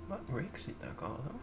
Wat Rick zit daar al dan?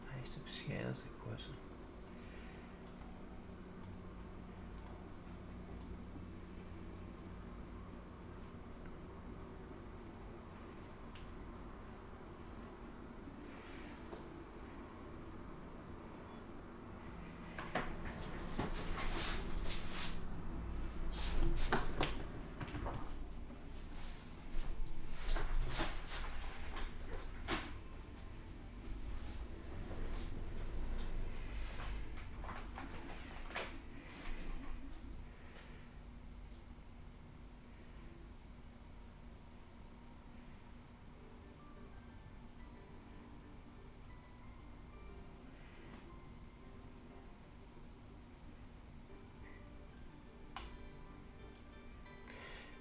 Hij is op scherm, ik was.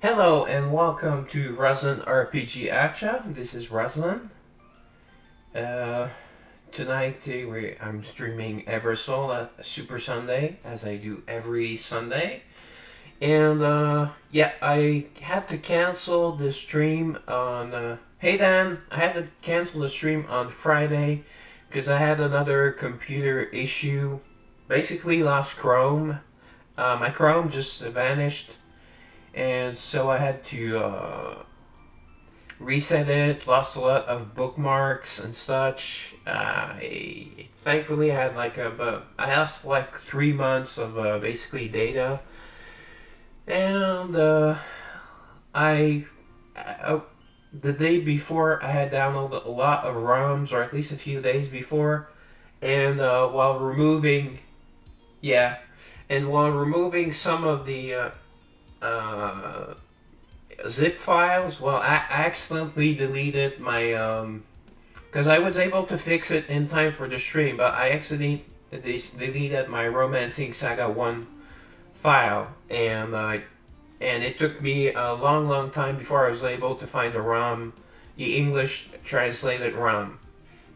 Hello and welcome to Ruslan RPG Acha. This is Ruslan. Tonight I'm streaming Eversoul at Super Sunday, as I do every Sunday. And yeah, I had to cancel the stream on. Hey Dan, I had to cancel the stream on Friday because I had another computer issue. Basically, lost Chrome. My Chrome just vanished, and so I had to reset it. Lost a lot of bookmarks and such. Thankfully I had I lost like 3 months of basically data, and I the day before I had downloaded a lot of ROMs, or at least a few days before, and while removing, yeah, and while removing some of the zip files, well, I accidentally deleted my because I was able to fix it in time for the stream, but I accidentally deleted my Romancing Saga 1 file, and it took me a long time before I was able to find the ROM, the English translated ROM.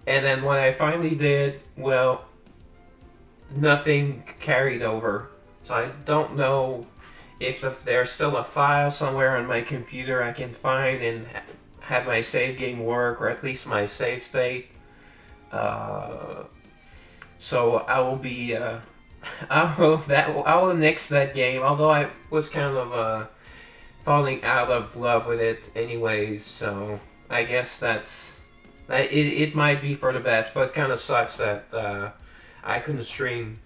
And then when I finally did, well, nothing carried over. So I don't know if there's still a file somewhere on my computer I can find and have my save game work, or at least my save state. So I will be I will nix that game, although I was kind of falling out of love with it anyways, so I guess it might be for the best, but it kind of sucks that I couldn't stream.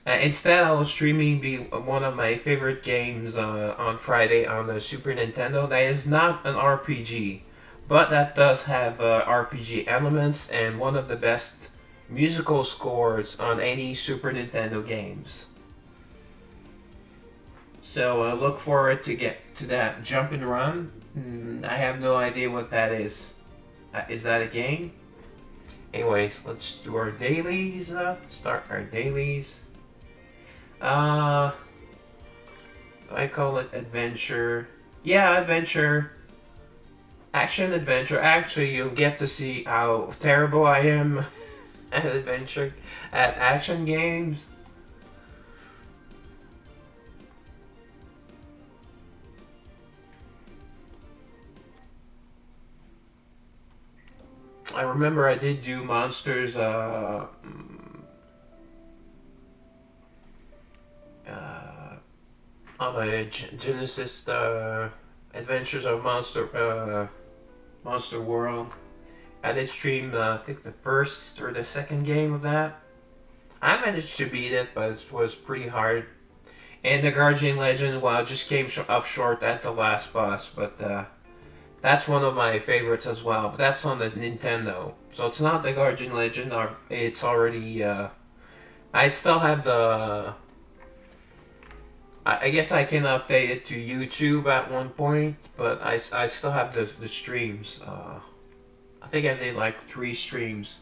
Instead, I was streaming one of my favorite games on Friday on the Super Nintendo. That is not an RPG, but that does have RPG elements and one of the best musical scores on any Super Nintendo games. So look forward to get to that Jump and Run. I have no idea what that is. Is that a game? Anyways, let's do our dailies. Start our dailies. I call it adventure. Yeah, adventure. Action adventure. Actually, you'll get to see how terrible I am at adventure, at action games. I remember I did do monsters. On my Genesis Adventures of Monster World. I did stream, I think the first or the second game of that. I managed to beat it, but it was pretty hard. And the Guardian Legend, well, just came up short at the last boss, but that's one of my favorites as well. But that's on the Nintendo, so it's not the Guardian Legend. Or it's already. I still have the. I guess I can update it to YouTube at one point, but I still have the streams. I think I did like 3 streams.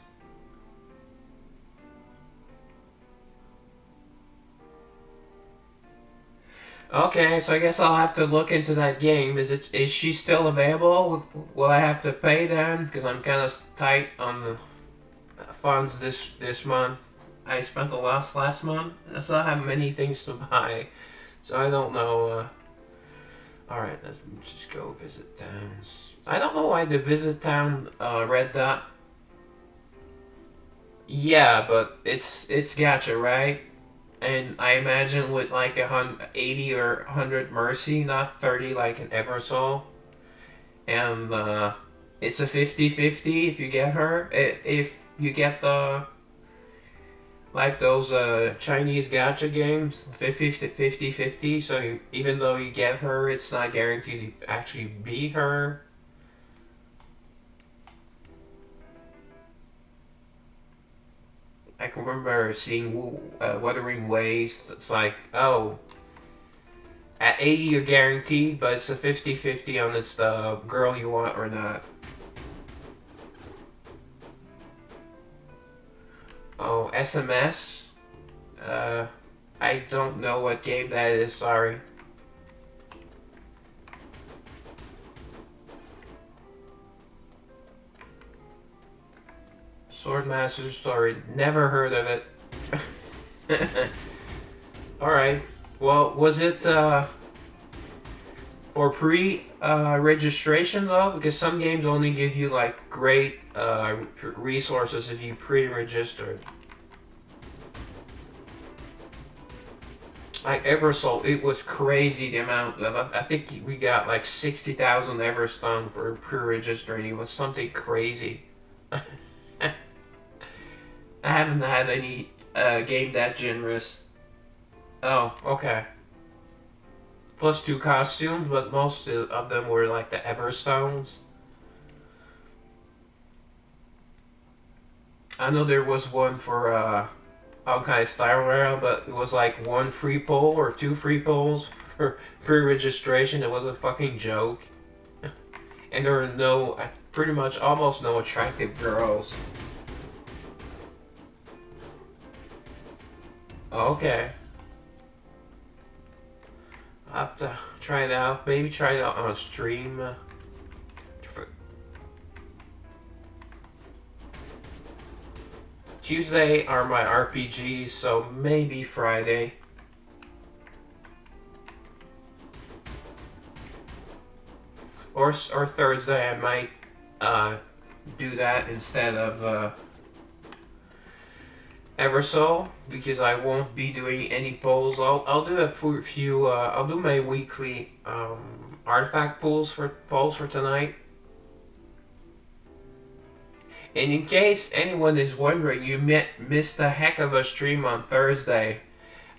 Okay, so I guess I'll have to look into that game. Is she still available? Will I have to pay then? Because I'm kind of tight on the funds this month. I spent the last month. I still have many things to buy, so I don't know. All right, let's just go visit towns. I don't know why the visit town red dot. Yeah, but it's gacha, right? And I imagine with like 80 or 100 mercy, not 30 like an Eversoul. And it's a 50-50 if you get her. If you get the like those Chinese gacha games, 50-50. So even though you get her, it's not guaranteed to actually be her. I can remember seeing Wuthering Waves. It's like, oh, at 80 you're guaranteed, but it's a 50-50 on it's the girl you want or not. Oh, SMS? I don't know what game that is, sorry. Swordmaster Story, never heard of it. Alright, well, was it for pre-registration though? Because some games only give you like great resources if you pre-registered. Like Eversoul, it was crazy the amount of. I think we got like 60,000 Everstone for pre-registering. It was something crazy. I haven't had any game that generous. Oh, okay. Plus 2 costumes, but most of them were like the Everstones. I know there was one for Honkai Star Rail, but it was like 1 free poll or 2 free polls for pre-registration. It was a fucking joke. And there were no, pretty much almost no attractive girls. Okay. I'll have to try it out. Maybe try it out on a stream. Tuesday are my RPGs, so maybe Friday. Or Thursday, I might do that instead of Eversoul, because I won't be doing any polls. I'll do a few. I'll do my weekly artifact polls for tonight. And in case anyone is wondering, you missed a heck of a stream on Thursday.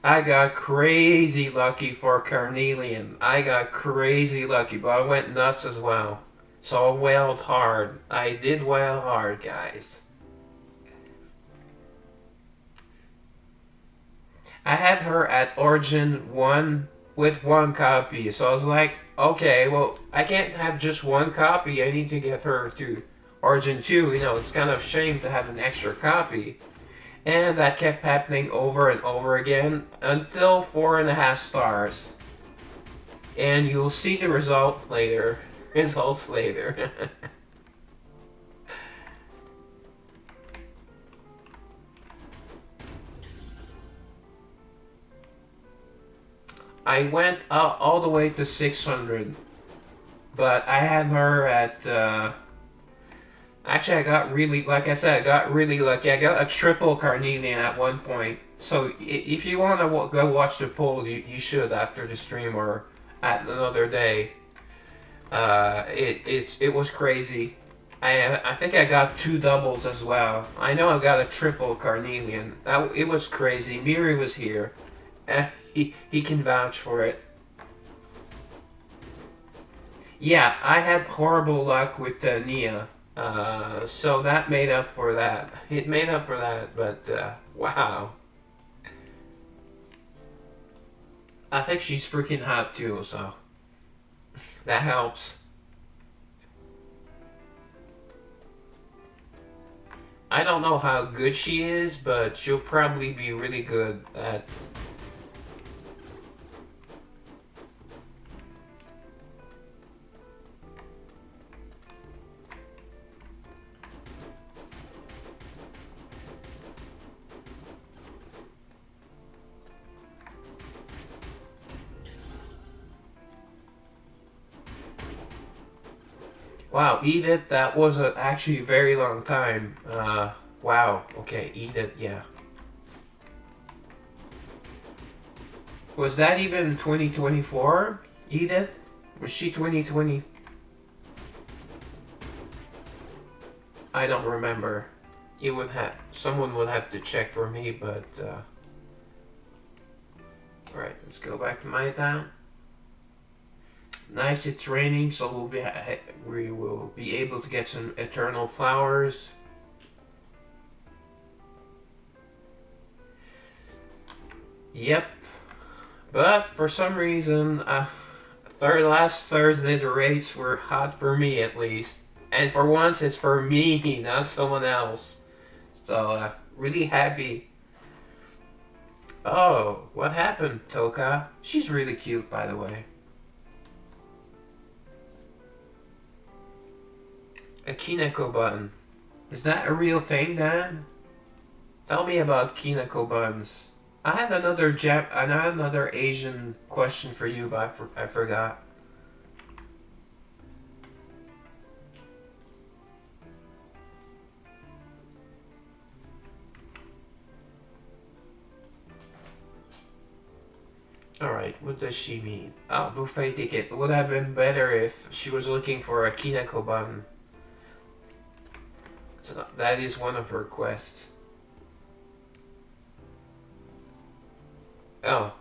I got crazy lucky for Carnelian. I got crazy lucky, but I went nuts as well. So I wailed hard. I did wail hard, guys. I had her at Origin 1 with 1 copy. So I was like, okay, well, I can't have just 1 copy. I need to get her to Origin 2. You know, it's kind of a shame to have an extra copy. And that kept happening over and over again until 4.5 stars. And you'll see the result later. Results later. I went all the way to 600, but I had her at. Actually, I got really, like I said, I got really lucky. I got a triple Carnelian at one point. So if you want to go watch the poll, you should after the stream or at another day. It was crazy. I think I got two doubles as well. I know I got a triple Carnelian. It was crazy. Miri was here. He can vouch for it. Yeah, I had horrible luck with Nia. So that made up for that. It made up for that, but wow. I think she's freaking hot too, so that helps. I don't know how good she is, but she'll probably be really good at. Wow, Edith, that was actually a very long time. Wow, okay, Edith, yeah. Was that even 2024, Edith? Was she 2020? I don't remember. Someone would have to check for me, but, Alright, let's go back to my town. Nice, it's raining, so we will be able to get some eternal flowers. Yep, but for some reason, last Thursday the rates were hot for me at least, and for once it's for me, not someone else. So really happy. Oh, what happened, Toka? She's really cute, by the way. A Kineko bun. Is that a real thing, Dan? Tell me about Kineko buns. I had another Asian question for you, but I forgot. Alright, what does she mean? Oh, buffet ticket. Would have been better if she was looking for a Kineko bun. So that is one of her quests. Oh.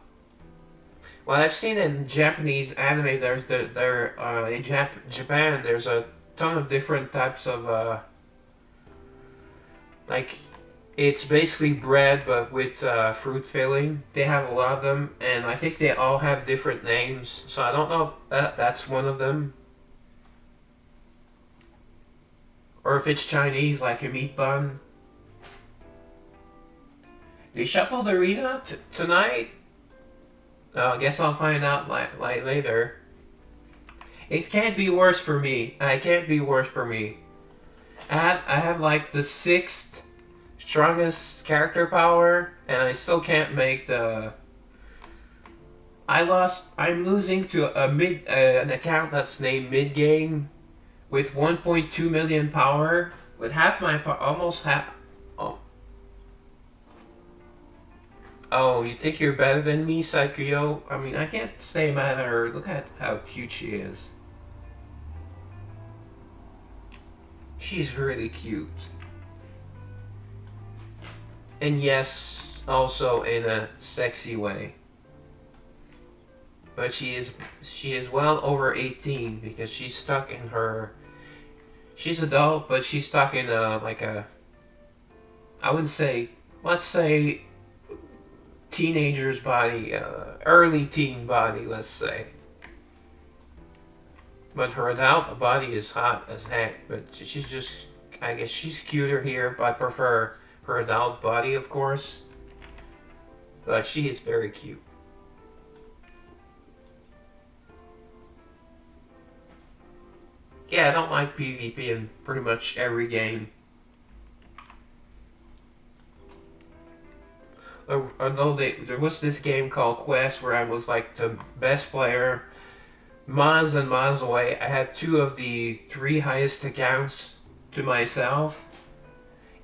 Well, I've seen in Japanese anime, in Japan, there's a ton of different types of, like, it's basically bread, but with fruit filling. They have a lot of them, and I think they all have different names, so I don't know if that's one of them. Or if it's Chinese, like a meat bun. They shuffled the arena tonight? Oh, I guess I'll find out later. It can't be worse for me. It can't be worse for me. I have like the 6th strongest character power, and I still can't make the. I'm losing to an account that's named mid game, with 1.2 million power, with half my almost half. Oh. Oh, you think you're better than me, Saikuyo? I mean, I can't stay mad at her. Look at how cute she is. She's really cute. And yes, also in a sexy way. But she is well over 18 because she's stuck in her. She's adult, but she's stuck in like a. I wouldn't say. Let's say. Teenager's body, early teen body, let's say. But her adult body is hot as heck. But she's just. I guess she's cuter here, but I prefer her adult body, of course. But she is very cute. Yeah, I don't like PvP in pretty much every game. Although there was this game called Quest where I was like the best player, miles and miles away. I had two of the three highest accounts to myself,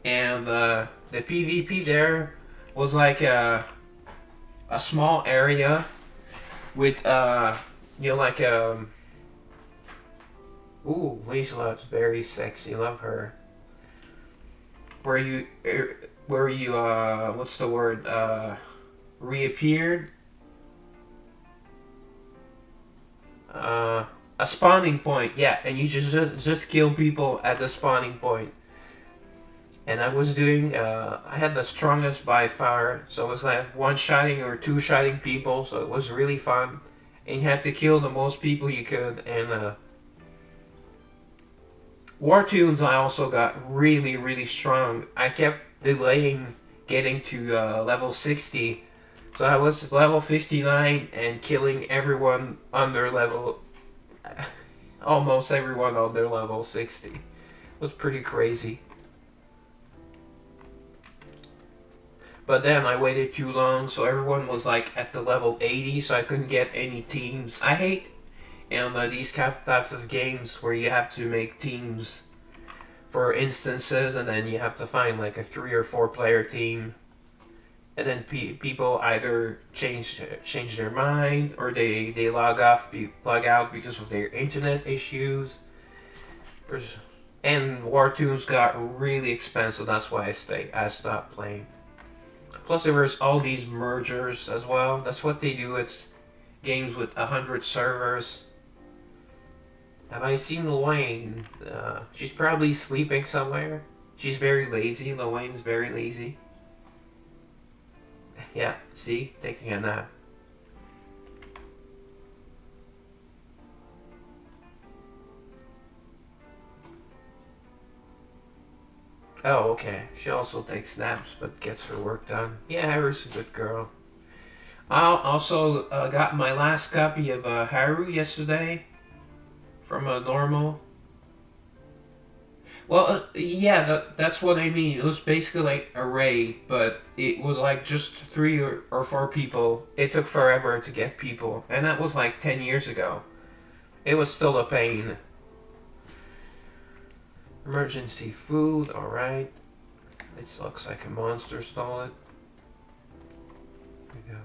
and the PvP there was like a small area with like ooh, Lieselot's very sexy. Love her. Where you what's the word, reappeared, uh a spawning point, yeah, and you just kill people at the spawning point. And I was doing, I had the strongest by far, so it was like one shotting or two shotting people, so it was really fun. And you had to kill the most people you could. And War Tunes, I also got really, really strong. I kept delaying getting to level 60. So I was level 59 and killing everyone under level... almost everyone under level 60. It was pretty crazy. But then I waited too long, so everyone was like at the level 80, so I couldn't get any teams. I hate these types of games where you have to make teams for instances, and then you have to find like a 3 or 4 player team, and then people either change their mind, or they log out because of their internet issues. And War Tunes got really expensive. That's why I stopped playing. Plus, there was all these mergers as well. That's what they do. It's games with 100 servers. Have I seen Luane? She's probably sleeping somewhere. She's very lazy. Luane's very lazy. Yeah, see? Taking a nap. Oh, okay. She also takes naps, but gets her work done. Yeah, Haru's a good girl. I also got my last copy of Haru yesterday from a normal. Well, yeah, that's what I mean. It was basically like a raid, but it was like just 3 or 4 people. It took forever to get people, and that was like 10 years ago. It was still a pain. Emergency food, alright. It looks like a monster stole it. There we go.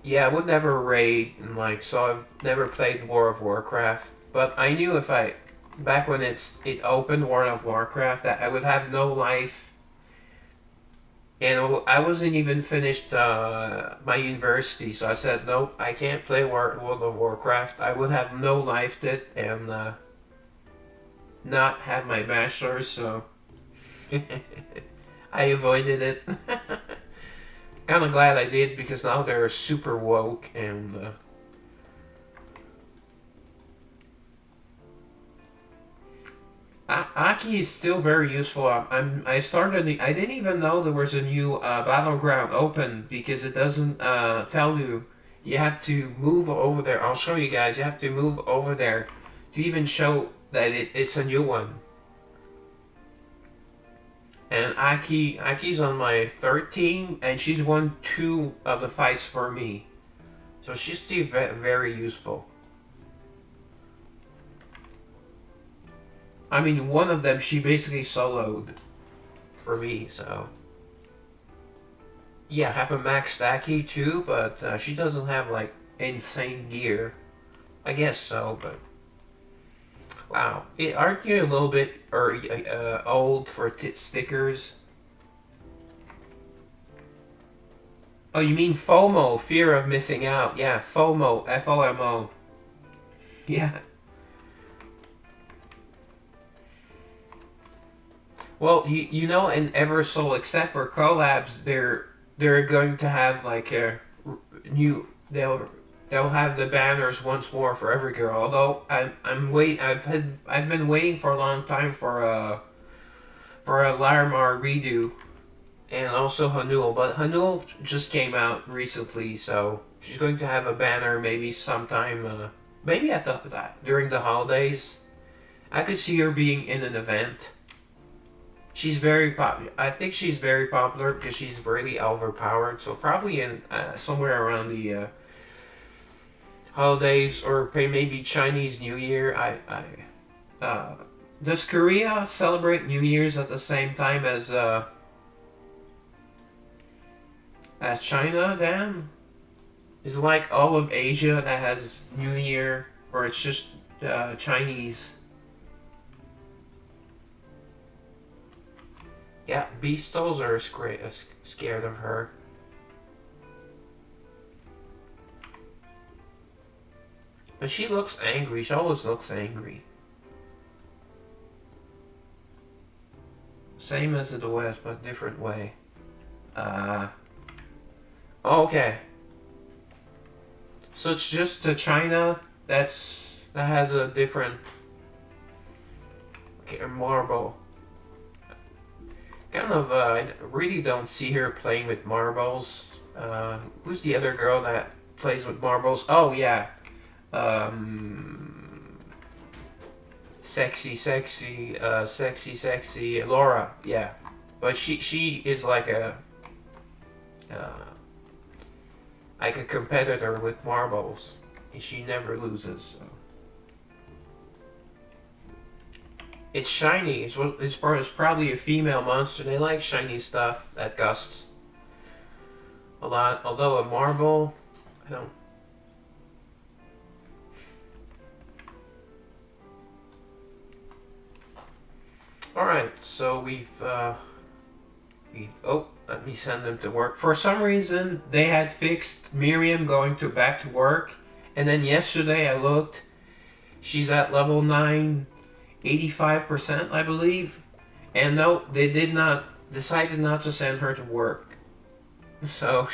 Yeah, I would never raid, and like, so I've never played War of Warcraft. But I knew if I, back when it opened World of Warcraft, that I would have no life. And I wasn't even finished my university, so I said, nope, I can't play World of Warcraft. I would have no life and not have my bachelor's, so I avoided it. Kind of glad I did, because now they're super woke, and Aki is still very useful. I started. I didn't even know there was a new battleground open, because it doesn't tell you. You have to move over there. I'll show you guys. You have to move over there to even show that it's a new one. And Aki's on my third team, and she's won 2 of the fights for me. So she's still very useful. I mean, one of them she basically soloed for me, so... Yeah, I have a max Aki too, but she doesn't have, like, insane gear. I guess so, but... Wow. Aren't you a little bit old for stickers? Oh, you mean FOMO, fear of missing out. Yeah, FOMO, F-O-M-O. Yeah. Well, you know, in Eversoul, except for collabs, they're going to have like a new they'll have the banners once more for every girl. Although I've been waiting for a long time for a Larimar redo, and also Hanul. But Hanul just came out recently, so she's going to have a banner maybe sometime, maybe at during the holidays. I could see her being in an event. She's very popular. I think she's very popular because she's really overpowered. So probably in somewhere around the holidays or maybe Chinese New Year. Does Korea celebrate New Year's at the same time as China? Then is it like all of Asia that has New Year, or it's just Chinese? Yeah, Beastles are scared of her. But she looks angry. She always looks angry. Same as the West, but different way. Okay. So it's just China that has a different marble. Kind of, I really don't see her playing with marbles. Who's the other girl that plays with marbles? Oh yeah, sexy, Laura. Yeah, but she is uh, like a competitor with marbles. She never loses. So. It's shiny. It's probably a female monster. They like shiny stuff that costs a lot. Although a marble, I don't. Alright, so oh, let me send them to work. For some reason, they had fixed Miriam going back to work. And then yesterday I looked, she's at level 9, 85%, I believe. And no, they decided not to send her to work. So,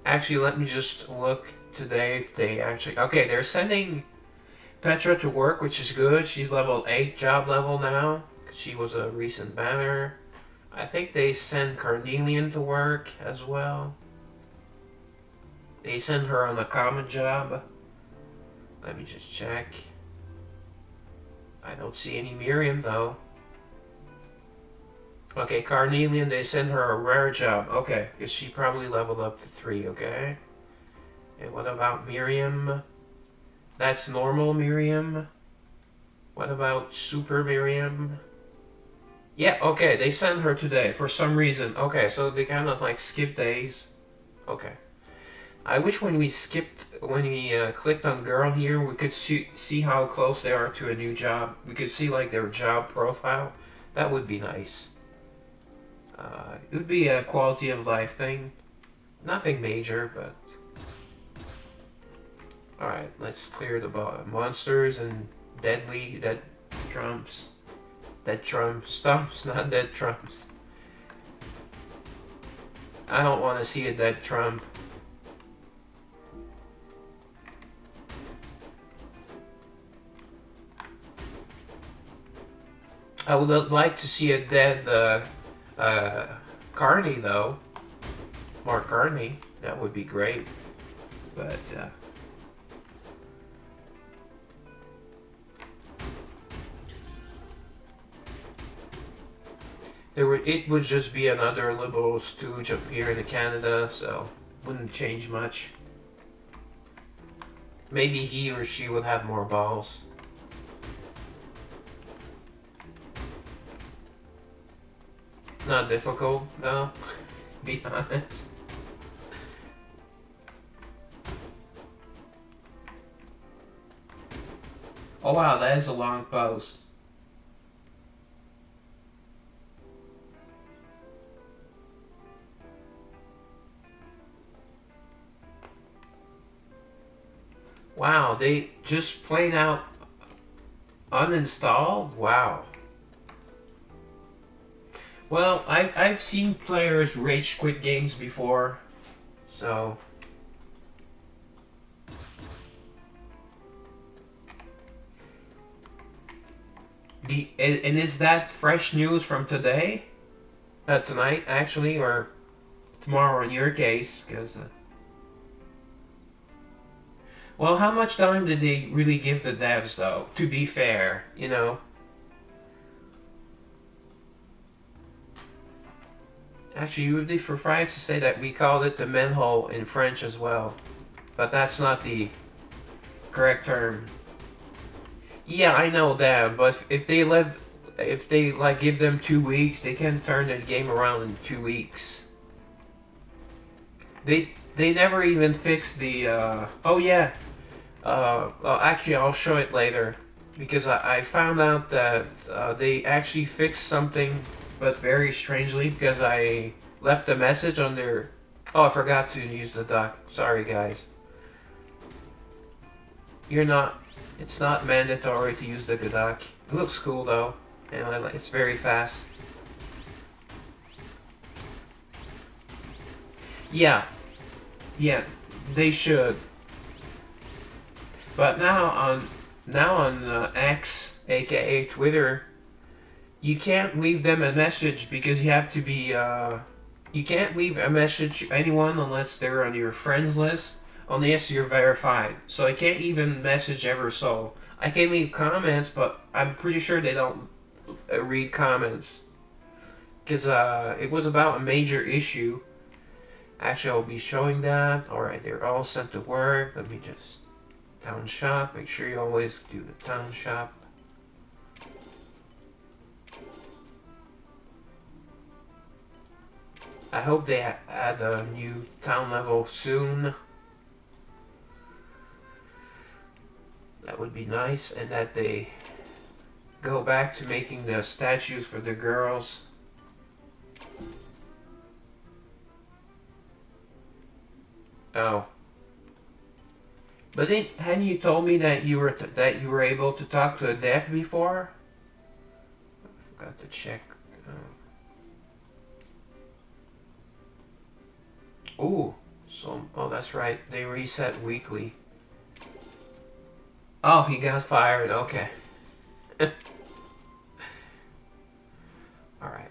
actually, let me just look today if they actually... Okay, they're sending Petra to work, which is good. She's level 8 job level now. She was a recent banner. I think they send Carnelian to work as well. They send her on a common job. Let me just check. I don't see any Miriam though. Okay, Carnelian, they send her a rare job. Okay, because she probably leveled up to 3, okay? And what about Miriam? That's normal Miriam. What about Super Miriam? Yeah, okay, they sent her today for some reason. Okay, so they kind of like skip days. Okay. I wish when we clicked on girl here, we could see how close they are to a new job. We could see like their job profile. That would be nice. It would be a quality of life thing. Nothing major, but... Alright, let's clear the monsters and dead trumps. Dead stumps, not dead trumps. I don't want to see a dead trump. I would like to see a dead Carney though. More Carney. That would be great. But it would just be another liberal stooge up here in Canada, so wouldn't change much. Maybe he or she would have more balls. Not difficult, though, be honest. Oh wow, that is a long post. Wow, they just plain out uninstalled? Wow. Well, I've seen players rage quit games before, so... And is that fresh news from today? Tonight, actually, or tomorrow in your case, because. Well, how much time did they really give the devs, though? To be fair, you know. Actually, you would be surprised to say that we called it the manhole in French as well, but that's not the correct term. Yeah, I know that, but if they like give them 2 weeks, they can turn the game around in 2 weeks. They never even fixed the. Oh yeah. Well, actually, I'll show it later because I found out that they actually fixed something, but very strangely because I left a message on their. Oh, I forgot to use the dock. Sorry, guys. You're not. It's not mandatory to use the dock. It looks cool though, and it's very fast. Yeah, yeah, they should. But now on X, aka Twitter, you can't leave them a message because you have to be. You can't leave a message to anyone unless they're on your friends list, unless you're verified. So I can't even message Eversoul. I can leave comments, but I'm pretty sure they don't read comments because it was about a major issue. Actually, I'll be showing that. All right, they're all sent to work. Let me just town shop. Make sure you always do the town shop. I hope they add a new town level soon. That would be nice, and that they go back to making the statues for the girls. Oh, but hadn't you told me that that you were able to talk to a deaf before? I forgot to check. Ooh, so oh that's right. They reset weekly. Oh, he got fired. Okay. All right.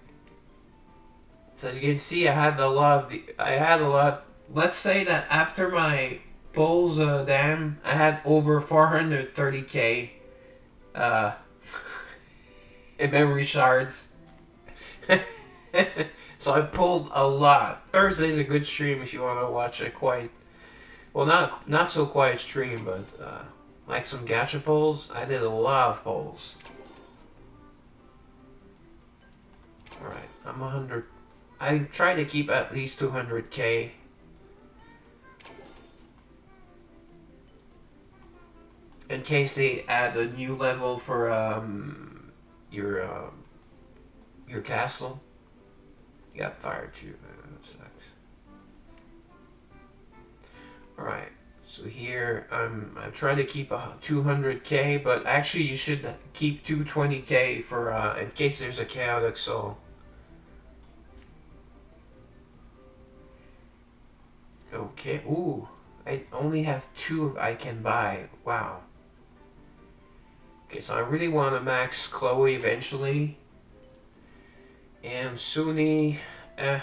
So as you can see, I had a lot of I had a lot. Let's say that after my polls dam, I had over 430k uh, in memory shards. So I pulled a lot. Thursday's a good stream if you want to watch a quiet, well, not so quiet stream, but like some gacha polls. I did a lot of polls. All right, I'm 100. I try to keep at least 200k. In case they add a new level for your castle. You got fired too. That sucks. All right. So here I'm trying to keep a 200k, but actually you should keep 220k for in case there's a chaotic soul. Okay. Ooh, I only have two I can buy. Wow. Okay, so I really want to max Chloe eventually. And Suni, I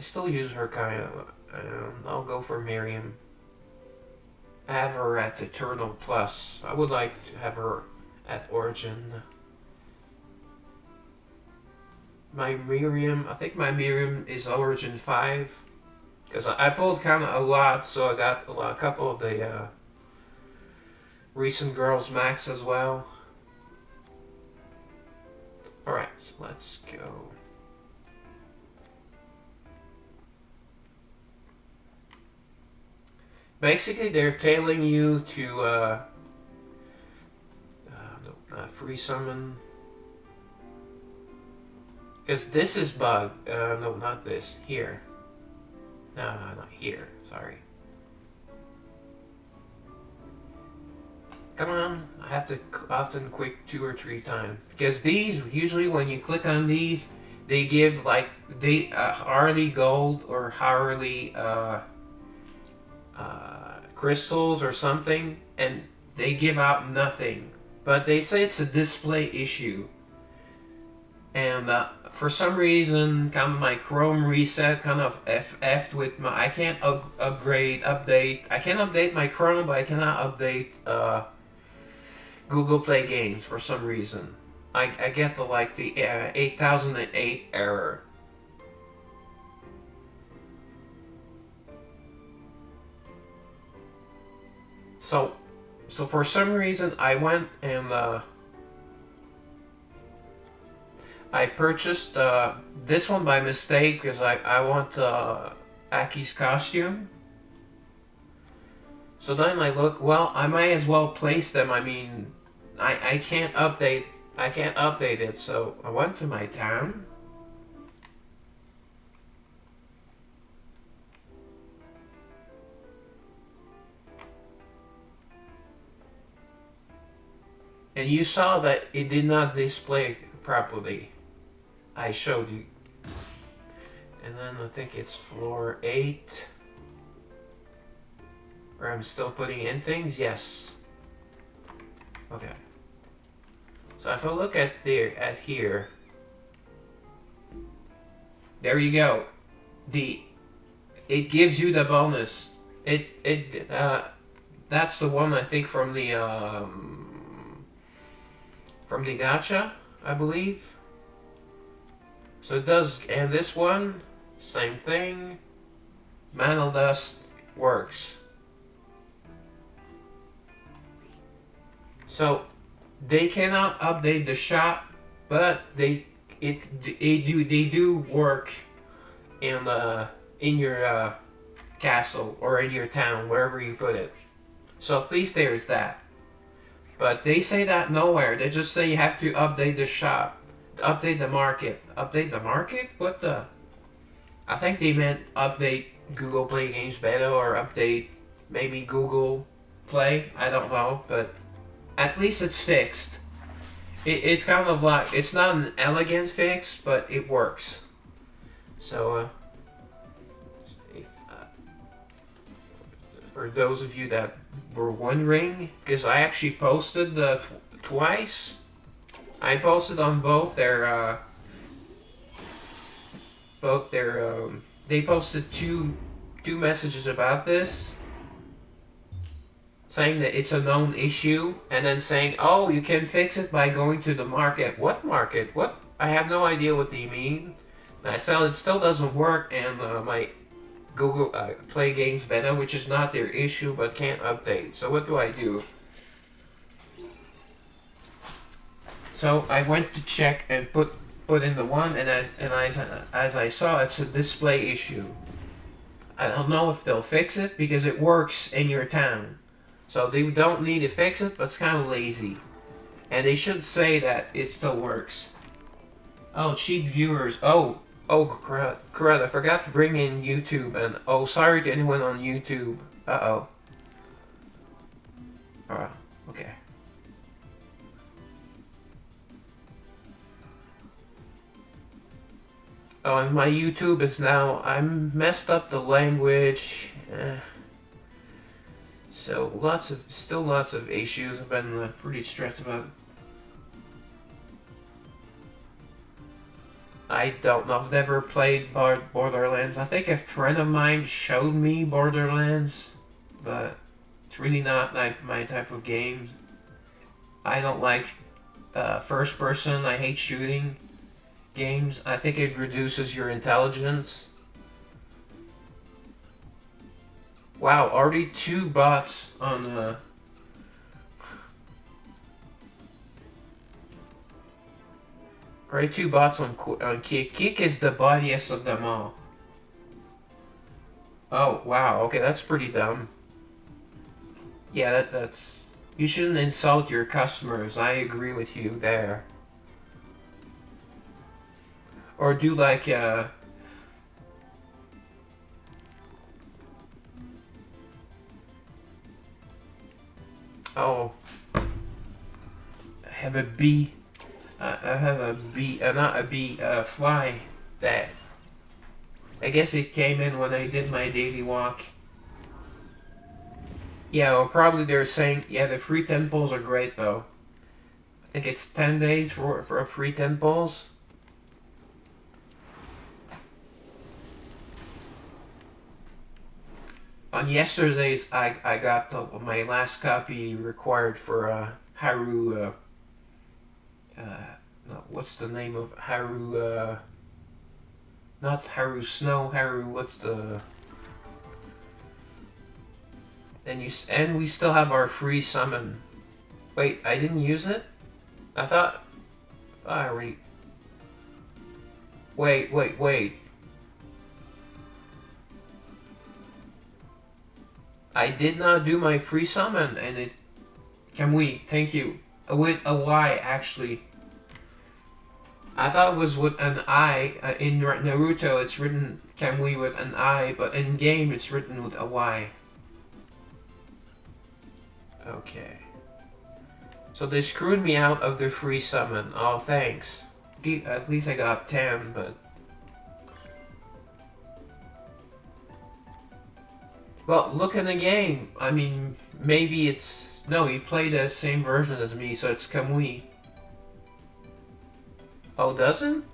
still use her kind of. I'll go for Miriam. Have her at Eternal Plus. I would like to have her at Origin. I think my Miriam is Origin 5. Because I pulled kind of a lot, so I got a couple of the recent girls max as well. Alright, so let's go. Basically, they're telling you to free summon. Because this is bug. No, not this. Here. No, not here. Sorry. Come on. I have to often click 2 or 3 times. Because these, usually when you click on these, they give like hourly gold or hourly crystals or something, and they give out nothing. But they say it's a display issue. And for some reason, kind of my Chrome reset kind of F'd with my. I can't update. I can update my Chrome, but I cannot update Google Play Games for some reason. I get the 8008 error. So for some reason I went and I purchased this one by mistake because I want Aki's costume. So then I look, well, I might as well place them. I mean, I can't update it. So I went to my town. And you saw that it did not display properly. I showed you. And then I think it's floor 8. Where I'm still putting in things? Yes. Okay. So if I look at here, there you go. It gives you the bonus. That's the one I think from the gacha, I believe. So it does, and this one, same thing. Mantle Dust works. So they cannot update the shop, but they do work in your castle or in your town, wherever you put it. So at least there's that. But they say that nowhere. They just say you have to update the shop, update the market. Update the market? What the? I think they meant update Google Play Games Beta or update maybe Google Play. I don't know, but at least it's fixed. It's kind of like, it's not an elegant fix, but it works. So, for those of you that were wondering, because I actually posted twice. I posted on both their they posted two messages about this, saying that it's a known issue, and then saying, oh, you can fix it by going to the market. What market? What? I have no idea what they mean. And I said it still doesn't work, and my Google Play Games Beta, which is not their issue, but can't update. So what do I do? So I went to check and put in the one, and as I saw, it's a display issue. I don't know if they'll fix it because it works in your town. So they don't need to fix it, but it's kind of lazy. And they should say that it still works. Oh, cheap viewers. Oh, crud, I forgot to bring in YouTube. And oh, sorry to anyone on YouTube. Uh-oh. Oh, okay. Oh, and my YouTube is now, I messed up the language. So still lots of issues. I've been pretty stressed about it. I don't know. I've never played Borderlands. I think a friend of mine showed me Borderlands, but it's really not like my type of game. I don't like first person. I hate shooting games. I think it reduces your intelligence. Wow, already 2 bots on already 2 bots on Kick. Kick is the bodiest of them all. Oh wow, okay, that's pretty dumb. Yeah, that's you shouldn't insult your customers. I agree with you there. Or do like oh, I have a bee. I have a bee, not a bee, fly that. I guess it came in when I did my daily walk. Yeah, well, probably they're saying, yeah, the free 10 pulls are great though. I think it's 10 days for a free 10 pulls. On yesterday's, I got my last copy required for Haru. No, what's the name of Haru? Not Haru Snow. Haru. What's the? And we still have our free summon. Wait, I didn't use it. I already. Wait. I did not do my free summon, and it. Can we? Thank you. With a Y, actually. I thought it was with an I. In Naruto, it's written Kamui with an I, but in game, it's written with a Y. Okay. So they screwed me out of the free summon. Oh, thanks. At least I got 10, but... Well, look in the game. I mean, maybe it's... No, you play the same version as me, so it's Kamui. Oh, doesn't?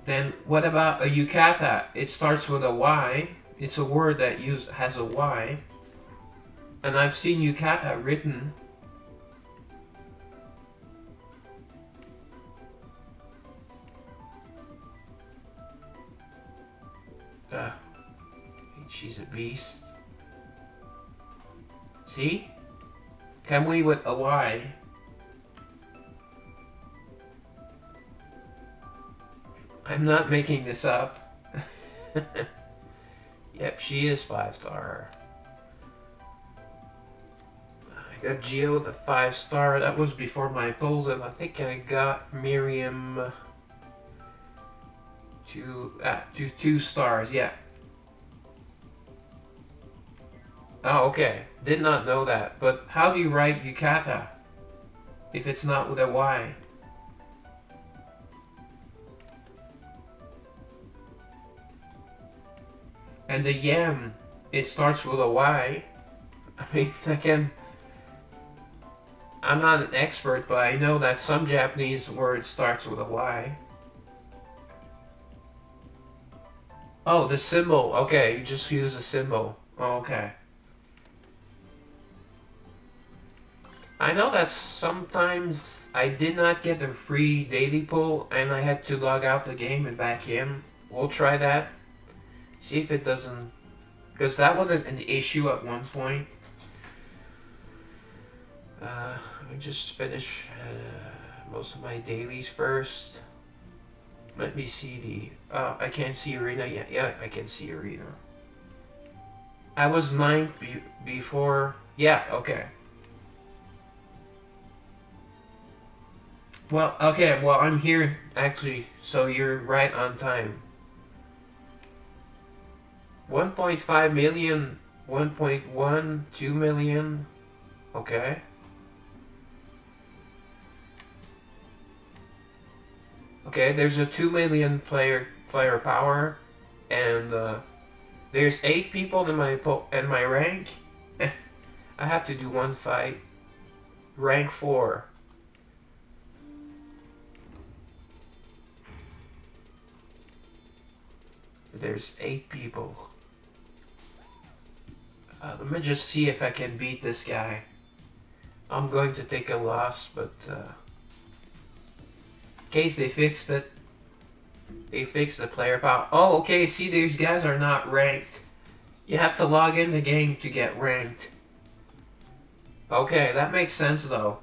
Then what about a yukata? It starts with a Y. It's a word that has a Y. And I've seen yukata written. She's a beast. See? Kamui with a Y. I'm not making this up. Yep, she is 5-star. I got Geo with a 5-star. That was before my polls, and I think I got Miriam to 2 stars. Yeah. Oh, okay. Did not know that. But how do you write yukata if it's not with a Y? And the yam, it starts with a Y. I mean, again, I'm not an expert, but I know that some Japanese word starts with a Y. Oh, the symbol. Okay, you just use the symbol. Oh, okay. I know that sometimes I did not get a free daily pull and I had to log out the game and back in. We'll try that. See if it doesn't... Because that wasn't an issue at one point. Let me just finish most of my dailies first. Let me see the... I can't see arena yet. Yeah, I can see arena. I was 9th before... Yeah, okay. Well, okay, well, I'm here, actually, so you're right on time. 1.5 million, 1.1, 2 million, okay. Okay, there's a 2 million player power, and there's 8 people in my rank. I have to do one fight. Rank 4. There's 8 people. Let me just see if I can beat this guy. I'm going to take a loss, but in case they fixed it. They fixed the player power. Oh, okay, see, these guys are not ranked. You have to log in the game to get ranked. Okay, that makes sense, though.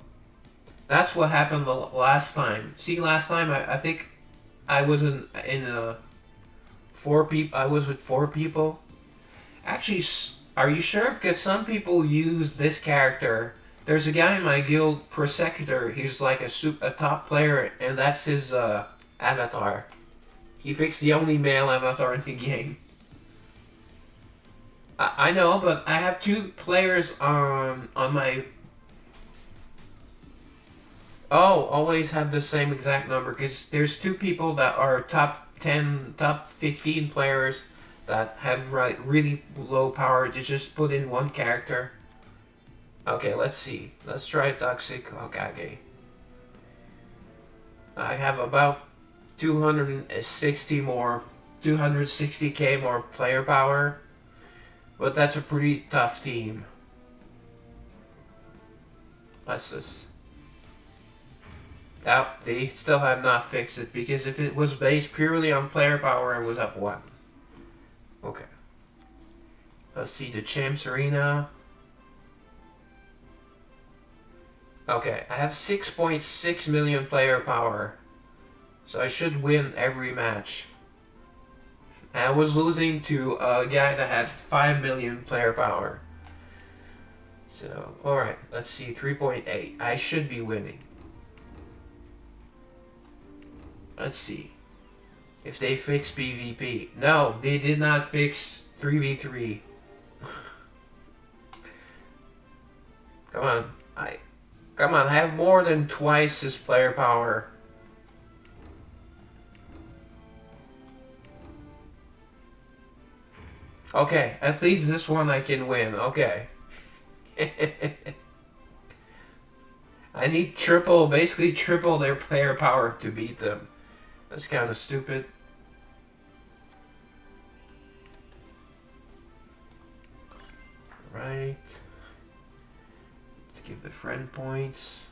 That's what happened the last time. See, last time, I think I was in 4 people. I was with 4 people. Actually, are you sure? Because some people use this character. There's a guy in my guild, Prosecutor. He's like a top player, and that's his avatar. He picks the only male avatar in the game. I know, but I have 2 players on my... Oh, always have the same exact number, because there's 2 people that are top 10, top 15 players that have really low power to just put in 1 character. Okay, let's see. Let's try Toxic Hokage. I have about 260k more player power, but that's a pretty tough team. Let's just. Oh, they still have not fixed it, because if it was based purely on player power, I was up 1. Okay. Let's see the Champs Arena. Okay, I have 6.6 million player power, so I should win every match. And I was losing to a guy that had 5 million player power. So, alright, let's see, 3.8. I should be winning. Let's see if they fix PvP. No, they did not fix 3v3. Come on, I have more than twice his player power. Okay, at least this one I can win. Okay. I need basically triple their player power to beat them. That's kind of stupid. Right. Let's give the friend points.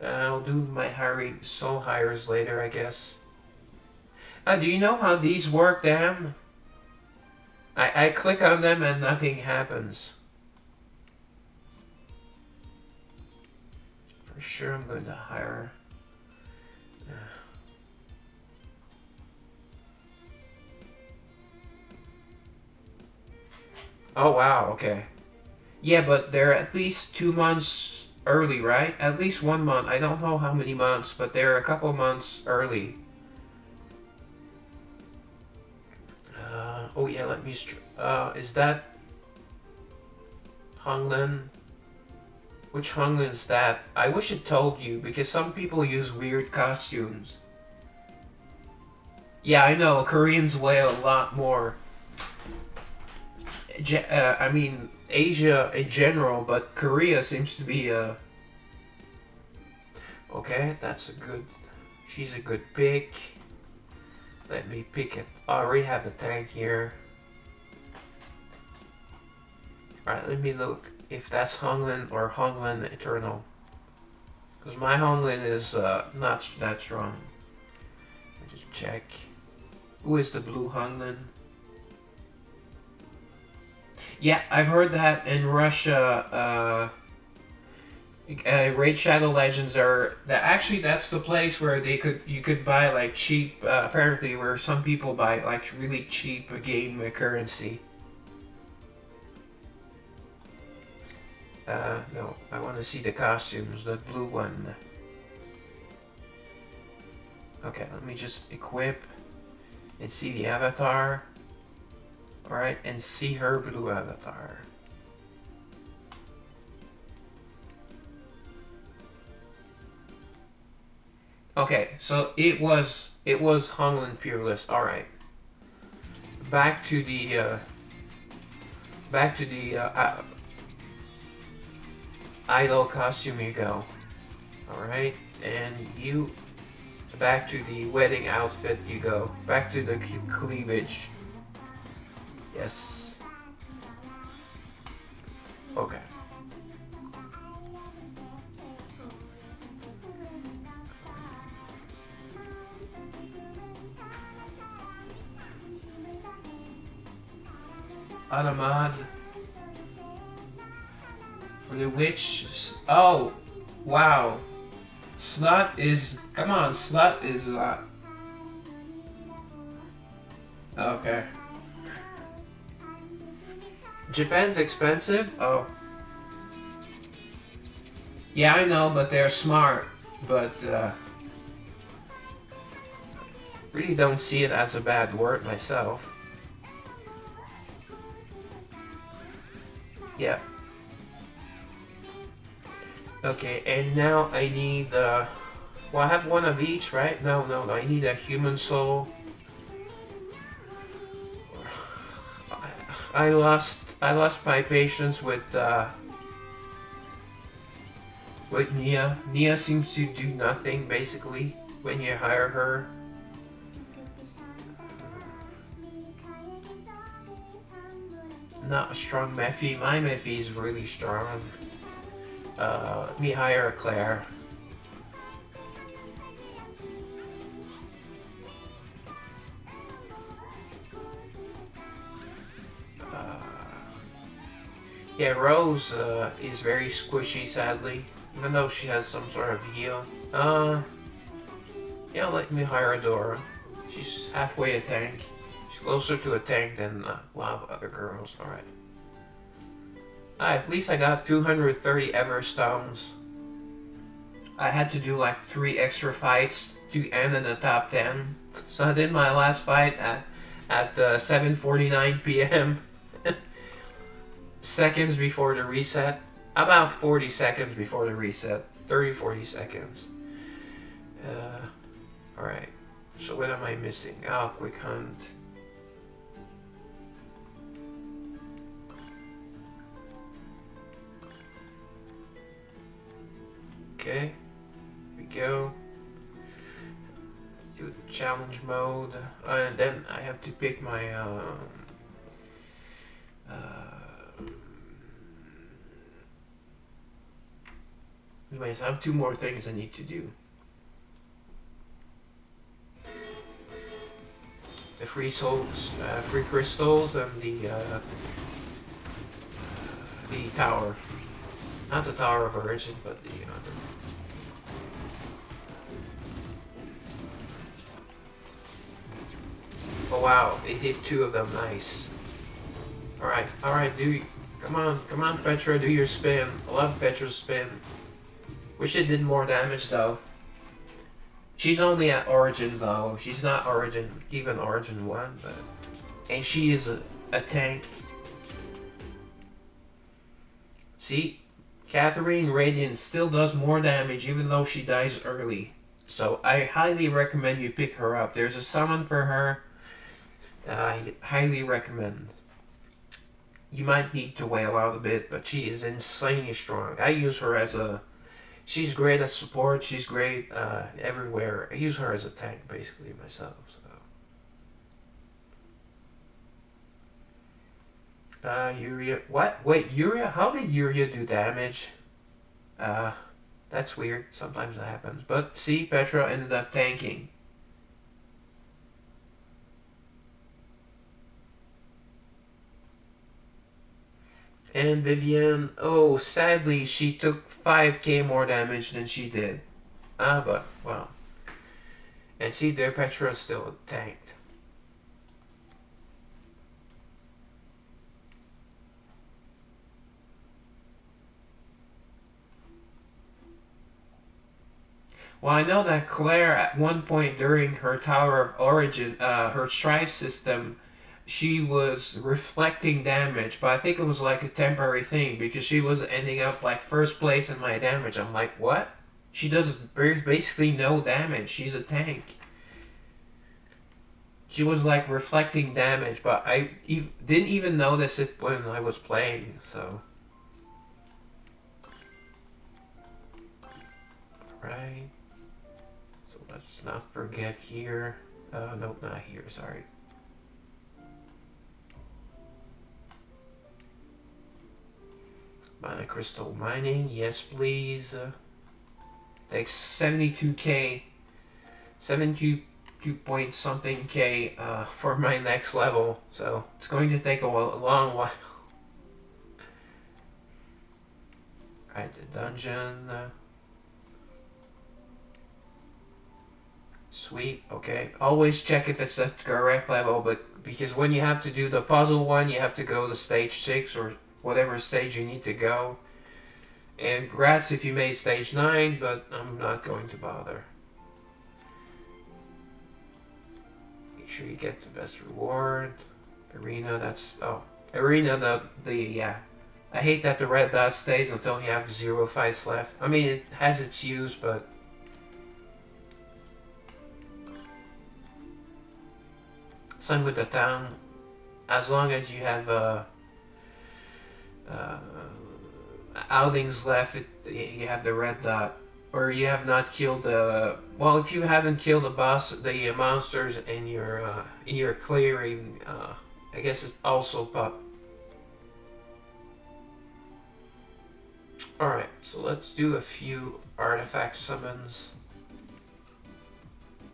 I'll do my soul hires later, I guess. Do you know how these work, Dan? I click on them and nothing happens. For sure I'm going to hire. Oh wow, okay. Yeah, but they're at least 2 months early, right? At least 1 month. I don't know how many months, but they're a couple months early. Oh yeah, let me... is that... Honglin? Which Honglin is that? I wish it told you, because some people use weird costumes. Yeah, I know, Koreans weigh a lot more. I mean, Asia in general, but Korea seems to be okay, that's a good... She's a good pick. Let me pick it. I already have the tank here. Alright, let me look if that's Honglin or Honglin Eternal. Because my Honglin is not that strong. Let me just check. Who is the blue Honglin? Yeah, I've heard that in Russia, Raid Shadow Legends actually that's the place where you could buy like cheap, apparently where some people buy like really cheap game currency. No, I want to see the costumes, the blue one. Okay, let me just equip and see the avatar. Alright, and see her blue avatar. Okay, so it was Honglin Peerless. Alright. Back to the idol costume you go. Alright, and you back to the wedding outfit you go. Back to the cleavage. Yes. Okay. Automod. For the witch. Oh, wow. Slut is. Come on, slut is. Okay. Japan's expensive? Oh. Yeah, I know, but they're smart. But, really don't see it as a bad word myself. Yeah. Okay, and now I need, well, I have one of each, right? No, I need a human soul. I lost my patience with with Nia. Nia seems to do nothing basically when you hire her. Not a strong Mephie. My Mephie is really strong. Let me hire Claire. Yeah, Rose is very squishy, sadly, even though she has some sort of heal. Yeah, let me hire Adora. She's halfway a tank. She's closer to a tank than a lot of other girls. Alright. At least I got 230 Everstones. I had to do like 3 extra fights to end in the top 10. So I did my last fight at 7:49 p.m. seconds before the reset. About 40 seconds before the reset. 30-40 seconds. Alright. So what am I missing? Oh, quick hunt. Okay. Here we go. Do the challenge mode. And then I have to pick my anyways, I have 2 more things I need to do. The free souls, free crystals, and the tower. Not the Tower of Origin, but the other. Oh wow, it hit 2 of them, nice. Alright, come on Petra, do your spin. I love Petra's spin. Wish it did more damage though. She's only at Origin though. She's not even Origin 1, but... And she is a tank. See? Catherine Radiant still does more damage even though she dies early. So I highly recommend you pick her up. There's a summon for her. I highly recommend. You might need to wail out a bit, but she is insanely strong. I use her as a... She's great as support, she's great everywhere. I use her as a tank, basically, myself. So. Yuria... What? Wait, Yuria? How did Yuria do damage? That's weird. Sometimes that happens. But, see, Petra ended up tanking. And Vivienne, oh, sadly, she took 5k more damage than she did. But, well. And see, their Petra still tanked. Well, I know that Claire, at one point during her Tower of Origin, her Strife system, she was reflecting damage, but I think it was like a temporary thing because she was ending up like first place in my damage. I'm like, what? She does basically no damage. She's a tank. She was like reflecting damage, but I didn't even notice it when I was playing, so. Right. So let's not forget here. Nope, not here, sorry. Mana crystal mining, yes please. Takes 72k, 72 point something k for my next level, so it's going to take a long while. Alright, the dungeon. Sweet, okay. Always check if it's the correct level, but because when you have to do the puzzle one, you have to go to stage 6 or whatever stage you need to go. And congrats if you made stage 9, but I'm not going to bother. Make sure you get the best reward. Arena, that's... Oh. Arena, yeah. I hate that the red dot stays until you have 0 fights left. I mean, it has its use, but... Same with the town. As long as you have outings left, you have the red dot. Or you have not killed the... Well, if you haven't killed the boss, the monsters in your clearing, I guess it's also pop. Alright, so let's do a few artifact summons.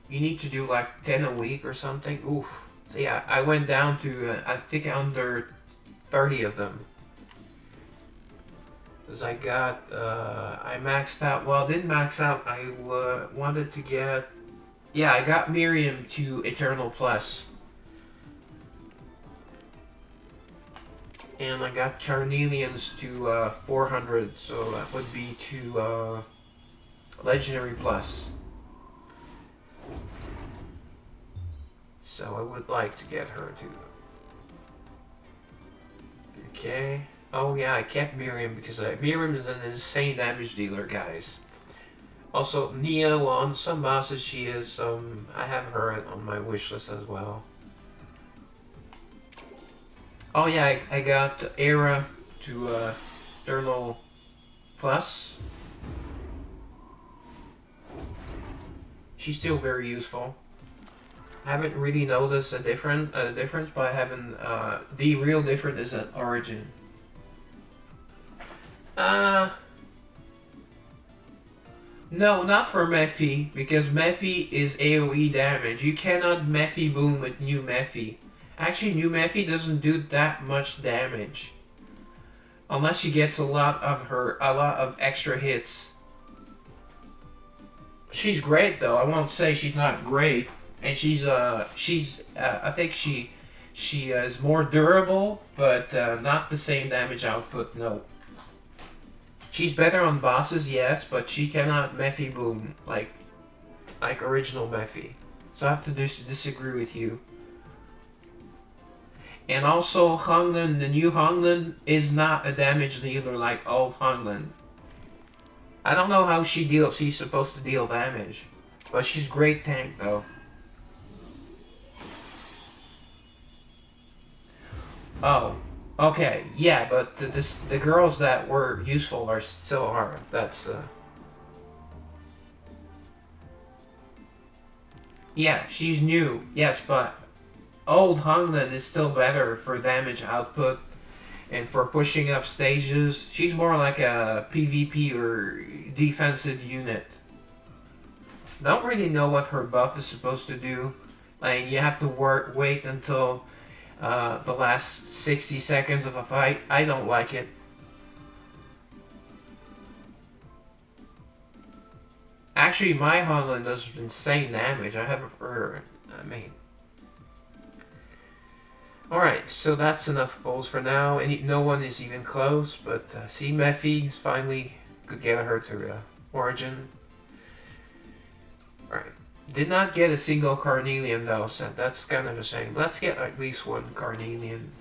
You need to do like 10 a week or something. Oof. So yeah, I went down to, I think, under 30 of them. Because I got, I maxed out, well, I didn't max out, I wanted to get, yeah, I got Miriam to Eternal Plus. And I got Carnelians to 400, so that would be to Legendary Plus. So I would like to get her to... Okay. Oh yeah, I kept Miriam because Miriam is an insane damage dealer, guys. Also, Nia, well, on some bosses she is, I have her on my wish list as well. Oh yeah, I got Era to Eternal Plus. She's still very useful. I haven't really noticed a difference, but I haven't, the real difference is at Origin. No, not for Mephi, because Mephi is AoE damage. You cannot Mephi boom with new Mephi. Actually, new Mephi doesn't do that much damage. Unless she gets a lot of extra hits. She's great though, I won't say she's not great. And I think she is more durable, but not the same damage output, no. She's better on bosses, yes, but she cannot Mephi boom like original Mephi. So I have to disagree with you. And also, Honglan, the new Honglan, is not a damage dealer like old Honglan. I don't know how she's supposed to deal damage. But she's great tank though. Oh, okay, yeah, but the girls that were useful are still are. That's yeah, she's new. Yes, but old Honglan is still better for damage output and for pushing up stages. She's more like a PvP or defensive unit. Don't really know what her buff is supposed to do. Like, you have to wait until the last 60 seconds of a fight. I don't like it. Actually, my Honglan does insane damage. I have her. Alright, so that's enough bowls for now. No one is even close, but see, Mephi finally could get her to Origin. Alright. Did not get a single Carnelian though, so that's kind of a shame. Let's get at least one Carnelian.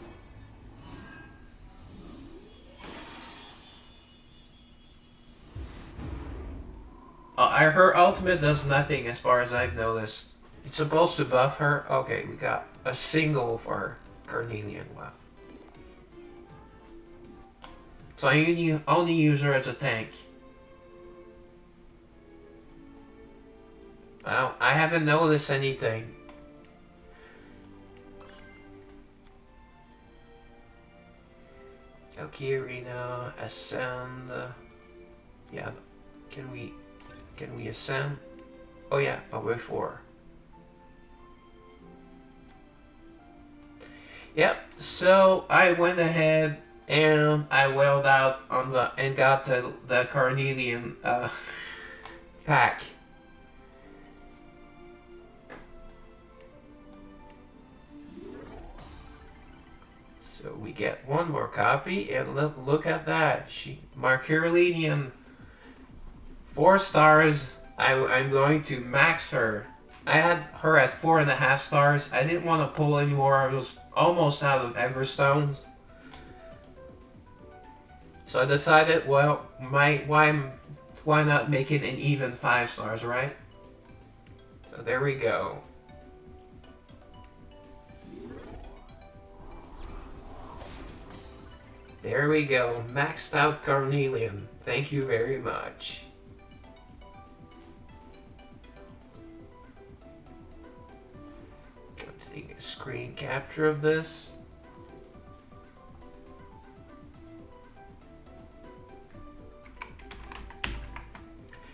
Her ultimate does nothing as far as I've noticed. It's supposed to buff her. Okay, we got a single for Carnelian. Wow. So I only use her as a tank. Well, I haven't noticed anything. Okay, Arena, ascend. Yeah, can we ascend? Oh yeah, but before. Yep. So I went ahead and I welled out on and got the Carnelian pack. So we get one more copy, and look at that. My Carnelian 4 stars. I'm going to max her. I had her at 4.5 stars. I didn't want to pull anymore. I was almost out of Everstones. So I decided, well, why not make it an even 5 stars, right? So there we go. There we go. Maxed out Carnelian. Thank you very much. Got to take a screen capture of this.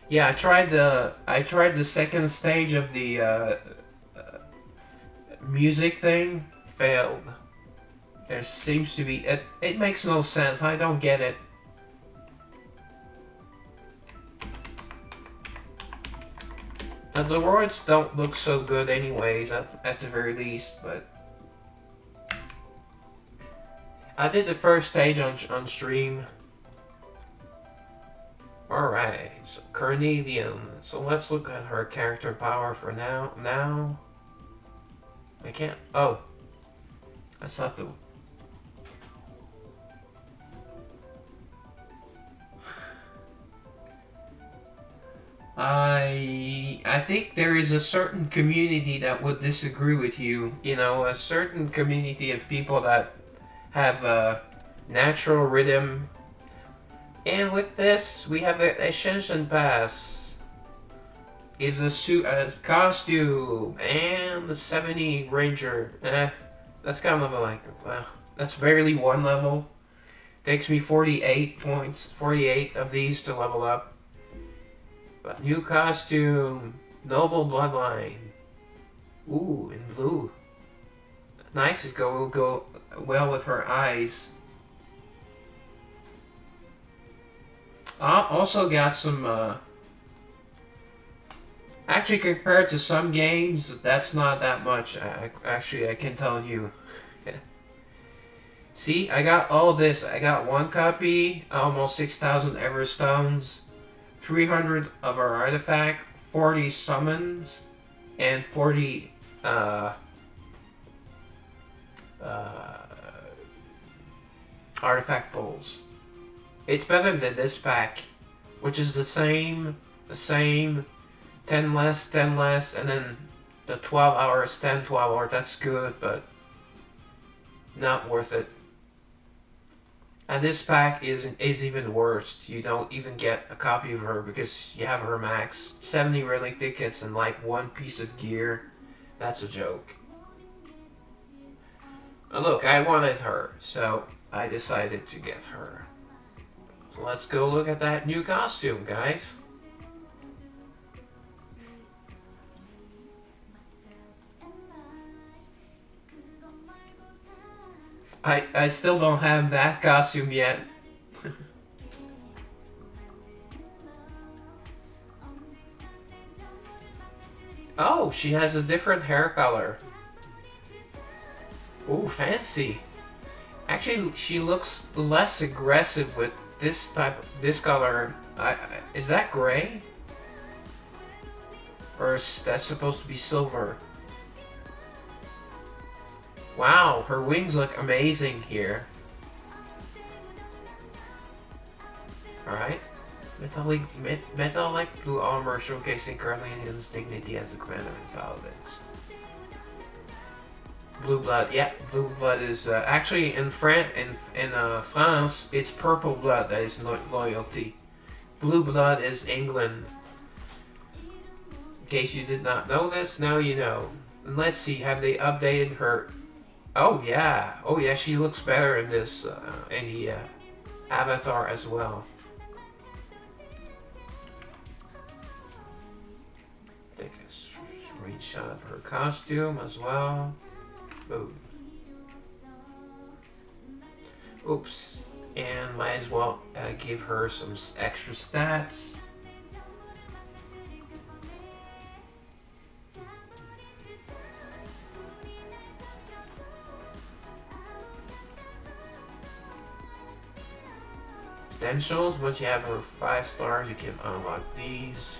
Yeah, I tried the second stage of the music thing. Failed. There seems to be it makes no sense. I don't get it. The words don't look so good anyways, at the very least, but I did the first stage on stream. Alright, so Carnelian. So let's look at her character power for now. I can't. Oh. That's not the. I think there is a certain community that would disagree with you. You know, a certain community of people that have a natural rhythm. And with this, we have an Ascension Pass. It's a costume, and the 70 Ranger. That's kind of like, well, that's barely one level. Takes me 48 points, 48 of these to level up. But new costume, Noble Bloodline. Ooh, in blue. Nice, it will go well with her eyes. Also got some, actually compared to some games, that's not that much, actually, I can tell you. See, I got all this. I got one copy, almost 6,000 Everstones, 300 of our artifact, 40 summons, and 40, artifact bowls. It's better than this pack, which is the same, 10 less, and then the 12 hours, 10, 12 hours, that's good, but not worth it. And this pack is even worse. You don't even get a copy of her because you have her max. 70 relic tickets and like one piece of gear. That's a joke. Look, I wanted her, so I decided to get her. So let's go look at that new costume, guys. I still don't have that costume yet. Oh, she has a different hair color. Ooh, fancy. Actually, she looks less aggressive with this color. Is that gray? Or is that supposed to be silver? Wow, her wings look amazing here. Alright. Metallic blue armor showcasing Carnelian's dignity as a commander in paladins. Blue blood, yeah, blue blood is actually in France, it's purple blood that is loyalty. Blue blood is England. In case you did not know this, now you know. And let's see, have they updated her? Oh yeah, she looks better in this avatar as well. Take a screenshot of her costume as well. Boom. Oops. And might as well give her some extra stats. Potentials, once you have her 5 stars, you can unlock these.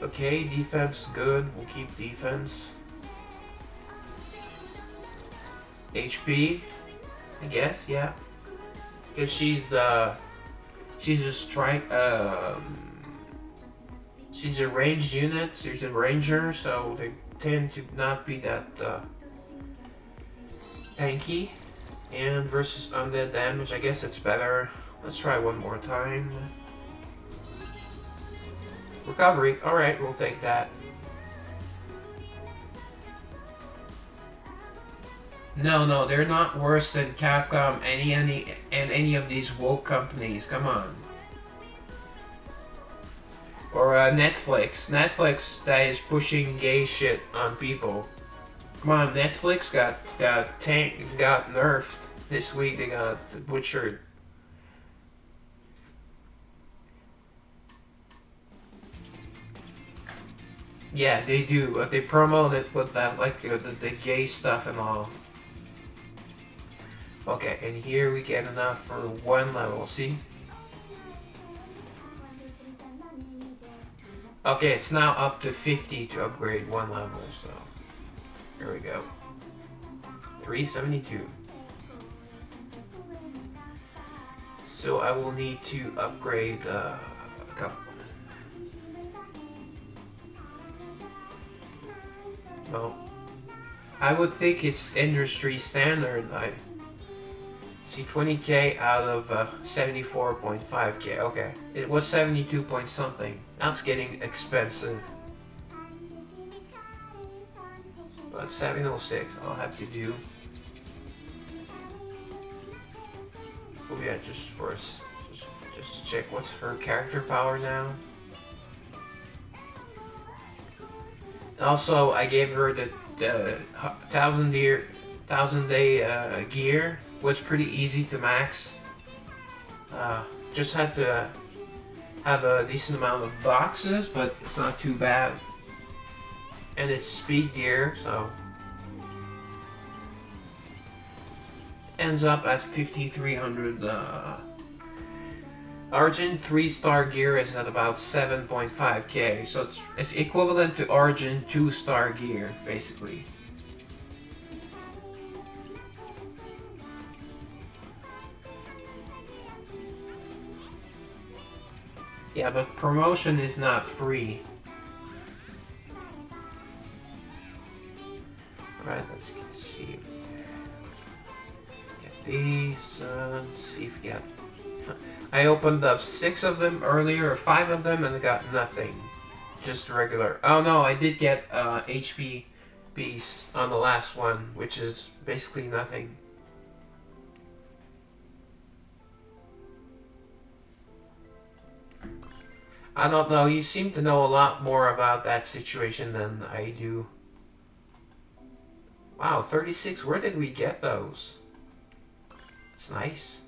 Okay, defense good. We'll keep defense. HP, I guess, yeah. Because she's She's a strike. She's a ranged unit. She's a ranger, so they tend to not be that tanky. And versus undead damage, I guess it's better. Let's try one more time. Recovery. Alright, we'll take that. No, they're not worse than Capcom and any of these woke companies. Come on. Or Netflix. Netflix that is pushing gay shit on people. Come on, Netflix got nerfed this week. They got butchered. Yeah, they do. But they promote it with that, like the gay stuff and all. Okay, and here we get enough for one level. See? Okay, it's now up to 50 to upgrade one level. So here we go. 372. So I will need to upgrade a couple. Well, I would think it's industry standard. I see 20k out of 74.5k. Okay, it was 72 point something. Now it's getting expensive. But 706, I'll have to do. Oh yeah, just first, just to check what's her character power now. Also, I gave her the 1000 day gear. Was pretty easy to max. Just had to have a decent amount of boxes, but it's not too bad. And it's speed gear, so ends up at 5300. Argent 3-star gear is at about 7.5k, so it's equivalent to Argent 2-star gear, basically. Yeah, but promotion is not free. Alright, let's see. Get these, let's see if we get... I opened up 6 of them earlier, or 5 of them, and I got nothing. Just regular. Oh no, I did get HP piece on the last one, which is basically nothing. I don't know, you seem to know a lot more about that situation than I do. Wow, 36, where did we get those? It's nice.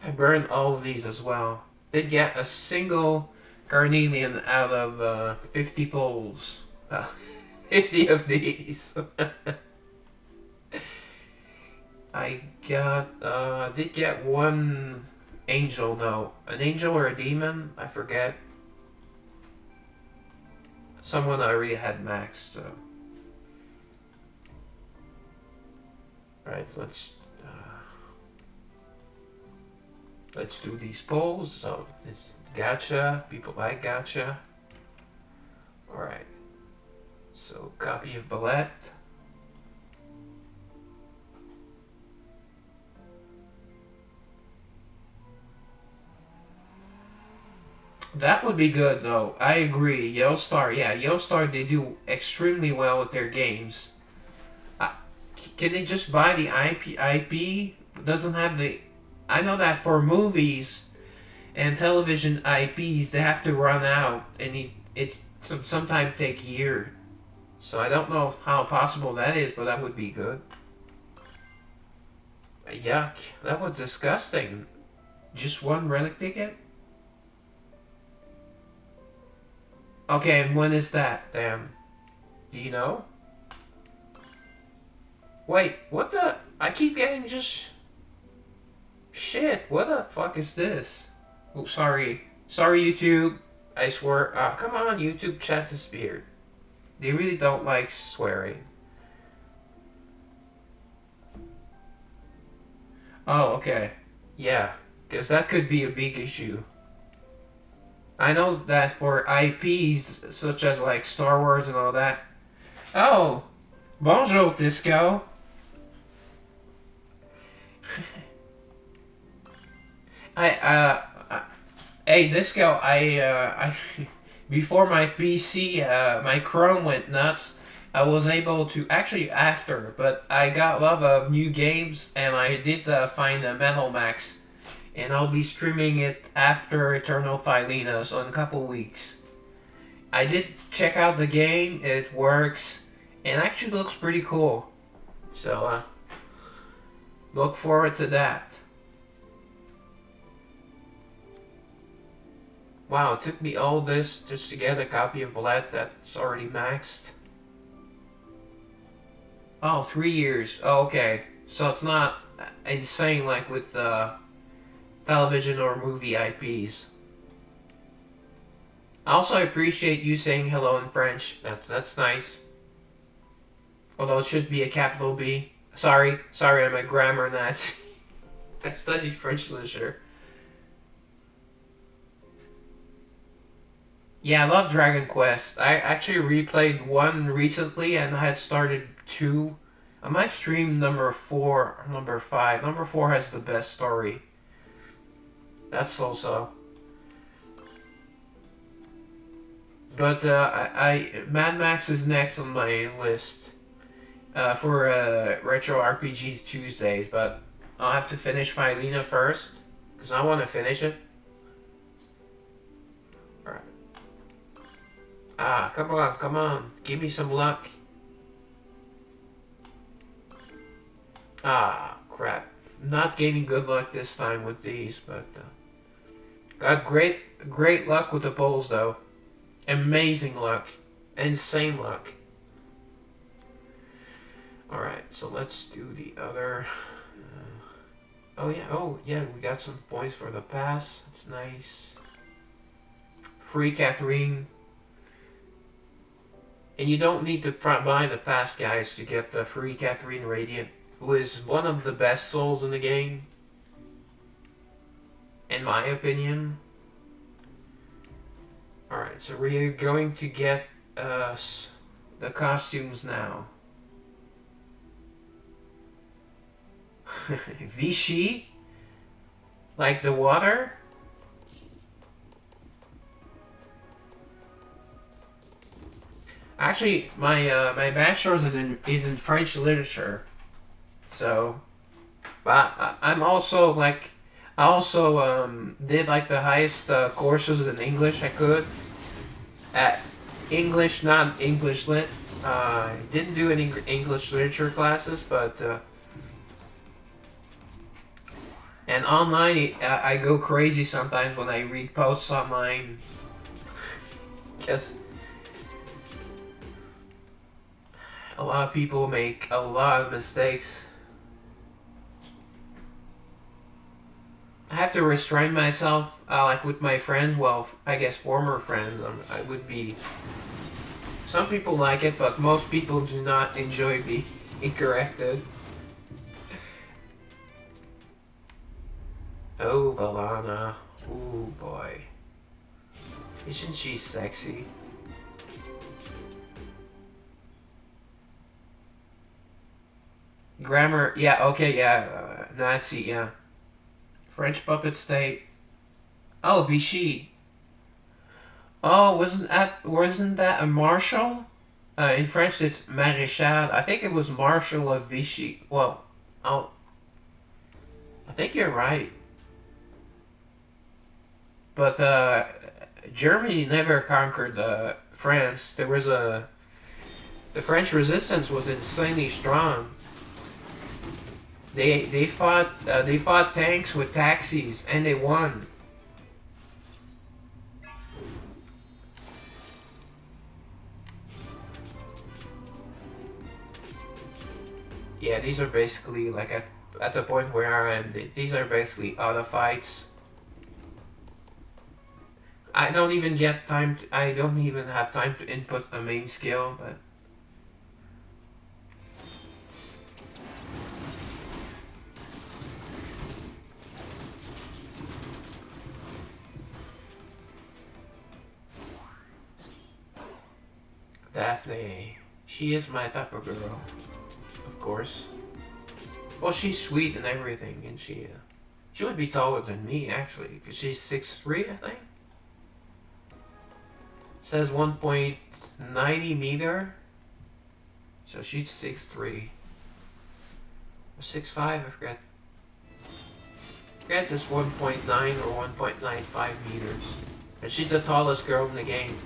I burned all of these as well. Did get a single Carnelian out of 50 poles. 50 of these. I got, did get one angel though. An angel or a demon? I forget. Someone I already had maxed, so. Right, let's do these polls. So it's gacha. People like gacha. Alright. So copy of Ballet. That would be good though. I agree. Yellowstar, yeah, Yellowstar, they do extremely well with their games. Can they just buy the IP? Doesn't have the... I know that for movies and television IPs, they have to run out, and it sometimes take years. So I don't know how possible that is, but that would be good. Yuck, that was disgusting. Just one relic ticket? Okay, and when is that, damn? Do you know? Wait, what the? I keep getting just... Shit, what the fuck is this? Oh, sorry. Sorry, YouTube. I swear. Come on, YouTube, chat this beard. They really don't like swearing. Oh, okay. Yeah, because that could be a big issue. I know that for IPs such as like Star Wars and all that. Oh, bonjour, Disco. I hey Disco, I before my PC my Chrome went nuts. I was able to actually after, but I got a lot of new games and I did find a Metal Max, and I'll be streaming it after Eternal Philina, so in a couple weeks. I did check out the game. It works, and actually looks pretty cool. So look forward to that. Wow, it took me all this just to get a copy of Blood that's already maxed. Oh, 3 years. Oh, okay. So it's not insane like with television or movie IPs. Also, I appreciate you saying hello in French. That's nice. Although it should be a capital B. Sorry, I'm a grammar Nazi. I studied French literature. Yeah, I love Dragon Quest. I actually replayed one recently and I had started two. I might stream number four or number five. Number four has the best story. That's also. But Mad Max is next on my list for Retro RPG Tuesdays. But I'll have to finish Philina first because I want to finish it. All right. Ah, come on. Give me some luck. Ah, crap. Not gaining good luck this time with these, but got great luck with the polls though. Amazing luck. Insane luck. Alright, so let's do the other. Oh yeah, we got some points for the pass. That's nice. Free Catherine. And you don't need to buy the pass, guys, to get the free Catherine Radiant, who is one of the best souls in the game, in my opinion. Alright, so we're going to get the costumes now. Vichy? Like the water? Actually, my bachelor's is in French literature, so, but I'm also like, I also did like the highest courses in English I could at English, not English lit. I didn't do any English literature classes, but and online I go crazy sometimes when I read posts online, because a lot of people make a lot of mistakes. I have to restrain myself, like with my friends. Well, I guess former friends. I would be. Some people like it, but most people do not enjoy being corrected. Oh, Valana. Oh boy. Isn't she sexy? Grammar, yeah, okay, yeah. Nazi, yeah. French puppet state. Oh, Vichy. Oh, wasn't that a marshal? In French, it's maréchal. I think it was Marshal of Vichy. Well, oh, I think you're right. But Germany never conquered France. The French resistance was insanely strong. They fought tanks with taxis and they won. Yeah, these are basically like at the point where I am. These are basically auto fights. I don't even get time. I don't even have time to input a main skill, but. Daphne. She is my type of girl. Of course. Well, she's sweet and everything, and she would be taller than me, actually, because she's 6'3", I think. Says 1.90 meter. So she's 6'3". Or 6'5", I forget. I guess it's 1.9 or 1.95 meters. And she's the tallest girl in the game.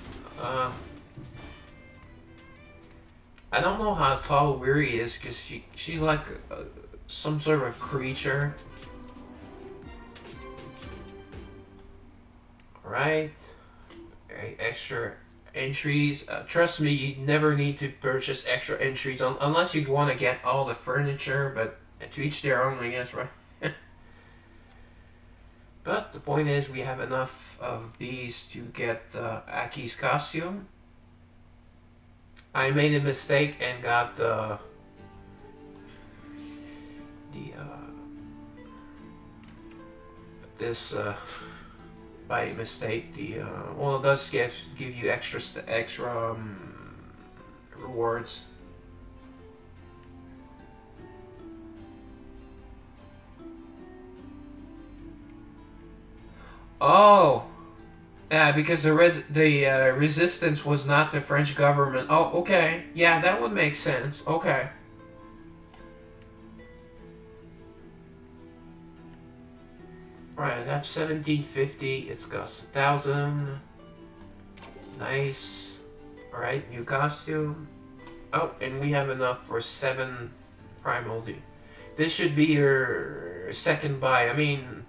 I don't know how tall Weary is, because she's like some sort of creature. Alright. Extra entries. Trust me, you never need to purchase extra entries unless you want to get all the furniture, but to each their own, I guess, right? But the point is, we have enough of these to get Aki's costume. I made a mistake and got this by mistake. Well, it does give you extra rewards. Oh, yeah, because the resistance was not the French government. Oh, okay, yeah, that would make sense. Okay. Right, I have 1750. It's cost 1,000. Nice. Alright, new costume. Oh, and we have enough for 7 primal. This should be your second buy. I mean,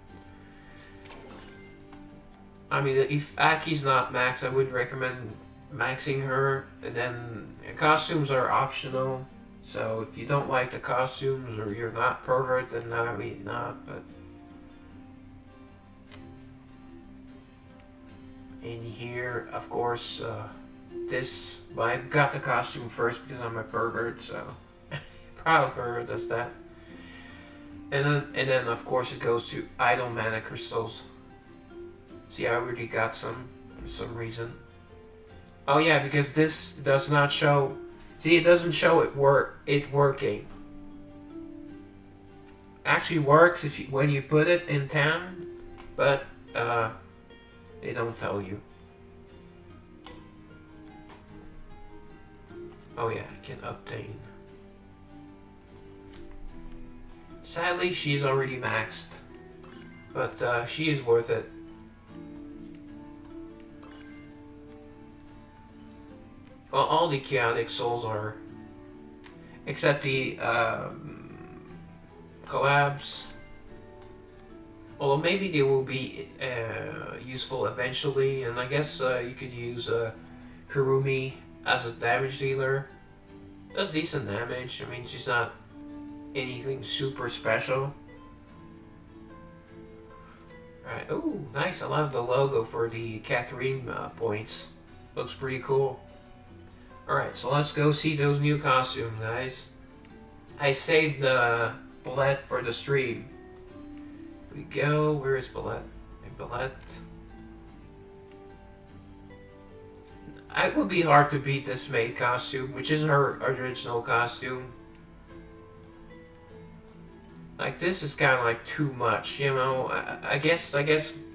if Aki's not max, I would recommend maxing her. And then costumes are optional. So if you don't like the costumes or you're not pervert, then maybe not. But in here, of course, this. Well, I got the costume first because I'm a pervert. So proud pervert does that. And then of course it goes to idle mana crystals. See, I already got some for some reason. Oh yeah, because this does not show. See, it doesn't show it working. Actually works when you put it in town, but they don't tell you. Oh yeah, I can obtain. Sadly, she's already maxed, but she is worth it. Well, all the chaotic souls are, except the collabs. Although maybe they will be useful eventually, and I guess you could use Kurumi as a damage dealer. Does decent damage. I mean, she's not anything super special. Alright, ooh, nice. I love the logo for the Catherine points. Looks pretty cool. Alright, so let's go see those new costumes, guys. I saved Balette for the stream. Here we go. Where is Balette? Balette. It would be hard to beat this maid costume, which is her original costume. Like, this is kind of like too much, you know. I guess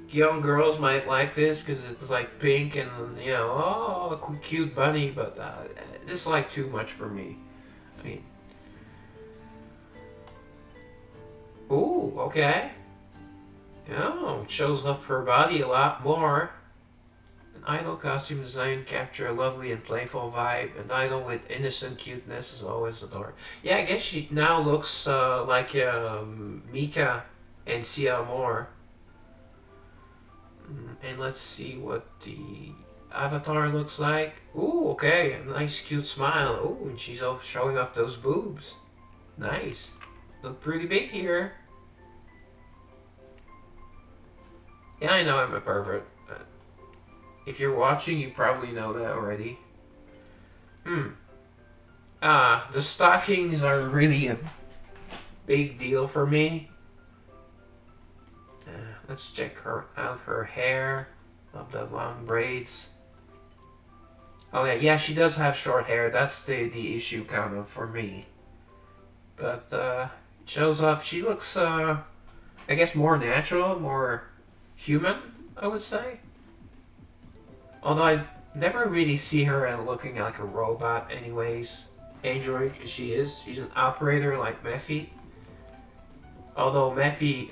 young girls might like this because it's like pink and, you know, oh, a cute bunny, but this is like too much for me. I mean, ooh, okay. Oh, it shows off her body a lot more. An idol costume design capture a lovely and playful vibe. An idol with innocent cuteness is always adored. Yeah, I guess she now looks like Mika and Sia Moore. And let's see what the avatar looks like. Ooh, okay, a nice cute smile. Ooh, and she's showing off those boobs. Nice. Look pretty big here. Yeah, I know I'm a pervert. If you're watching, you probably know that already. The stockings are really a big deal for me. Let's check out her hair. Love the long braids. Oh yeah, she does have short hair. That's the issue kind of for me. But it shows off. She looks I guess more natural, more human. I would say. Although I never really see her as looking like a robot, anyways. Android, she is. She's an operator like Mephi. Although Mephi,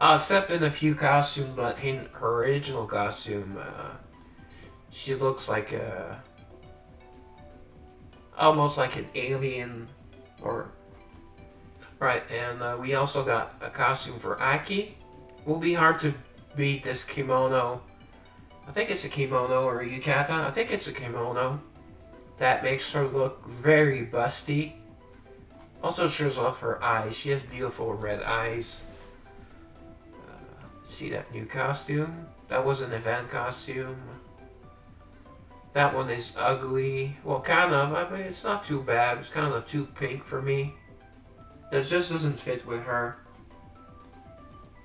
except in a few costumes, but in her original costume, she looks like almost like an alien, or right. And we also got a costume for Aki. Will be hard to beat this kimono. I think it's a kimono or a yukata. I think it's a kimono. That makes her look very busty. Also shows off her eyes. She has beautiful red eyes. See that new costume? That was an event costume. That one is ugly. Well, kind of. I mean, it's not too bad. It's kind of too pink for me. This just doesn't fit with her.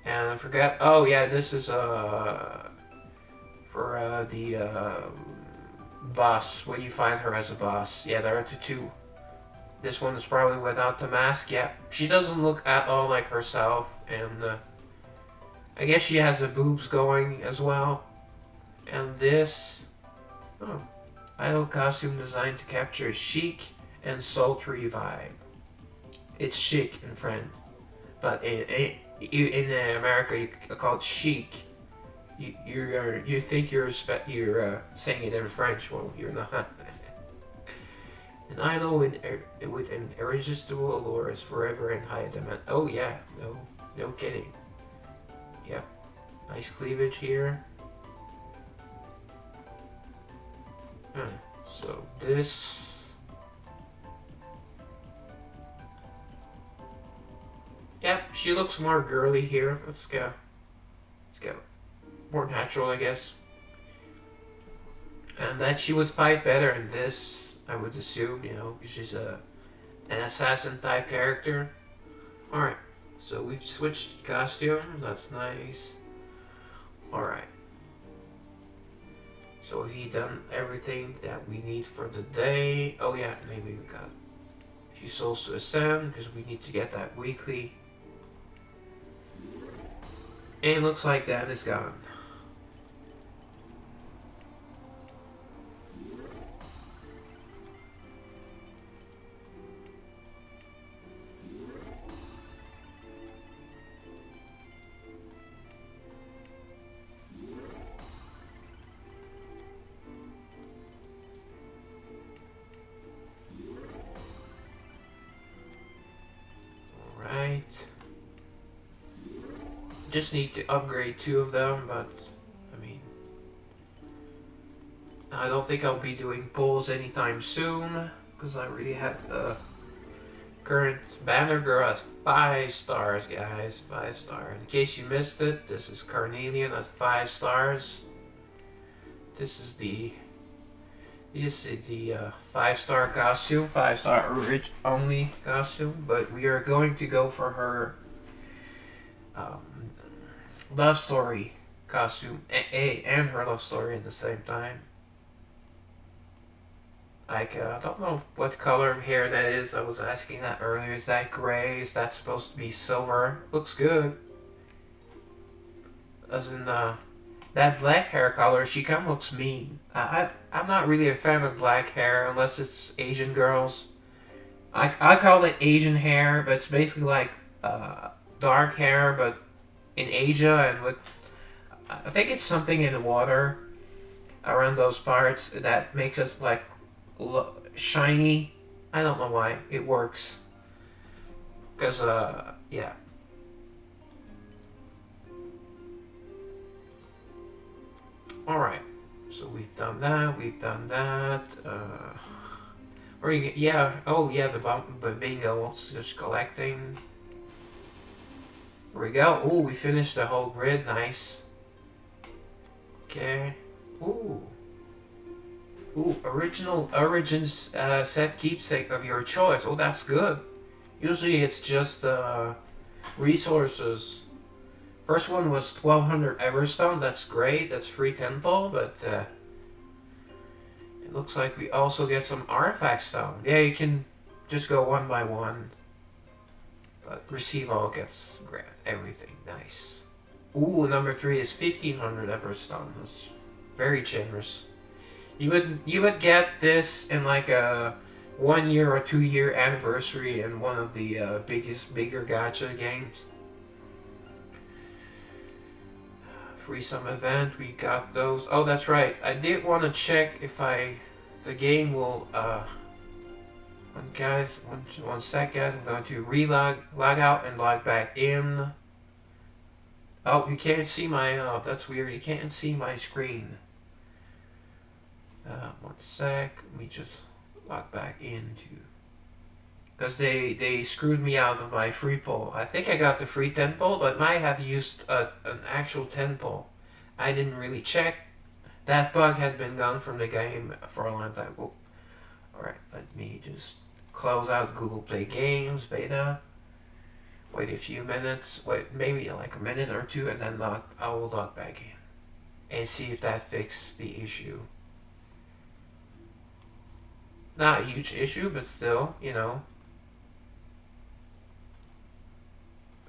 And I forgot. Oh yeah, this is for the boss. When you find her as a boss. Yeah, there are two. This one is probably without the mask. Yeah, she doesn't look at all like herself, and I guess she has the boobs going as well. And this, oh, idol costume designed to capture a chic and sultry vibe. It's chic in French, but in America you call it chic. You think you're saying it in French. Well, you're not. An idol with an irresistible allure is forever in high demand. Oh yeah, no kidding. Yep, nice cleavage here. So this. Yep, she looks more girly here. Let's go more natural, I guess. And that she would fight better in this. I would assume, because she's an assassin type character. Alright, so we've switched costume, that's nice. Alright. So he done everything that we need for the day. Oh yeah, maybe we got a few souls to ascend, because we need to get that weekly. And looks like that is gone. Just need to upgrade 2 of them, but I mean, I don't think I'll be doing pulls anytime soon because I already have the current banner girl as 5 stars, guys. 5 stars. In case you missed it, this is Carnelian at 5 stars. This is the 5-star costume, 5-star only costume, but we are going to go for her love story costume and her love story at the same time. Like, I don't know what color of hair that is. I was asking that earlier. Is that gray? Is that supposed to be silver? Looks good. As in, that black hair color, she kind of looks mean. I'm not really a fan of black hair unless it's Asian girls. I call it Asian hair, but it's basically like dark hair, but in Asia and with, I think it's something in the water around those parts that makes us like shiny. I don't know why it works. Because yeah. Alright, so we've done that, or yeah, oh yeah, the bingo, just collecting. Here we go. Ooh, we finished the whole grid, nice. Okay, ooh, origins set keepsake of your choice. Oh, that's good. Usually it's just resources. First one was 1200 Everstone. That's great. That's free temple, but It looks like we also get some artifact stone. Yeah, you can just go one by one. But receive all gets everything. Nice. Ooh, number 3 is 1500 Everstone. That's very generous. You would get this in like a 1 year or 2 year anniversary in one of the bigger gacha games. Free sum event, we got those. Oh, that's right. I did want to check if the game will one sec guys, I'm going to log out and log back in. Oh, you can't see my that's weird. You can't see my screen. One sec. Let me just log back into, because they screwed me out of my free poll. I think I got the free 10 poll, but might have used an actual 10 poll. I didn't really check. That bug had been gone from the game for a long time. Oh. Alright, let me just close out Google Play Games beta. Wait a few minutes. Wait, maybe like a minute or two, and then I will log back in and see if that fixed the issue. Not a huge issue, but still, you know.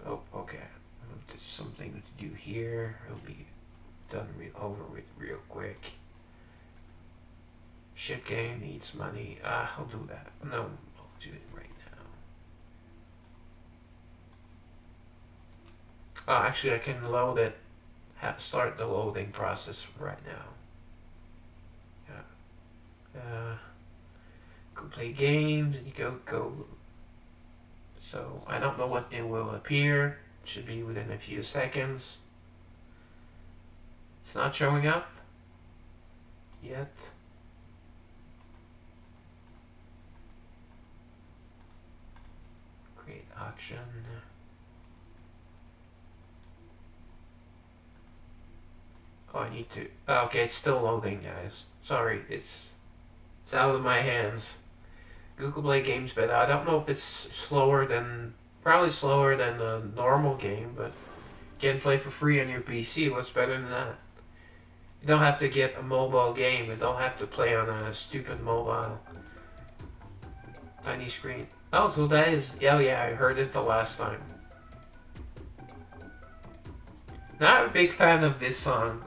Oh, okay. There's something to do here. It'll be done over with real quick. Ship game needs money. I'll do that. No, I'll do it right now. Actually, I can load it. Start the loading process right now. Yeah. Go play games and you go. So I don't know what it will appear. It should be within a few seconds. It's not showing up yet. Create auction. Oh, I need to. Oh, okay, it's still loading, guys. Sorry, it's out of my hands. Google Play Games beta. I don't know if it's slower than, probably slower than a normal game, but you can play for free on your PC. What's better than that? You don't have to get a mobile game. You don't have to play on a stupid mobile tiny screen. Oh, so that is, yeah, I heard it the last time. Not a big fan of this song,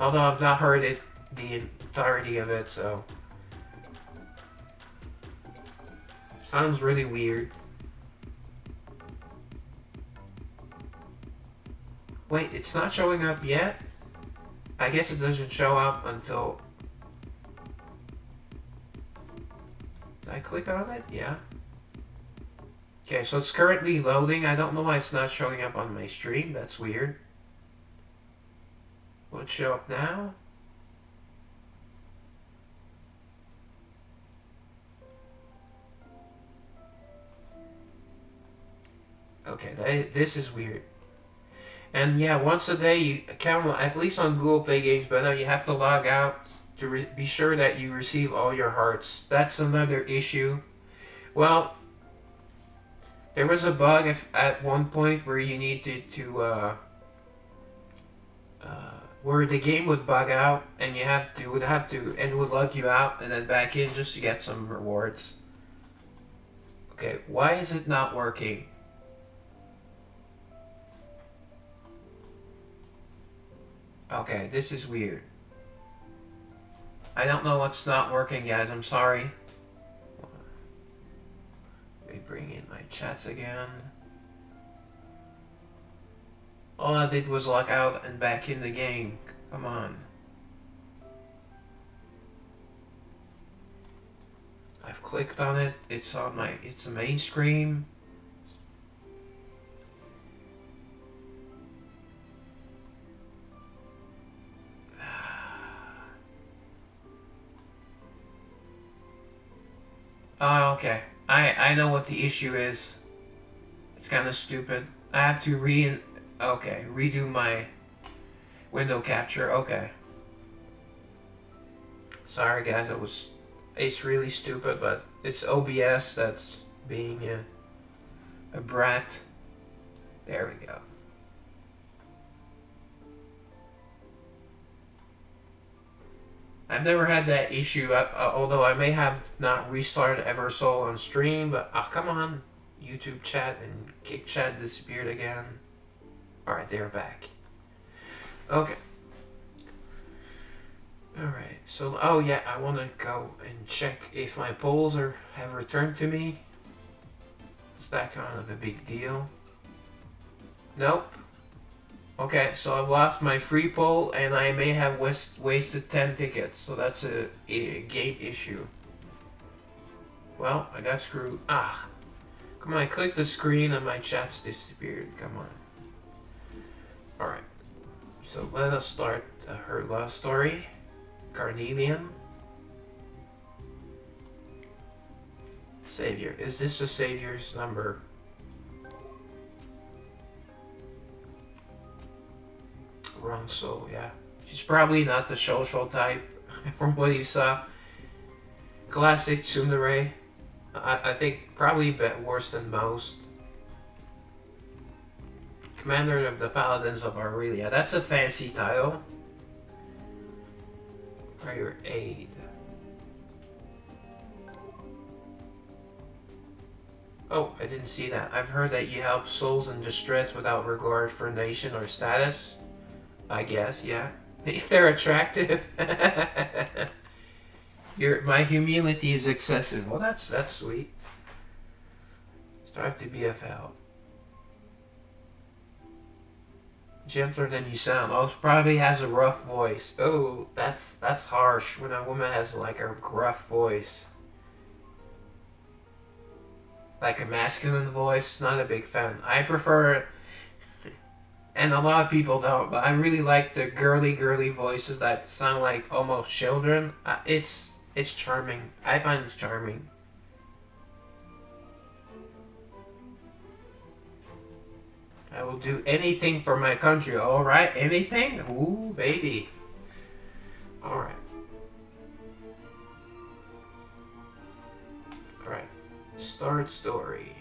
although I've not heard it, the entirety of it, so. Sounds really weird. Wait, it's not showing up yet? I guess it doesn't show up until... Did I click on it? Yeah. Okay, so it's currently loading. I don't know why it's not showing up on my stream. That's weird. Will it show up now? Okay, this is weird. And yeah, once a day, you count, at least on Google Play Games Beta, you have to log out to be sure that you receive all your hearts. That's another issue. Well, there was a bug at one point where you needed to, where the game would bug out and and it would log you out and then back in just to get some rewards. Okay, why is it not working? Okay, this is weird. I don't know what's not working, guys. I'm sorry. Let me bring in my chats again. All I did was log out and back in the game. Come on. I've clicked on it. It's the main screen. Oh, okay. I know what the issue is. It's kind of stupid. I have to redo my window capture. Okay. Sorry guys, it's really stupid, but it's OBS that's being a brat. There we go. I've never had that issue, although I may have not restarted Eversoul on stream, but come on, YouTube chat and Kick chat disappeared again. Alright, they're back. Okay. Alright, so, oh yeah, I want to go and check if my polls have returned to me. Is that kind of a big deal? Nope. Okay, so I've lost my free poll and I may have wasted 10 tickets, so that's a gate issue. Well, I got screwed. Ah. Come on, I clicked the screen and my chat's disappeared. Come on. Alright. So let us start her love story. Carnelian. Savior. Is this the Savior's number? Wrong soul, yeah. She's probably not the social type from what you saw. Classic tsundere. I think probably a bit worse than most. Commander of the Paladins of Aurelia. That's a fancy title. For your aid. Oh, I didn't see that. I've heard that you help souls in distress without regard for nation or status. I guess, yeah. If they're attractive. My humility is excessive. Well, that's sweet. Strive to be of help. Gentler than you sound. Oh, probably has a rough voice. Oh, that's harsh when a woman has like a gruff voice. Like a masculine voice, not a big fan. I prefer, and a lot of people don't, but I really like the girly voices that sound like almost children. It's charming. I find it's charming. I will do anything for my country. Alright, anything? Ooh, baby. Alright. Alright. Start story.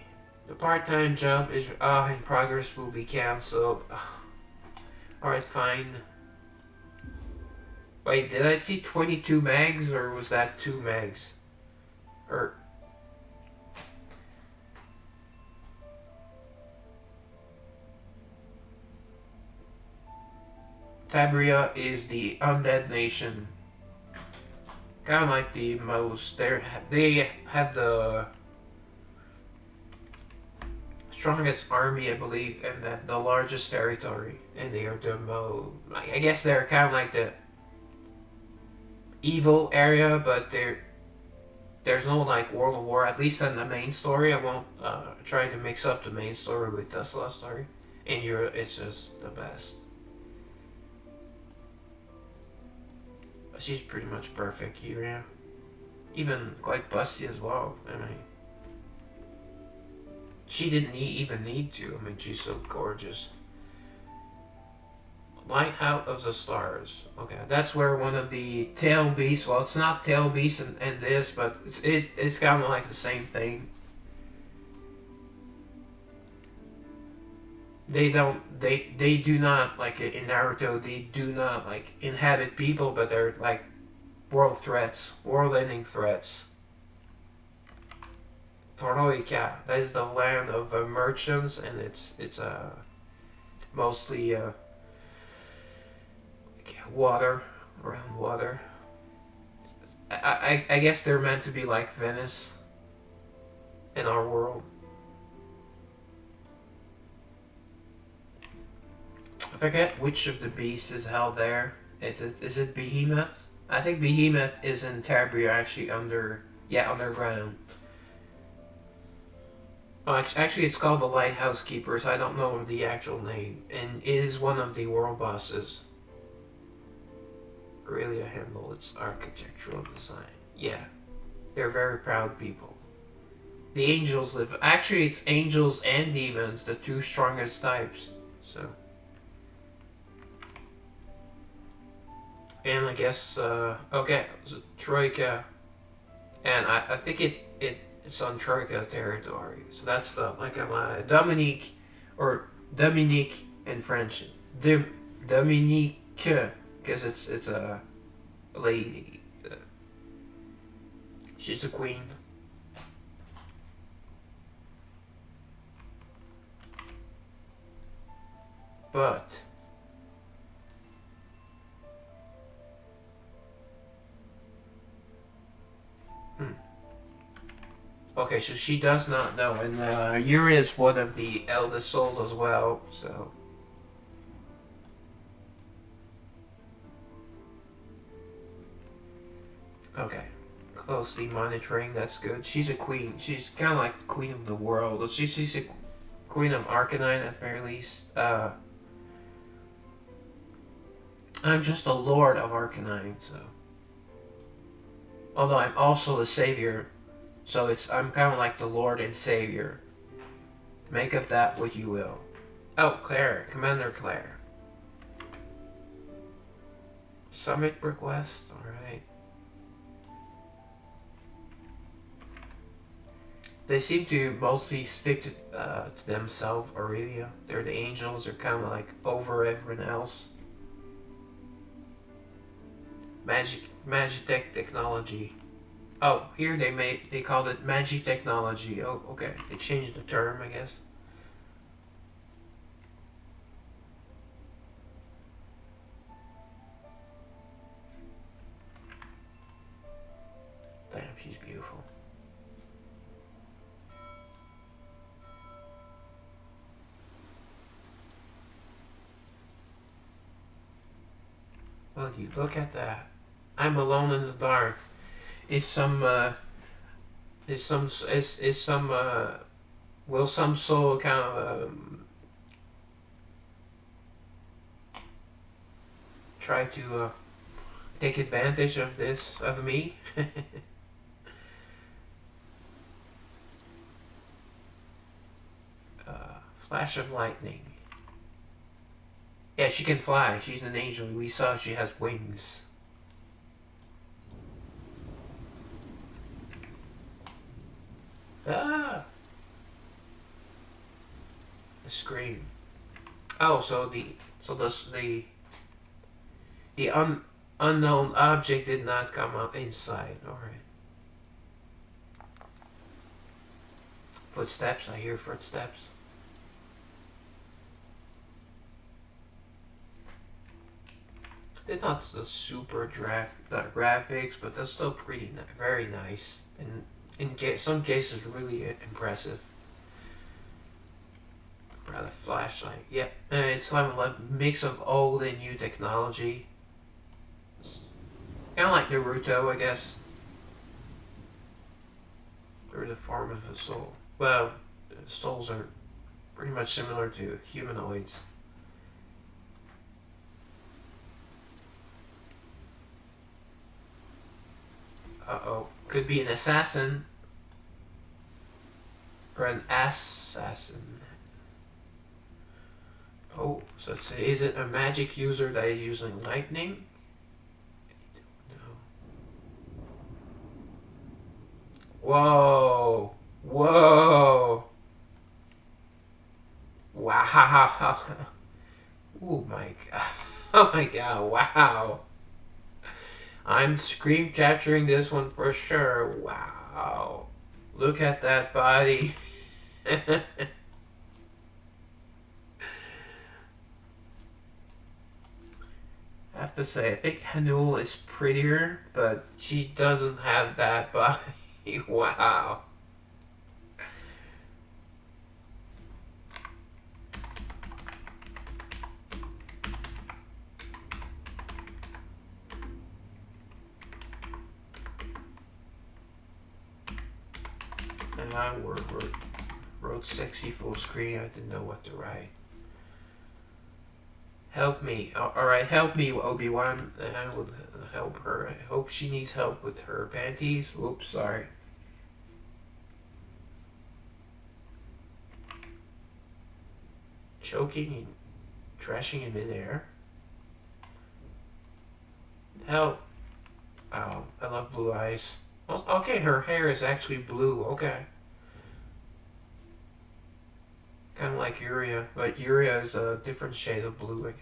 The part-time job is in progress will be cancelled. Alright, fine. Wait, did I see 22 megs or was that 2 megs? Or Tabria is the undead nation. Kind of like the most. They have the strongest army, I believe, and the largest territory. And they are the most. I guess they're kind of like the evil area, but there's no like World War. At least in the main story, I won't try to mix up the main story with Tesla's story. In Europe, it's just the best. She's pretty much perfect here, yeah. Even quite busty as well. I mean, she didn't even need to. I mean, she's so gorgeous. Lighthouse of the Stars. Okay, that's where one of the tail beasts. Well, it's not tail beasts and this, but it's kind of like the same thing. They do not, like in Naruto, they do not like inhabit people, but they're like world threats, world-ending threats. Troika, that is the land of merchants, and it's mostly like water, around water. I guess they're meant to be like Venice in our world. I forget which of the beasts is held there. Is it Behemoth? I think Behemoth is in Tabria, actually underground. Oh, actually, it's called the Lighthouse Keepers. I don't know the actual name, and it is one of the world bosses. Really a handle its architectural design. Yeah, they're very proud people. The angels live. Actually, it's angels and demons, the two strongest types. So. And I guess, okay, so Troika, and I think it's on Troika territory. So that's the, like, Dominique, or Dominique in French. Dominique, because it's a lady. She's a queen. But okay, so she does not know, and Yuri is one of the eldest souls as well. So okay, closely monitoring. That's good. She's a queen. She's kind of like the queen of the world. She's a queen of Arcanine at the very least. I'm just a lord of Arcanine, so. Although I'm also the savior, so I'm kind of like the lord and savior. Make of that what you will. Oh, Claire, Commander Claire. Summit request, alright. They seem to mostly stick to themselves, Aurelia. They're the angels, they're kind of like over everyone else. Magitech technology. Oh, here they called it magic technology. Oh, okay. They changed the term, I guess. Damn, she's beautiful. Well, you look at that. I'm alone in the dark. Is some will some soul kind of try to take advantage of this of me? Flash of lightning. Yeah, she can fly. She's an angel. We saw she has wings. Ah! The scream. Oh, so the unknown object did not come out inside. All right. Footsteps. I hear footsteps. It's not the super graphics, but that's still pretty very nice, and in some cases really impressive. Rather flashlight. Yep, and it's like a mix of old and new technology. Kind of like Naruto, I guess. Through the form of a soul. Well, souls are pretty much similar to humanoids. Uh-oh. Could be an assassin. Or an assassin. Oh, so let's say, is it a magic user that is using lightning? I don't know. Whoa! Whoa! Wow! Oh my god! Oh my god! Wow! I'm screen capturing this one for sure. Wow! Look at that body. I have to say, I think Hanul is prettier, but she doesn't have that body. Wow. And I wrote sexy full screen. I didn't know what to write. Help me. Alright, help me, Obi-Wan. I will help her. I hope she needs help with her panties. Whoops, sorry. Choking and trashing in midair. Help. Oh, I love blue eyes. Well, okay, her hair is actually blue. Okay. Kind of like Uria, but Uria is a different shade of blue.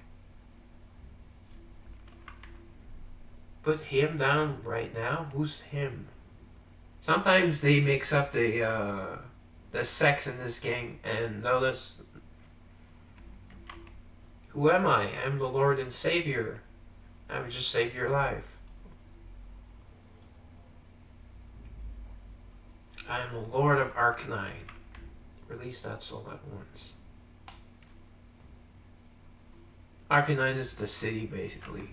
Put him down right now? Who's him? Sometimes they mix up the sex in this game, and notice, who am I? I'm the Lord and Savior. I would just save your life. I am the Lord of Carnelian. Release that soul at once. Carnelian is the city, basically.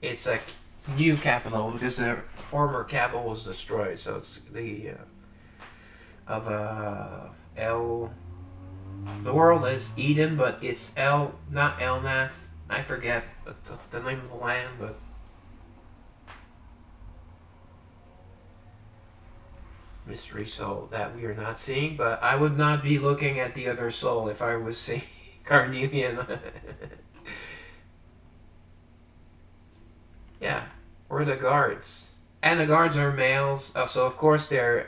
It's a new capital because the former capital was destroyed. So it's the of El. The world is Eden, but it's El, not Elnath. I forget the name of the land, but mystery soul that we are not seeing. But I would not be looking at the other soul if I was seeing Carnelian. Yeah, we're the guards, and the guards are males. So of course they're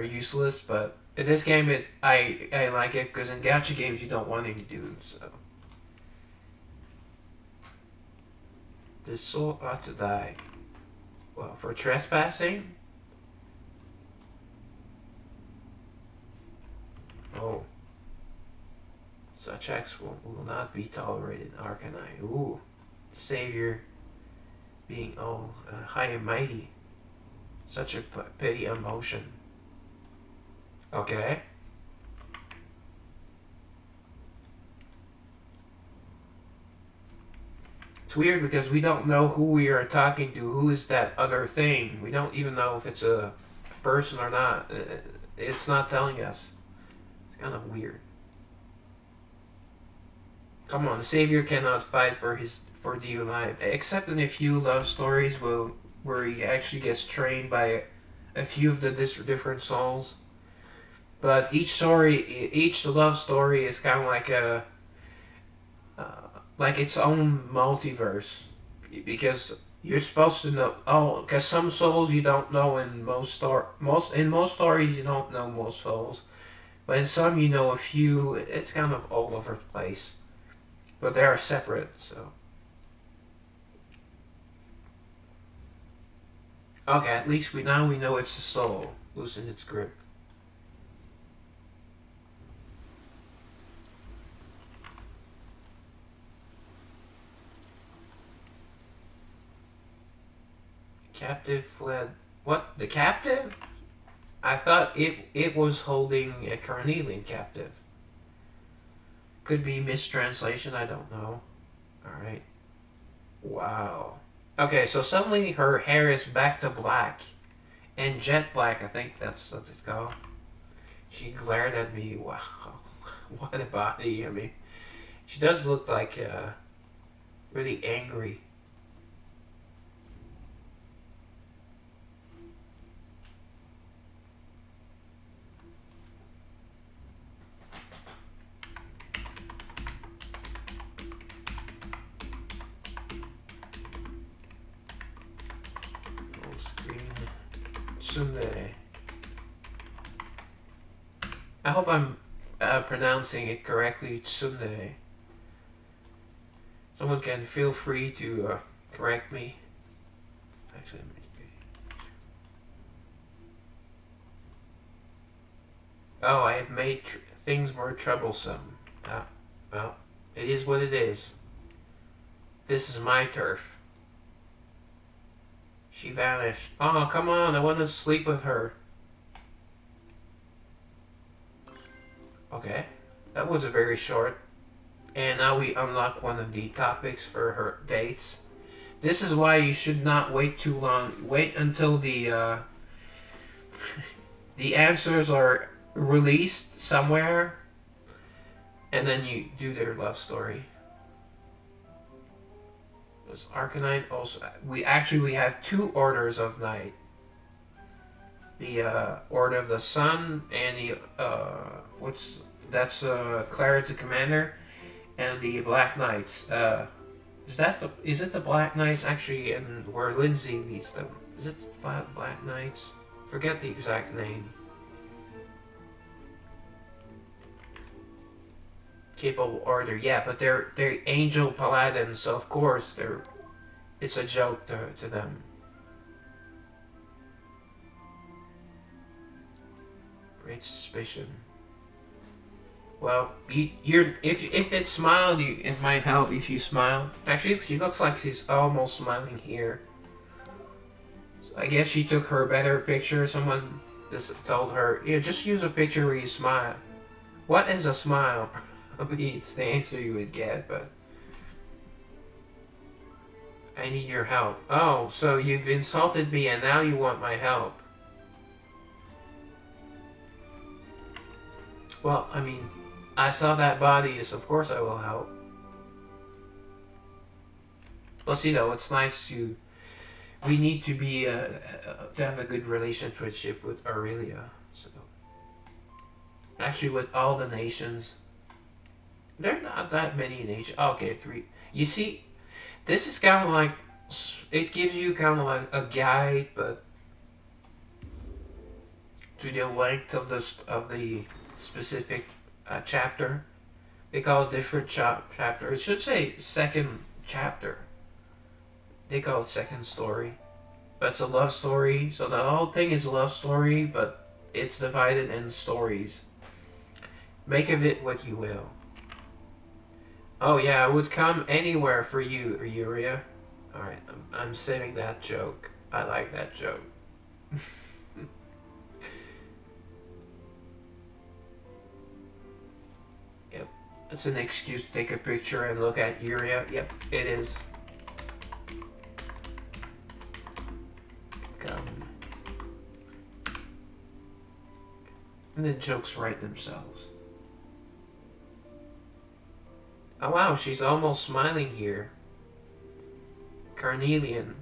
useless. But in this game, I like it because in gacha games you don't want any dudes. So this soul ought to die. Well, for trespassing. Oh, such acts will not be tolerated in Arcanine. Ooh, Savior being high and mighty. Such a petty emotion. Okay. It's weird because we don't know who we are talking to. Who is that other thing? We don't even know if it's a person or not. It's not telling us. It's kind of weird. Come on, the Savior cannot fight for dear life, except in a few love stories where he actually gets trained by a few of the different souls. But each love story is kind of like its own multiverse, because you're supposed to know. Oh, because some souls you don't know in most stories you don't know most souls, but in some you know a few. It's kind of all over the place, but they are separate. So okay, at least we know it's a soul. Loosen its grip. Captive fled. What? The captive? I thought it was holding a Carnelian captive. Could be mistranslation. I don't know. All right. Wow. Okay, so suddenly her hair is back to black and jet black. I think that's what it's called. She glared at me. Wow, what a body! I mean, she does look like really angry. Full screen. Sunday. I hope I'm pronouncing it correctly. Sunday. Someone can feel free to correct me. Actually, oh, I have made things more troublesome. Well, it is what it is. This is my turf. She vanished. Oh, come on, I want to sleep with her. Okay, that was a very short. And now we unlock one of the topics for her dates. This is why you should not wait too long. Wait until the answers are released somewhere, and then you do their love story. This Arcanine also. We have two orders of night. The Order of the Sun and the Clarity Commander, and the Black Knights. Is it the Black Knights actually, and where Lindsay leads them? Is it Black Knights? Forget the exact name. Capable Order, yeah, but they're angel paladins, so of course it's a joke to them. excite suspicion. Well, if it smiled, it might help if you smile. Actually, she looks like she's almost smiling here. So I guess she took her better picture. Someone just told her, yeah, just use a picture where you smile. What is a smile? Probably it's the answer you would get, but I need your help. Oh, so you've insulted me and now you want my help. Well, I mean, I saw that body, so of course I will help. Plus, you know, it's nice to... We need to be, to have a good relationship with Aurelia. So, actually, with all the nations. There are not that many nations. Okay, 3. You see, this is kind of like... It gives you kind of like a guide, but... to the length of the specific chapter. They call it different chapter. It should say second chapter. They call it second story. But it's a love story. So the whole thing is a love story, but it's divided in stories. Make of it what you will. Oh yeah, I would come anywhere for you, Yuria. Alright, I'm saving that joke. I like that joke. Yep, it's an excuse to take a picture and look at Yuria. Yep, it is. Come. And the jokes write themselves. Oh wow, she's almost smiling here. Carnelian.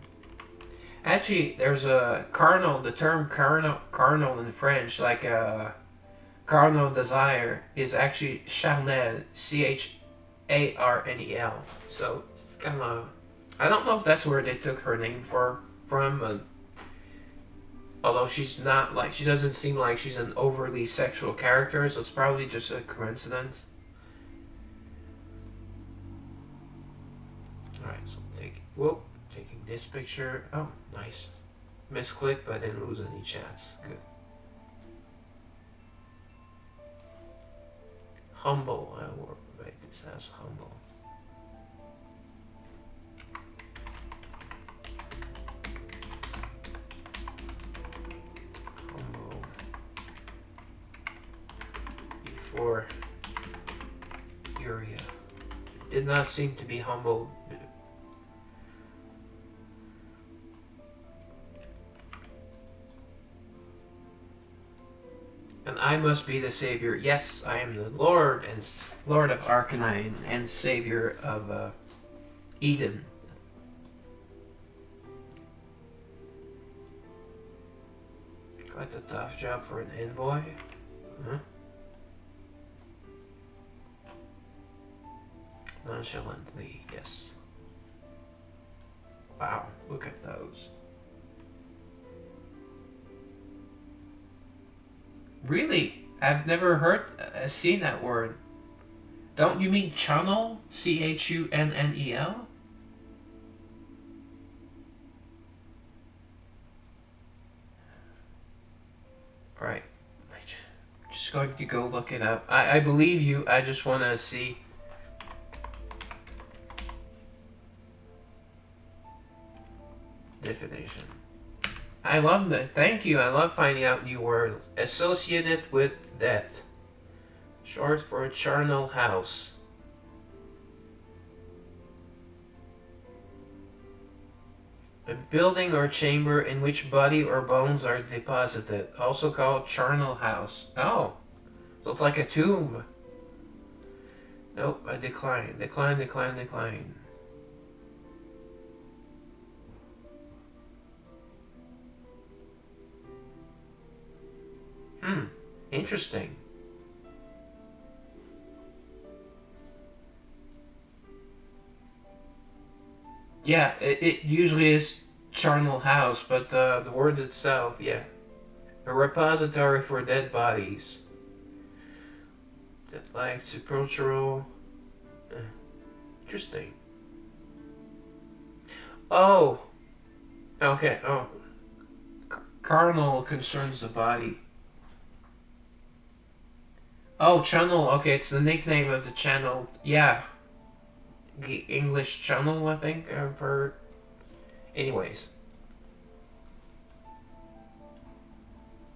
Actually, there's a carnal, the term carnal in French, like carnal desire, is actually charnel, C-H-A-R-N-E-L. So, it's kind of, I don't know if that's where they took her name from, although she's not like, she doesn't seem like she's an overly sexual character, so it's probably just a coincidence. Alright, so taking this picture. Oh, nice. Misclick, but I didn't lose any chats. Good. Humble. I will write this as humble. Humble. Before Yuria. Did not seem to be humble. And I must be the savior. Yes, I am the Lord and Lord of Arcanine and savior of Eden. Quite a tough job for an envoy. Huh? Nonchalantly, yes. Wow, look at those. Really? I've never seen that word. Don't you mean channel? C-H-U-N-N-E-L? Alright. Just going to go look it up. I believe you. I just want to see. Definition. I love that. Thank you. I love finding out new words. Associated with death. Short for charnel house. A building or chamber in which body or bones are deposited. Also called charnel house. Oh. So it's like a tomb. Nope. I decline. Decline. Interesting. Yeah, it usually is charnel house, but the word itself, yeah. A repository for dead bodies. That like sepulchral. Interesting. Oh. Okay, oh. Carnal concerns the body. Oh, channel. Okay, it's the nickname of the channel. Yeah, the English channel. I think I've heard. Anyways.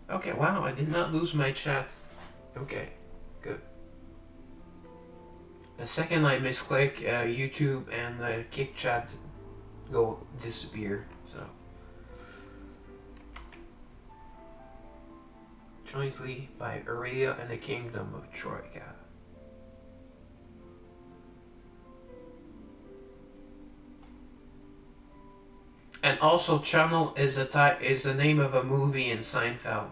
Okay. Wow, I did not lose my chat. Okay, good. The second I misclick, YouTube and the kick chat go disappear. So jointly by Aurelia and the Kingdom of Troika. And also, channel is is the name of a movie in Seinfeld.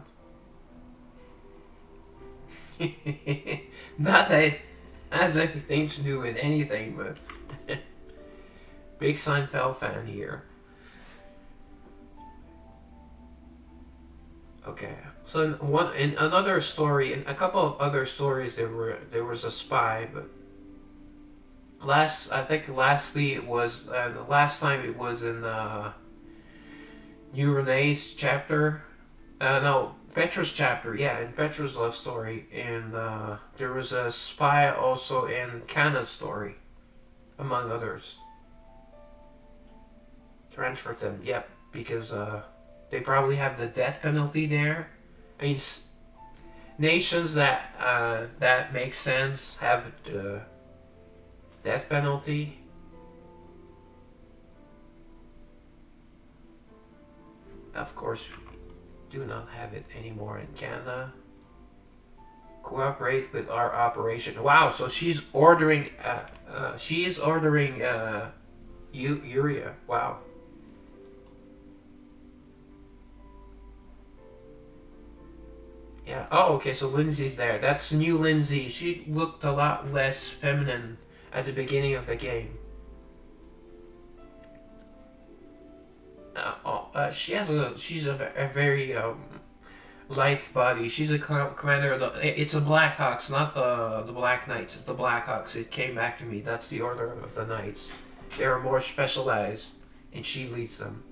Not that it has anything to do with anything, but big Seinfeld fan here. Okay, so in another story, in a couple of other stories, there was a spy, but lastly it was the last time it was in New Renee's chapter. No, Petra's chapter. Yeah, in Petra's love story, and there was a spy also in Kanna's story, among others. Transferred them. Yep, because they probably have the death penalty there. I mean, nations that make sense have the death penalty. Of course, we do not have it anymore in Canada. Cooperate with our operation. Wow, so she's ordering. She is ordering urea. Wow. Yeah. Oh, okay. So Lindsay's there. That's new Lindsay. She looked a lot less feminine at the beginning of the game. She's a very lithe body. She's a commander of the. It's the Blackhawks, not the Black Knights. It's the Blackhawks. It came back to me. That's the order of the Knights. They are more specialized, and she leads them.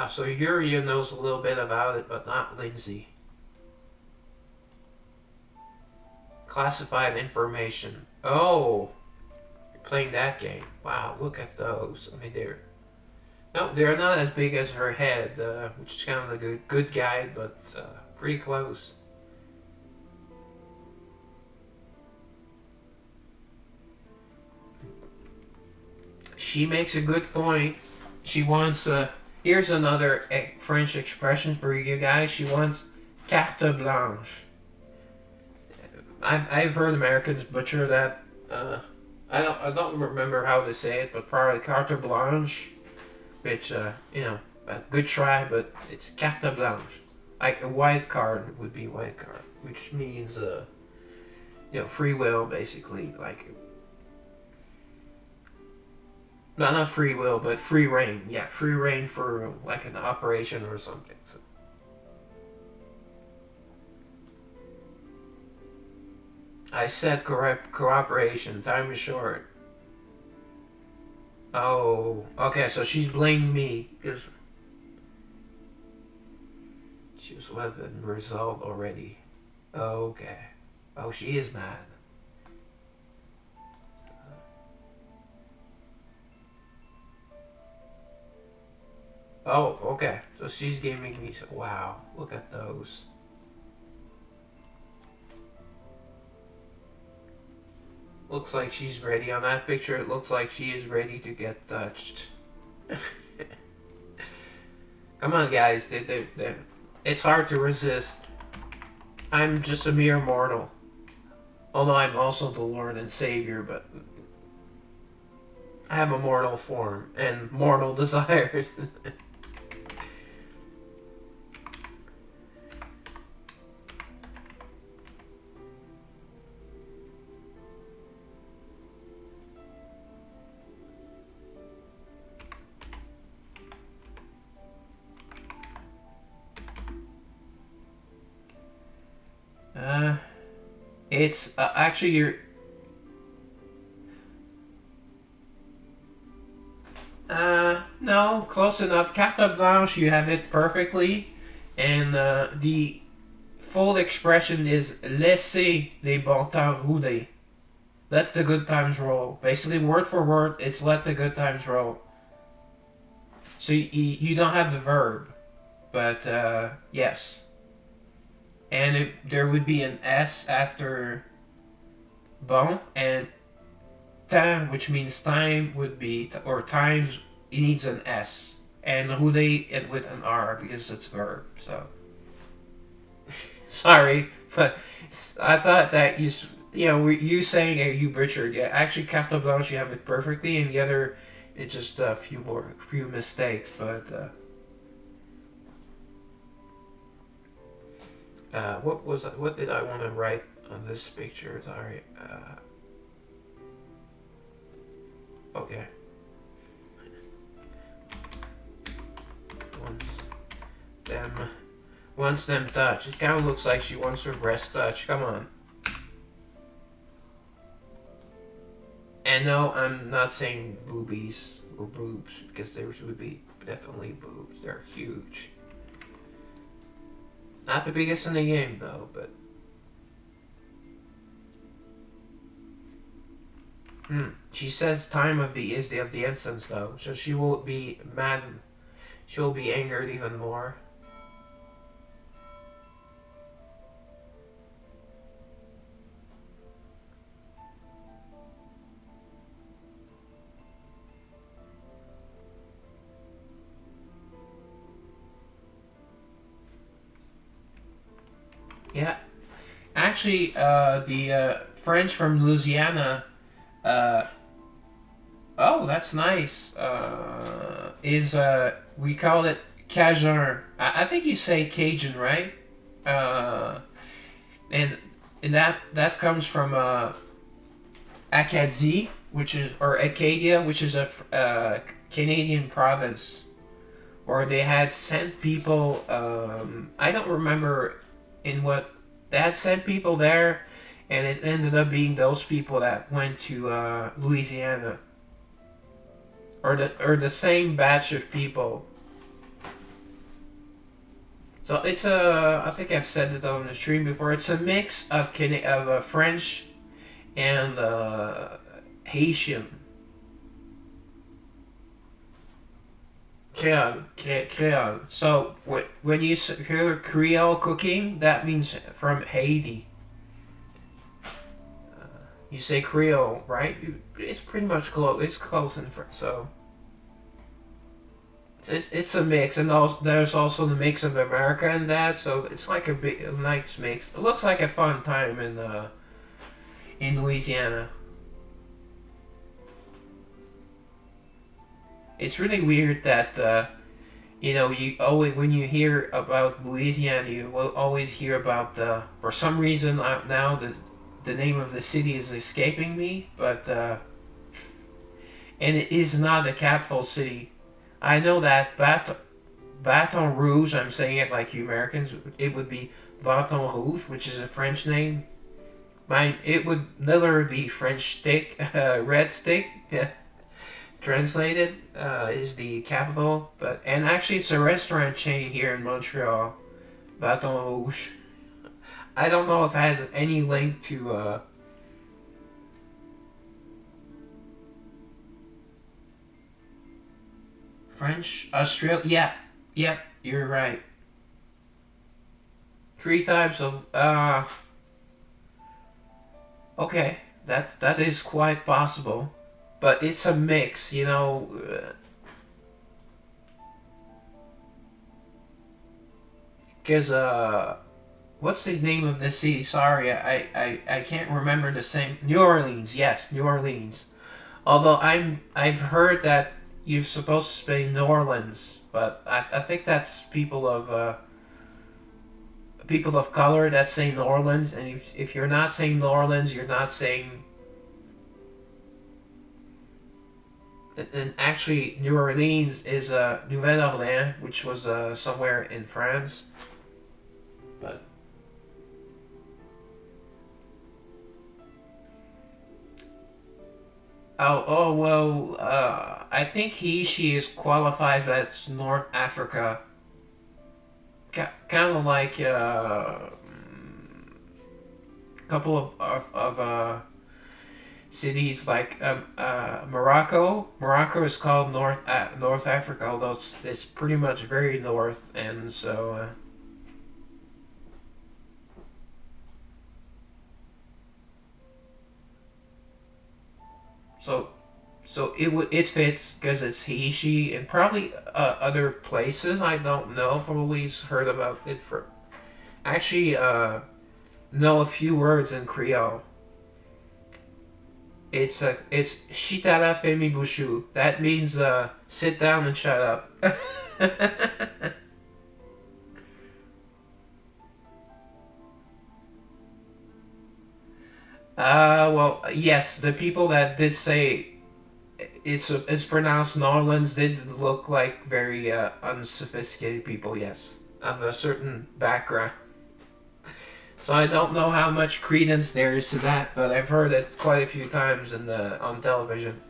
So Yuria knows a little bit about it, but not Lindsay. Classified information. Oh, you're playing that game. Wow, look at those. I mean, they're not as big as her head, which is kind of a good guide, but pretty close. She makes a good point. She wants here's another French expression for you guys. She wants carte blanche. I've heard Americans butcher that. I don't remember how to say it, but probably carte blanche, which a good try, but it's carte blanche. Like a white card would be white card, which means free will basically. Like not free will, but free reign. Yeah, free reign for like an operation or something. So. I said cooperation. Time is short. Oh, okay. So she's blaming me because she was with the result already. Okay. Oh, she is mad. Oh, okay. So she's giving me. Wow, look at those. Looks like she's ready on that picture. It looks like she is ready to get touched. Come on, guys. It's hard to resist. I'm just a mere mortal. Although I'm also the Lord and Savior, but I have a mortal form and mortal desires. It's actually your no, close enough. Carte blanche, you have it perfectly. And the full expression is laisser les bons temps rouler. Let the good times roll. Basically, word for word, it's let the good times roll. So you don't have the verb, but yes. And there would be an S after bon, and temps, which means time, would be, or times, it needs an S. And rouler it with an R because it's verb, so. Sorry, but I thought that you saying you butchered. Yeah, actually, carte blanche, you have it perfectly, and the other, it's just a few mistakes. But what did I want to write on this picture? Sorry. Okay. Them. Wants them touched. It kind of looks like she wants her breast touched. Come on. And no, I'm not saying boobies or boobs, because there would be definitely boobs. They're huge. Not the biggest in the game, though, but... She says time of the instance, though, so she will be mad. She will be angered even more. Yeah. Actually, the French from Louisiana, oh, that's nice, we call it Cajun. I think you say Cajun, right? Uh, and that comes from Acadie, or Acadia, which is a Canadian province, where they had sent people. I don't remember in what they had sent people there, and it ended up being those people that went to Louisiana, or the same batch of people. So it's I think I've said it on the stream before. It's a mix of French and Haitian. Creole. So when you hear Creole cooking, that means from Haiti. You say Creole, right? It's pretty much close. It's close in French, so it's a mix, and there's also the mix of America in that. So it's like a nice mix. It looks like a fun time in Louisiana. It's really weird that you always, when you hear about Louisiana, you will always hear about for some reason now the name of the city is escaping me, but and it is not the capital city. I know that Baton Rouge. I'm saying it like you Americans. It would be Baton Rouge, which is a French name. Mine, it would literally be French stick, red stick. Translated is the capital, and actually it's a restaurant chain here in Montreal, Baton Rouge. I don't know if it has any link to French Australia. Yeah, you're right. Three types of okay, that is quite possible, but it's a mix, because what's the name of this city? Sorry, I can't remember the same. New Orleans, yes, New Orleans. Although I've heard that you're supposed to say New Orleans, but I think that's people of color that say New Orleans, and if you're not saying New Orleans, you're not saying. And actually, New Orleans is Nouvelle Orleans, which was somewhere in France. But Well, I think she is qualified as North Africa. Kind of like a couple of cities like Morocco. Morocco is called North Africa, although it's pretty much very north, and so it fits because it's he she and probably other places I don't know. Probably heard about it for actually know a few words in Creole. It's Shitara Femi Bushu. That means sit down and shut up. Well, yes, the people that did say it's pronounced Norlands did look like very unsophisticated people. Yes, of a certain background. So I don't know how much credence there is to that, but I've heard it quite a few times on television.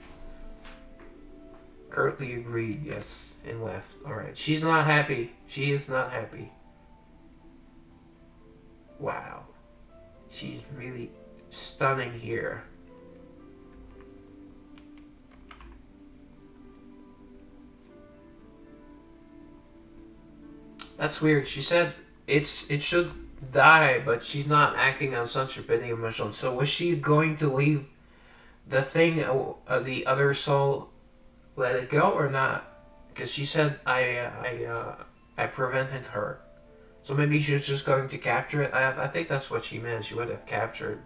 Curtly agreed, yes, and left. All right, she's not happy. She is not happy. Wow, she's really stunning here. That's weird. She said it should die, but she's not acting on such a big emotion. So was she going to leave the thing, the other soul, let it go or not? Because she said I prevented her. So maybe she was just going to capture it. I think that's what she meant. She would have captured.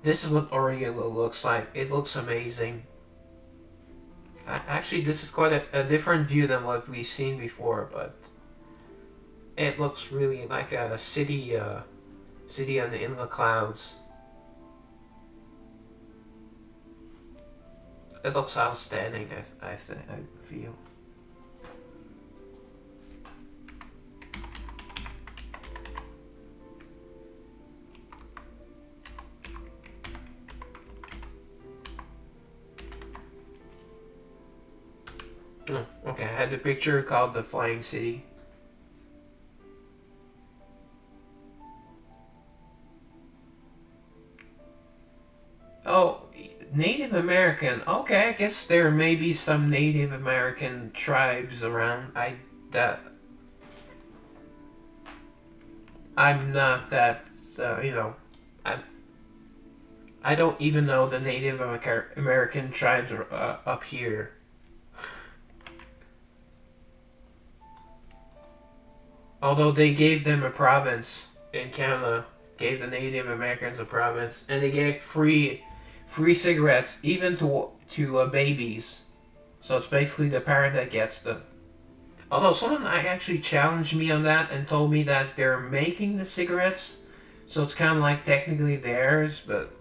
This is what Oriolo looks like. It looks amazing. Actually, this is quite a different view than what we've seen before, but it looks really like a city in the clouds. It looks outstanding. I feel. Oh, okay, I had a picture called the Flying City. Oh, Native American. Okay, I guess there may be some Native American tribes around. That I'm not that you know. I I don't even know the Native American tribes are up here. Although they gave them a province in Canada, gave the Native Americans a province, and they gave free cigarettes even to babies. So it's basically the parent that gets them. Although someone actually challenged me on that and told me that they're making the cigarettes, so it's kind of like technically theirs, but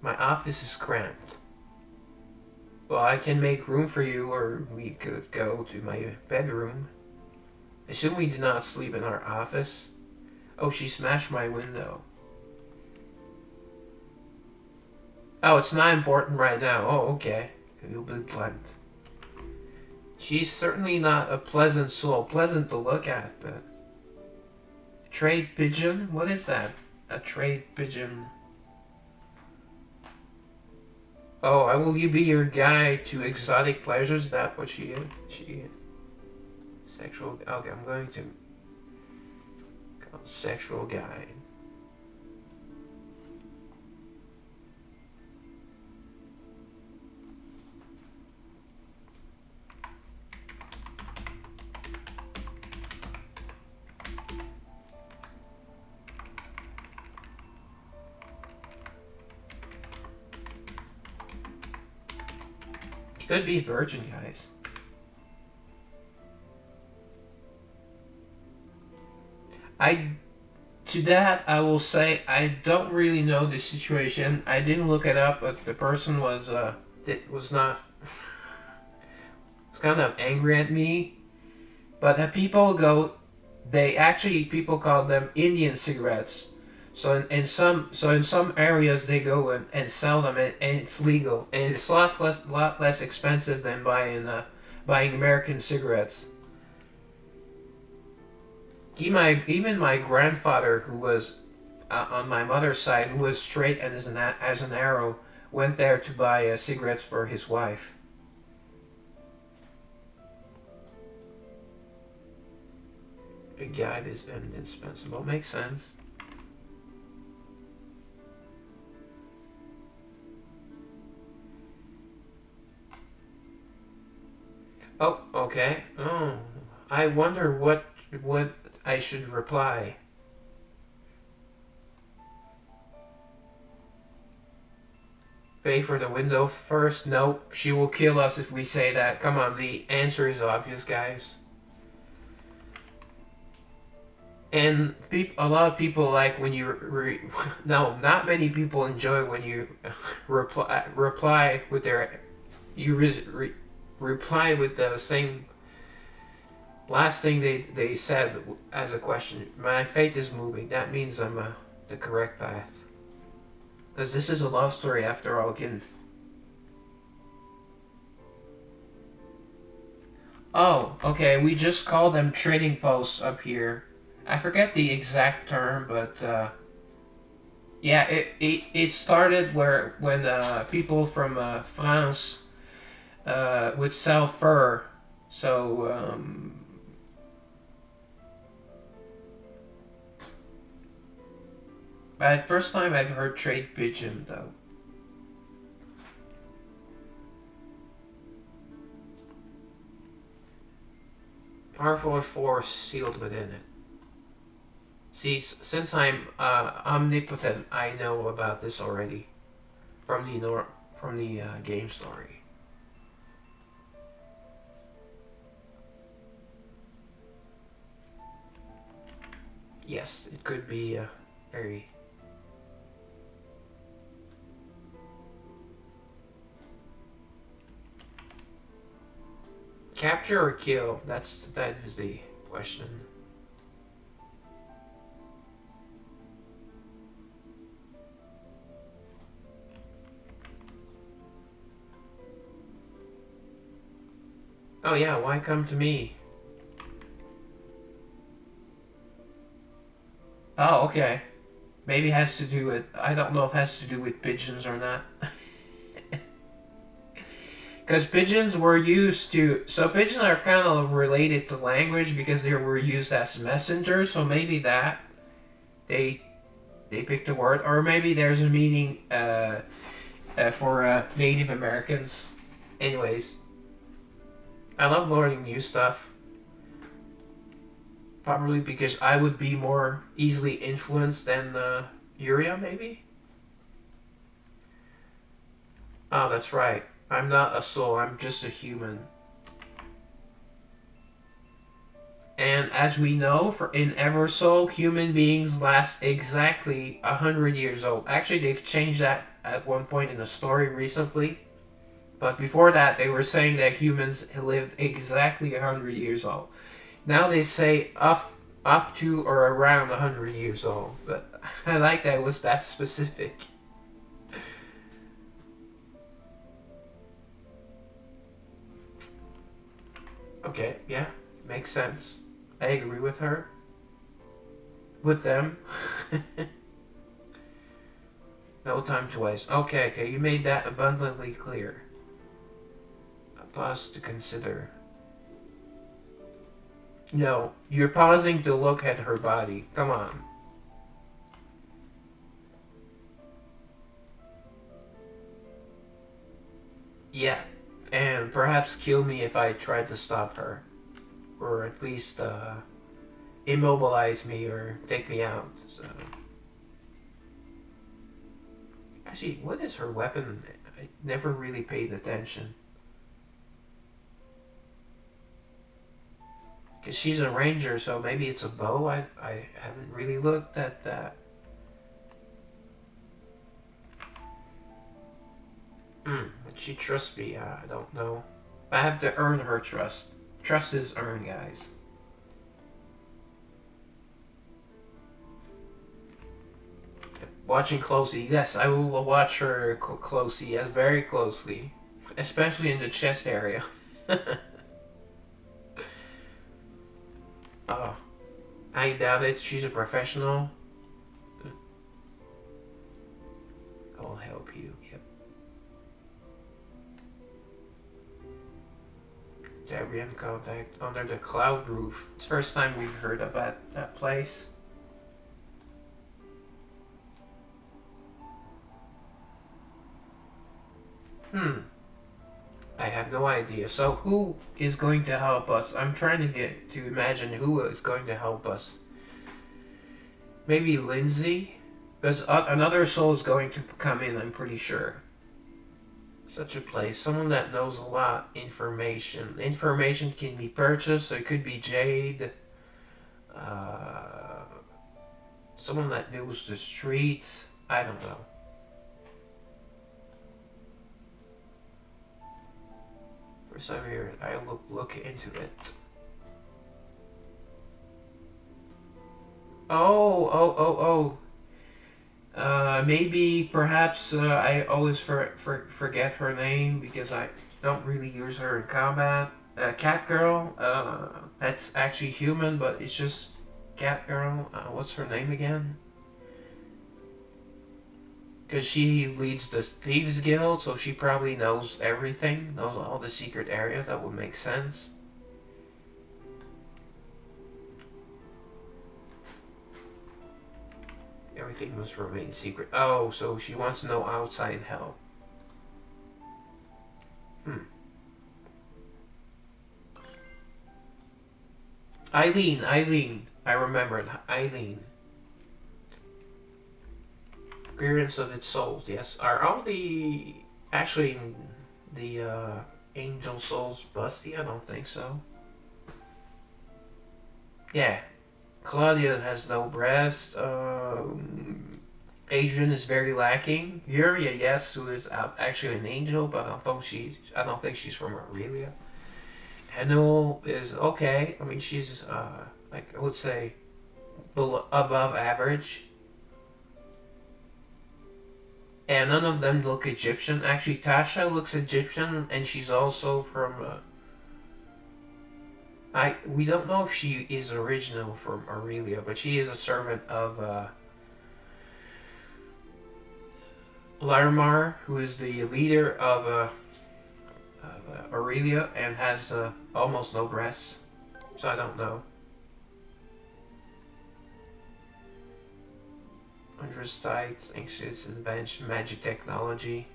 my office is cramped. Well, I can make room for you, or we could go to my bedroom. Assume we did not sleep in our office. Oh, she smashed my window. Oh, it's not important right now. Oh, okay. You'll be blunt. She's certainly not a pleasant soul. Pleasant to look at, but... Trade pigeon? What is that? A trade pigeon. Oh, I will you be your guide to exotic pleasures? Is that what she is? She is. Sexual... Okay, I'm going to... call sexual guide. Could be virgin, guys. I to that I will say I don't really know the situation. I didn't look it up, but the person was was not was kind of angry at me. But people call them Indian cigarettes. In some areas they go and sell them, and it's legal, and it's lot less expensive than buying American cigarettes. Even my grandfather, who was on my mother's side, who was straight as an arrow, went there to buy cigarettes for his wife. A guide is indispensable. Makes sense. Oh, okay. Oh, I wonder what I should reply. Pay for the window first? Nope. She will kill us if we say that. Come on, the answer is obvious, guys. And a lot of people like when you no, not many people enjoy when you reply with their you reply with the same last thing they said as a question. My fate is moving. That means I'm the correct path. Because this is a love story after all, again. Oh, okay. We just call them trading posts up here. I forget the exact term, but yeah, it started when people from France would sell fur. So first time I've heard trade pigeon though. Powerful force sealed within it. See, since I'm omnipotent, I know about this already from the game story. Yes, it could be very. Capture or kill? That is the question. Oh yeah, why come to me? Oh, okay. Maybe it has to do with, I don't know if it has to do with pigeons or not. Because pigeons were used to, so pigeons are kind of related to language because they were used as messengers, so maybe that, they picked a word, or maybe there's a meaning for Native Americans. Anyways, I love learning new stuff. Probably because I would be more easily influenced than Yuria, maybe? Oh, that's right. I'm not a soul, I'm just a human. And as we know, in Eversoul, human beings last exactly 100 years old. Actually, they've changed that at one point in the story recently. But before that, they were saying that humans lived exactly 100 years old. Now they say up to or around 100 years old. But I like that it was that specific. Okay, yeah, makes sense. I agree with her. With them. No time to waste. Okay, you made that abundantly clear. A pause to consider. No, you're pausing to look at her body. Come on. Yeah, and perhaps kill me if I try to stop her. Or at least immobilize me or take me out. So. Actually, what is her weapon? I never really paid attention. Because she's a ranger, so maybe it's a bow? I haven't really looked at that. But she trusts me, I don't know. I have to earn her trust. Trust is earned, guys. Watching closely. Yes, I will watch her closely. Yes, very closely. Especially in the chest area. Oh, I doubt it. She's a professional. I'll help you. Yep. Debian contact under the cloud roof. It's the first time we've heard about that place. I have no idea. So who is going to help us? I'm trying to get to imagine who is going to help us. Maybe Lindsay? Because another soul is going to come in, I'm pretty sure. Such a place. Someone that knows a lot. Information. Information can be purchased, so it could be Jade. Someone that knows the streets. I don't know. For some reason, I look into it. Maybe, perhaps, I always forget her name because I don't really use her in combat. Cat Girl, that's actually human, but it's just Cat Girl. What's her name again? Because she leads the Thieves Guild, so she probably knows everything, knows all the secret areas. That would make sense. Everything must remain secret. Oh, so she wants to know outside help. Eileen. I remembered. Eileen. Appearance of its souls, yes. Are all the... Actually, the angel souls busty? I don't think so. Yeah. Claudia has no breast. Adrian is very lacking. Yuria, yes, who is actually an angel, but I don't think she's from Aurelia. Henel is okay. I mean, she's like I would say above average. And none of them look Egyptian. Actually, Tasha looks Egyptian, and she's also from. We don't know if she is original from Aurelia, but she is a servant of Larimar, who is the leader of Aurelia and has almost no breasts. So I don't know. Sites, anxious, advanced magic technology.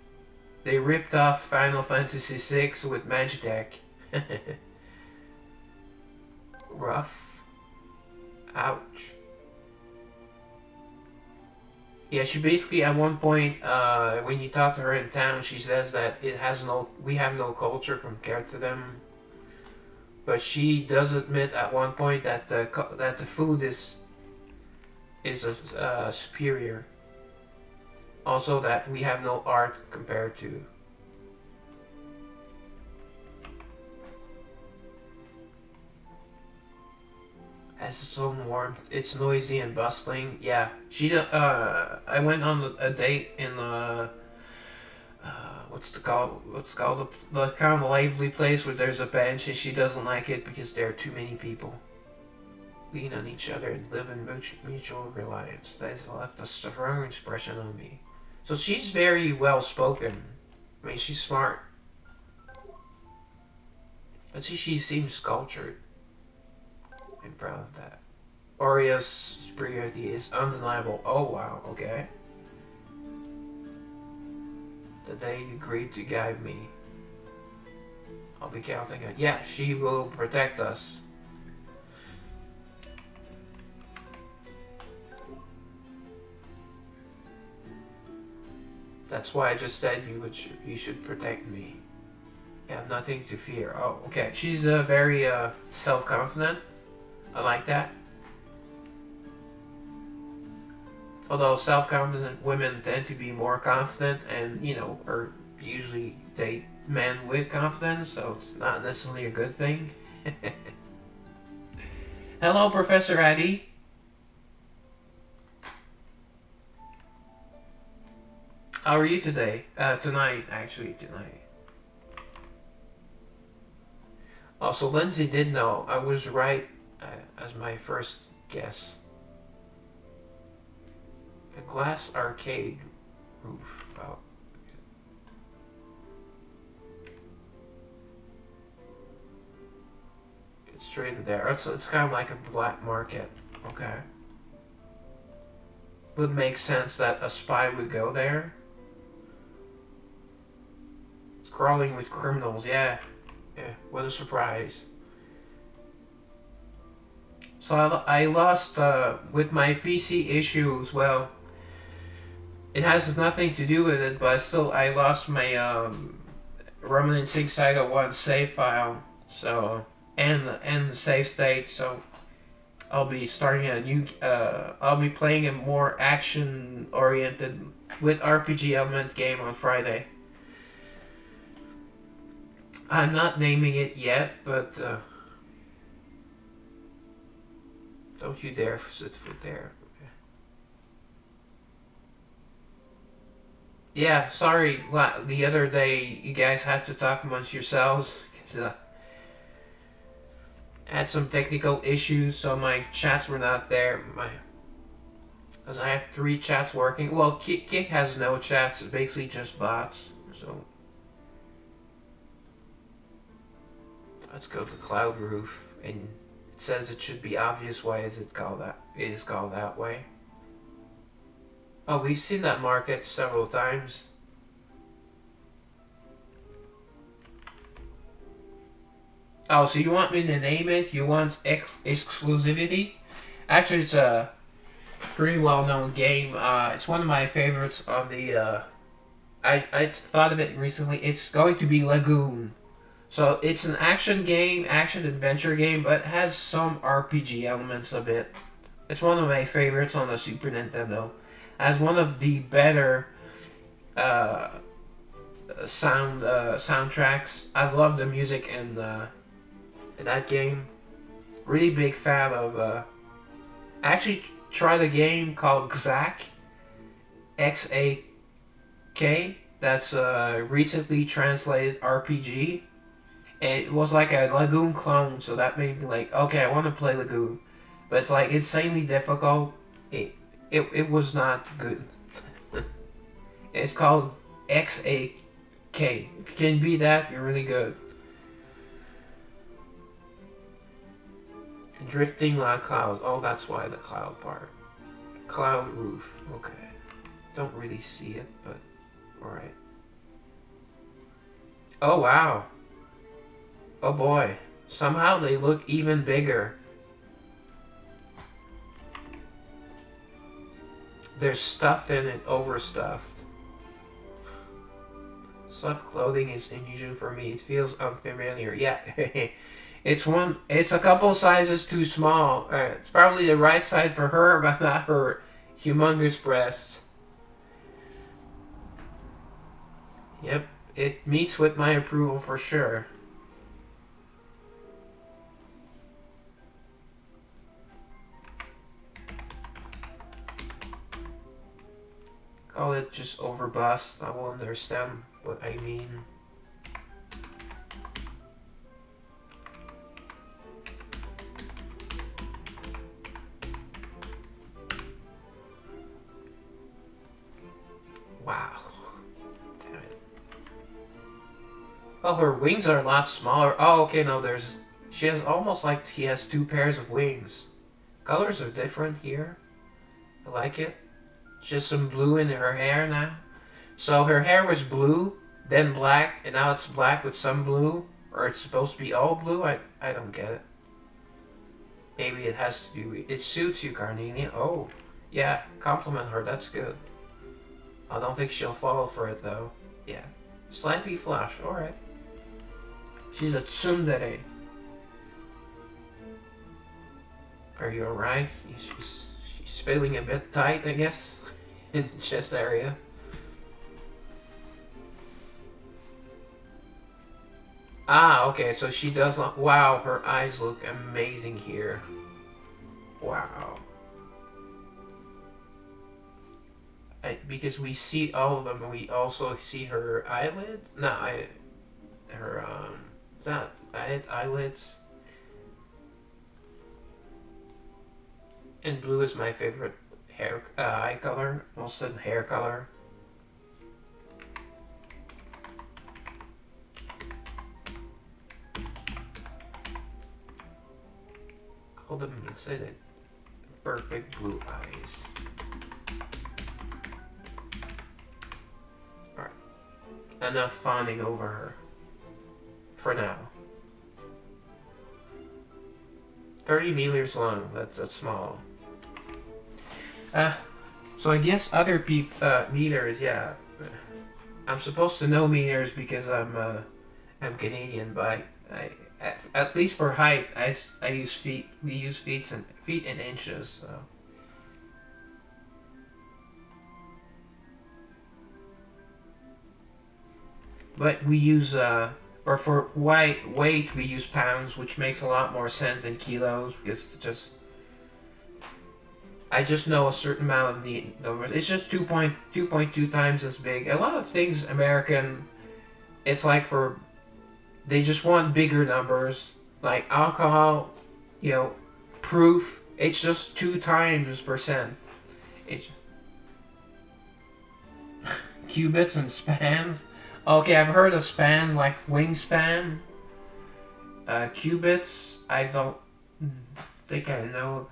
They ripped off Final Fantasy VI with Magitech. Rough. Ouch. Yeah, she basically at one point, when you talk to her in town, she says that we have no culture compared to them. But she does admit at one point that the food is superior. Also, that we have no art compared to. Has its own warmth. It's noisy and bustling. Yeah, I went on a date in what's called the kind of lively place where there's a bench, and she doesn't like it because there are too many people. Lean on each other and live in mutual reliance. That has left a strong impression on me. So she's very well spoken. I mean, she's smart. But she seems cultured. I'm proud of that. Oria's superiority is undeniable. Oh wow, okay. The day you agreed to guide me, I'll be counting on. Yeah, she will protect us. That's why I just said you should protect me. You have nothing to fear. Oh, okay. She's very self-confident. I like that. Although self-confident women tend to be more confident and, or usually date men with confidence, so it's not necessarily a good thing. Hello, Professor Addy. How are you today? Tonight, actually, tonight. Also, Lindsay did know. I was right as my first guess. A glass arcade roof. Oh. It's straight in there. It's kind of like a black market. Okay. Would make sense that a spy would go there. It's crawling with criminals. Yeah. Yeah. What a surprise. So I lost with my PC issues. Well, it has nothing to do with it, but still I lost my Remnant 6 Saga 1 save file. So and the save state. So I'll be starting a new. I'll be playing a more action-oriented with RPG elements game on Friday. I'm not naming it yet, but don't you dare sit foot there. Yeah, sorry. The other day you guys had to talk amongst yourselves because I had some technical issues, so my chats were not there. Because I have 3 chats working. Well, Kick has no chats. It's basically just bots. So let's go to Cloud Roof, and it says it should be obvious why is it called that. It is called that way. Oh, we've seen that market several times. Oh, so you want me to name it? You want exclusivity? Actually, it's a pretty well-known game. It's one of my favorites on the. I thought of it recently. It's going to be Lagoon. So it's an action game, action-adventure game, but it has some RPG elements of it. It's one of my favorites on the Super Nintendo. As one of the better soundtracks. I love the music in that game. Really big fan of. I actually tried a game called Xak, Xak. That's a recently translated RPG. And it was like a Lagoon clone, so that made me like, okay, I want to play Lagoon, but it's like insanely difficult. It was not good. It's called Xak. If you can beat that, you're really good. Drifting like clouds. Oh, that's why the cloud part. Cloud roof. Okay. Don't really see it, but alright. Oh, wow. Oh boy. Somehow they look even bigger. They're stuffed in it, overstuffed. Stuffed clothing is unusual for me. It feels unfamiliar. Yeah. It's a couple sizes too small. It's probably the right size for her, but not her humongous breasts. Yep, it meets with my approval for sure. Call it just overbust. I will understand what I mean. Wow. Damn it. Oh, her wings are a lot smaller. Oh, okay, no, she has almost like he has 2 pairs of wings. Colors are different here. I like it. Just some blue in her hair now. So her hair was blue, then black, and now it's black with some blue. Or it's supposed to be all blue? I don't get it. Maybe it has to do with... It suits you, Carnelian. Oh, yeah, compliment her. That's good. I don't think she'll fall for it, though. Yeah. Slightly flush. Alright. She's a tsundere. Are you alright? She's feeling a bit tight, I guess. In the chest area. Ah, okay, so she does not... Wow, her eyes look amazing here. Wow. because we see all of them, and we also see her eyelid. No, her is that eyelids? And blue is my favorite eye color, also hair color. Hold them inside it. Perfect blue eyes. Alright. Enough fawning over her. For now. 30 meters long. That's small. So I guess other meters, yeah. I'm supposed to know meters because I'm Canadian, but at least for height, I use feet. We use feet and inches. So. But we use or for weight we use pounds, which makes a lot more sense than kilos because I just know a certain amount of the numbers. It's just 2.2 times as big. A lot of things American, it's like they just want bigger numbers. Like alcohol, proof. It's just 2 times percent. It's cubits and spans. Okay, I've heard of spans like wingspan. Cubits, I don't think I know.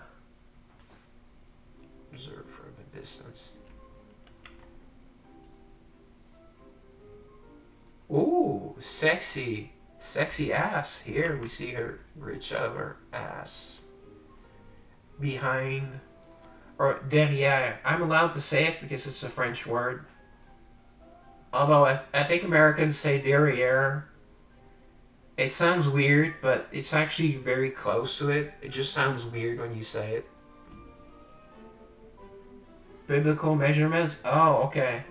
Reserved for the distance. Ooh, sexy ass. Here we see her reach out of her ass. Behind, or derrière. I'm allowed to say it because it's a French word. Although I think Americans say derrière. It sounds weird, but it's actually very close to it. It just sounds weird when you say it. Biblical measurements? Oh, okay.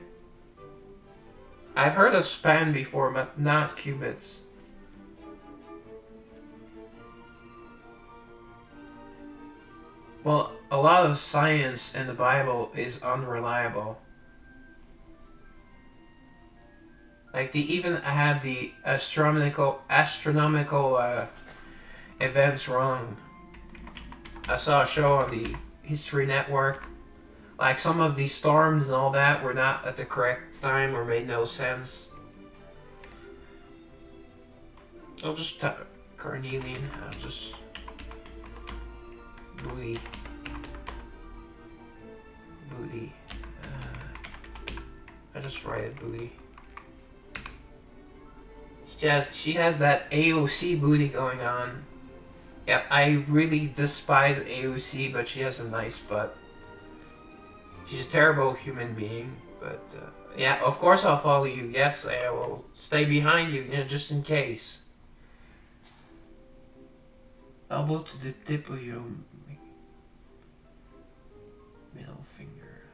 I've heard of span before, but not cubits. Well, a lot of science in the Bible is unreliable. Like they even had the astronomical events wrong. I saw a show on the History Network. Like some of these storms and all that were not at the correct time or made no sense. I'll just Carnelian. I'll just booty. I just write it booty. She has that AOC booty going on. Yeah, I really despise AOC, but she has a nice butt. She's a terrible human being, but yeah, of course I'll follow you. Yes, I will stay behind you, just in case. Elbow to the tip of your middle finger.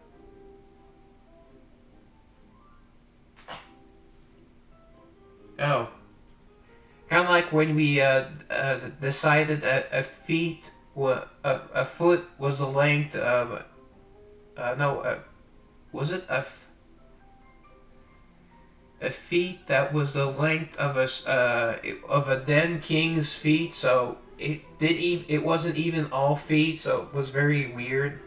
Oh. Kind of like when we decided a foot was the length of was it a feet that was the length of a then king's feet, so it wasn't even all feet, so it was very weird.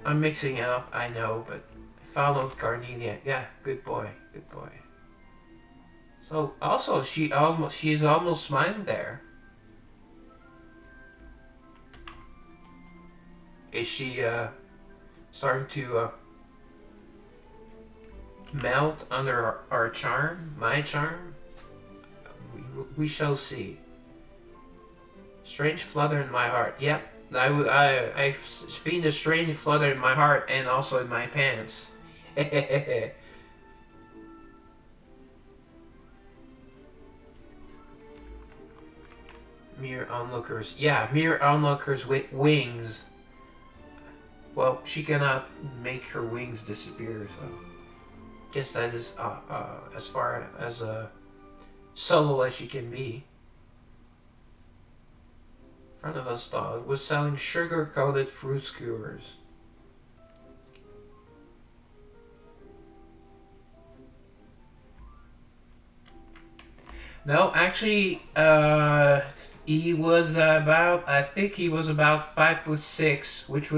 I'm mixing it up, I know, but I followed Carnelian. Yeah, good boy. So also she is almost smiling there. Is she starting to melt under our charm, my charm? We shall see. Strange flutter in my heart. Yep. I feel a strange flutter in my heart and also in my pants. Mere onlookers. Yeah, mere onlookers with wings. Well, she cannot make her wings disappear, so guess that is as far as subtle as she can be. front of a stall. It was selling sugar-coated fruit skewers. No, actually, he was about. I think he was about 5'6", which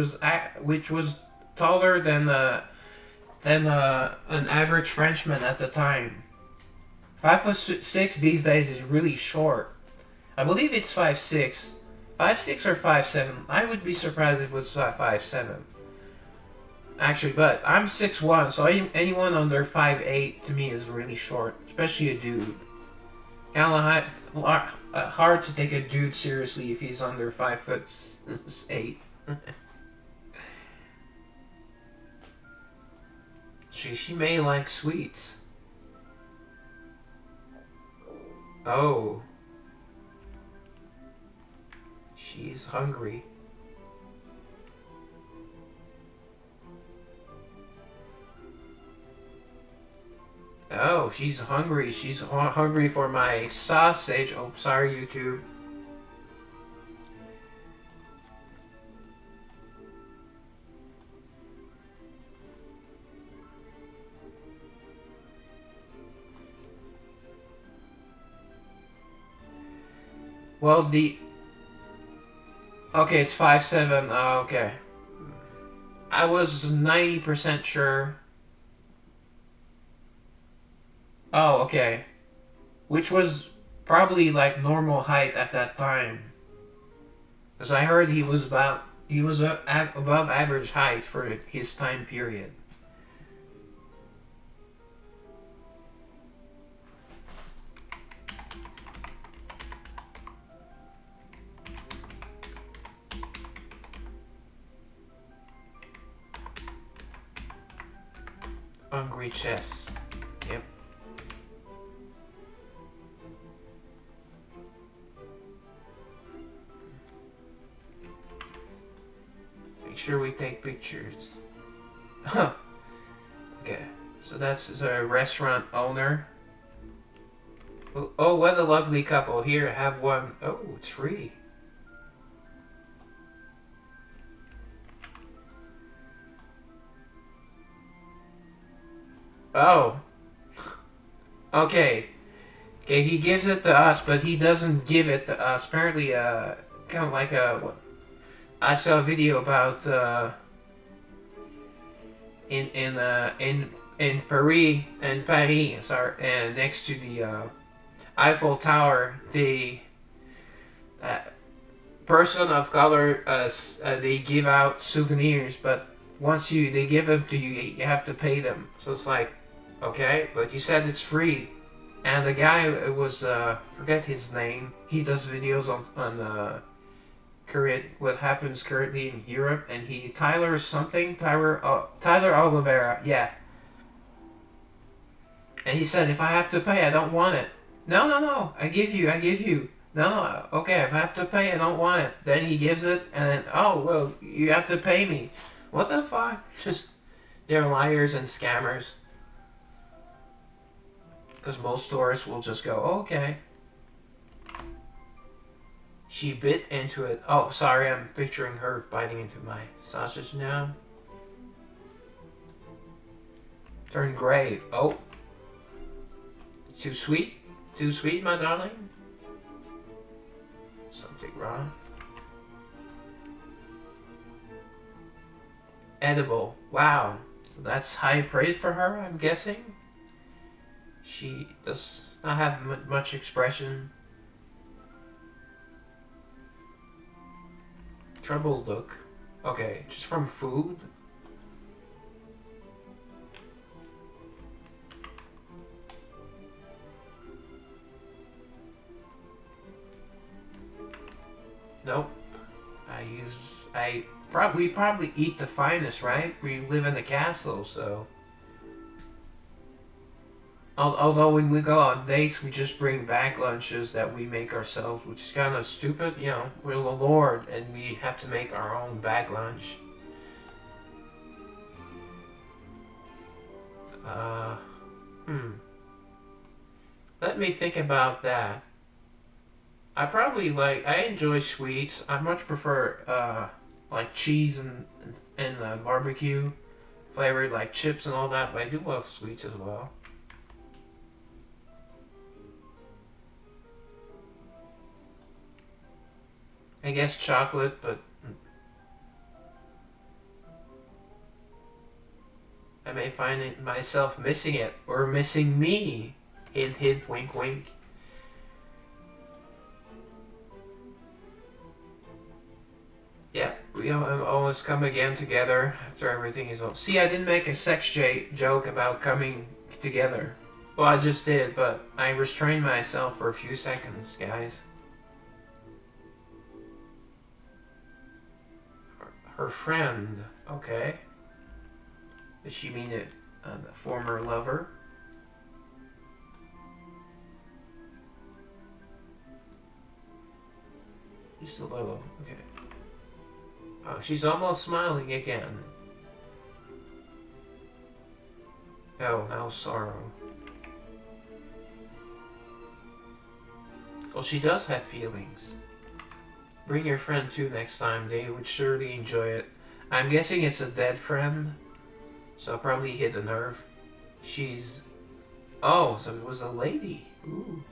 was taller than an average Frenchman at the time. 5'6" these days is really short. I believe it's 5'6", 5'6" or 5'7". I would be surprised if it was 5'7". Actually, but I'm 6'1", so anyone under 5'8" to me is really short, especially a dude. Kind of hard to take a dude seriously if he's under 5'8". She may like sweets. Oh. She's hungry. Oh, she's hungry. She's hungry for my sausage. Oh, sorry, YouTube. Well, okay, it's 5'7". Okay. I was 90% sure. Oh, okay. Which was probably like normal height at that time. Because I heard he was above average height for his time period. Hungry chest. Yep. Make sure we take pictures. Huh. Okay. So that's the restaurant owner. Oh, what a lovely couple. Here, have one. Oh, it's free. Oh. Okay. Okay, he gives it to us, but he doesn't give it to us. Apparently, kind of like I saw a video about in Paris, sorry, and next to the Eiffel Tower, the uh, person of color they give out souvenirs, but once they give them to you, you have to pay them. So it's like, okay, but you said it's free. And the guy was forget his name. He does videos on what happens currently in Europe, and Tyler something, Tyler Oliveira, yeah. And he said, if I have to pay, I don't want it. No, I give you. No, okay, if I have to pay, I don't want it. Then he gives it, and then, oh, well, you have to pay me. What the fuck? Just, they're liars and scammers. Because most stores will just go, oh, okay. She bit into it. Oh, sorry, I'm picturing her biting into my sausage now. Turn grave. Oh. Too sweet? Too sweet, my darling? Something wrong. Edible. Wow. So that's high praise for her, I'm guessing? She does not have much expression. Troubled look. Okay, just from food? Nope. We probably eat the finest, right? We live in a castle, so. Although when we go on dates, we just bring back lunches that we make ourselves, which is kind of stupid. You know, we're the Lord, and we have to make our own bag lunch. Let me think about that. I probably like. I enjoy sweets. I much prefer like cheese and barbecue flavored like chips and all that. But I do love sweets as well. I guess chocolate, but I may find myself missing it or missing me. Hint, hint, wink, wink. Yeah, we always come again together after everything is over. See, I didn't make a joke about coming together. Well, I just did, but I restrained myself for a few seconds, guys. Her friend, okay. Does she mean a former lover? Just a little, okay. Oh, she's almost smiling again. Oh, now sorrow. Well, she does have feelings. Bring your friend too next time. They would surely enjoy it. I'm guessing it's a dead friend, so I'll probably hit a nerve. She's... Oh, so it was a lady. Ooh.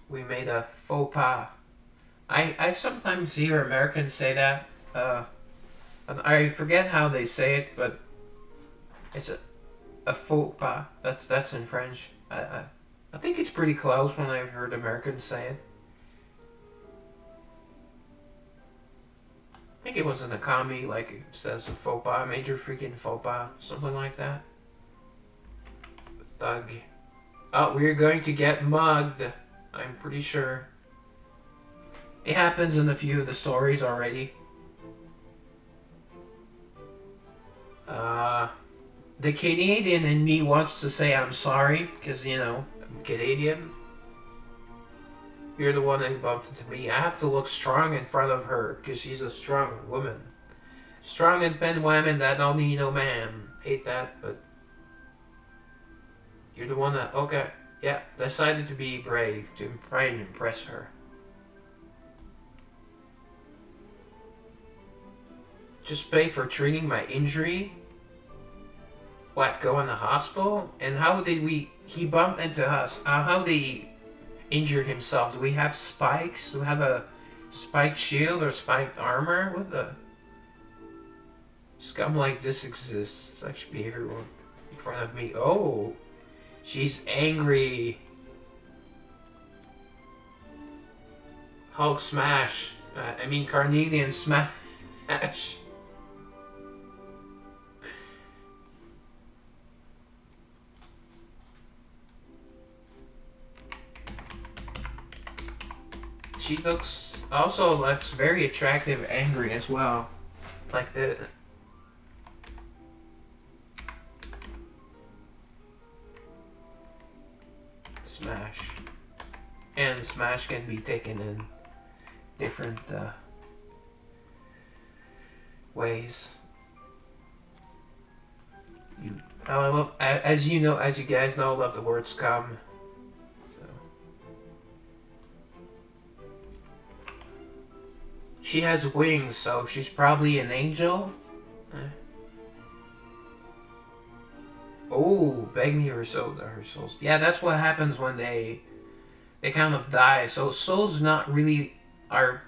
We made a faux pas. I sometimes hear Americans say that. And I forget how they say it, but it's a faux pas. That's in French. I think it's pretty close when I've heard Americans say it. I think it was in a comedy, like it says a faux pas, major freaking faux pas, something like that. Thug. Oh, we're going to get mugged. I'm pretty sure. It happens in a few of the stories already. The Canadian in me wants to say I'm sorry, because, you know, I'm Canadian. You're the one that bumped into me. I have to look strong in front of her, because she's a strong woman. Strong independent woman that don't need no man. Hate that, but... You're the one that, okay, yeah, decided to be brave, to try and impress her. Just pay for treating my injury? What, go in the hospital? And how did he bumped into us? How did he injure himself? Do we have spikes? Do we have a spiked shield or spiked armor? What the? Scum like this exists. Such behavior in front of me. Oh, she's angry. Hulk smash. I mean Carnelian smash. She looks very attractive, angry as well. Like the... Smash. And smash can be taken in different ways. I love, as you guys know, I love the word scum. She has wings, so she's probably an angel. Oh, beg me her souls. Yeah, that's what happens when they kind of die. So souls not really are.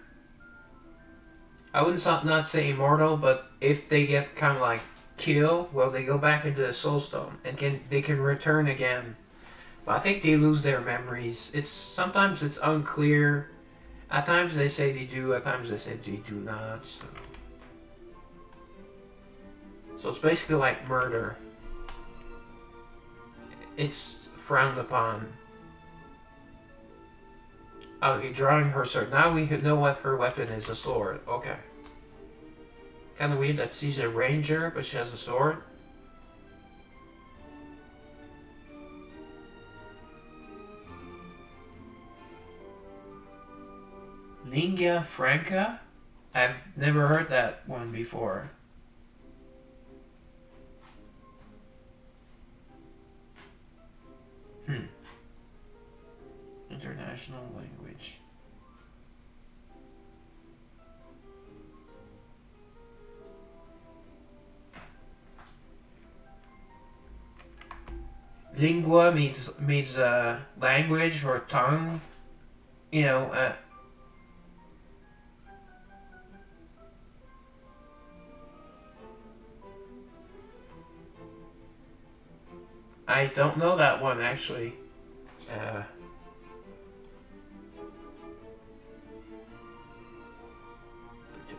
I wouldn't not say immortal, but if they get kind of like killed, well, they go back into the soul stone and they can return again. But I think they lose their memories. Sometimes it's unclear. At times they say they do, at times they say they do not. So it's basically like murder. It's frowned upon. Okay, drawing her sword. Now we know what her weapon is, a sword. Okay. Kind of weird that she's a ranger, but she has a sword. Lingua Franca? I've never heard that one before. Hmm. International language. Lingua means language or tongue. You know. I don't know that one actually. Uh,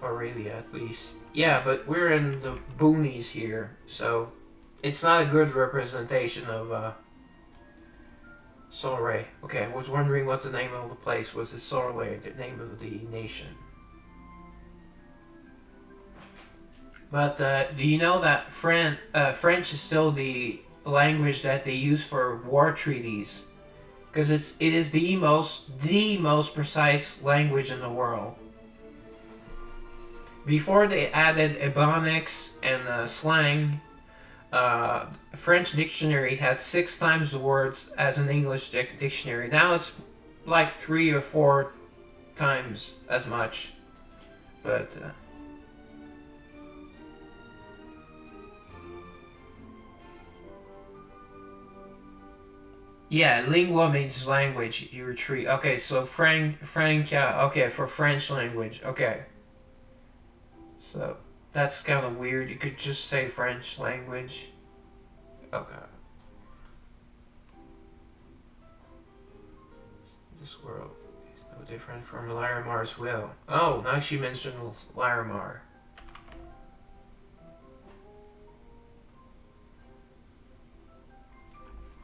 Aurelia at least. Yeah, but we're in the boonies here, so it's not a good representation of Solray. Okay, I was wondering what the name of the place was. It's Solray, the name of the nation. But do you know that French is still the language that they use for war treaties? Because it is the most precise language in the world. Before they added ebonics and slang, French dictionary had 6 times the words as an English dictionary. Now it's like 3 or 4 times as much. But yeah, lingua means language. You retreat. Okay, so Franca. Okay, for French language. Okay, so that's kind of weird. You could just say French language. Okay. This world is no different from Larimar's will. Oh, now she mentions Larimar.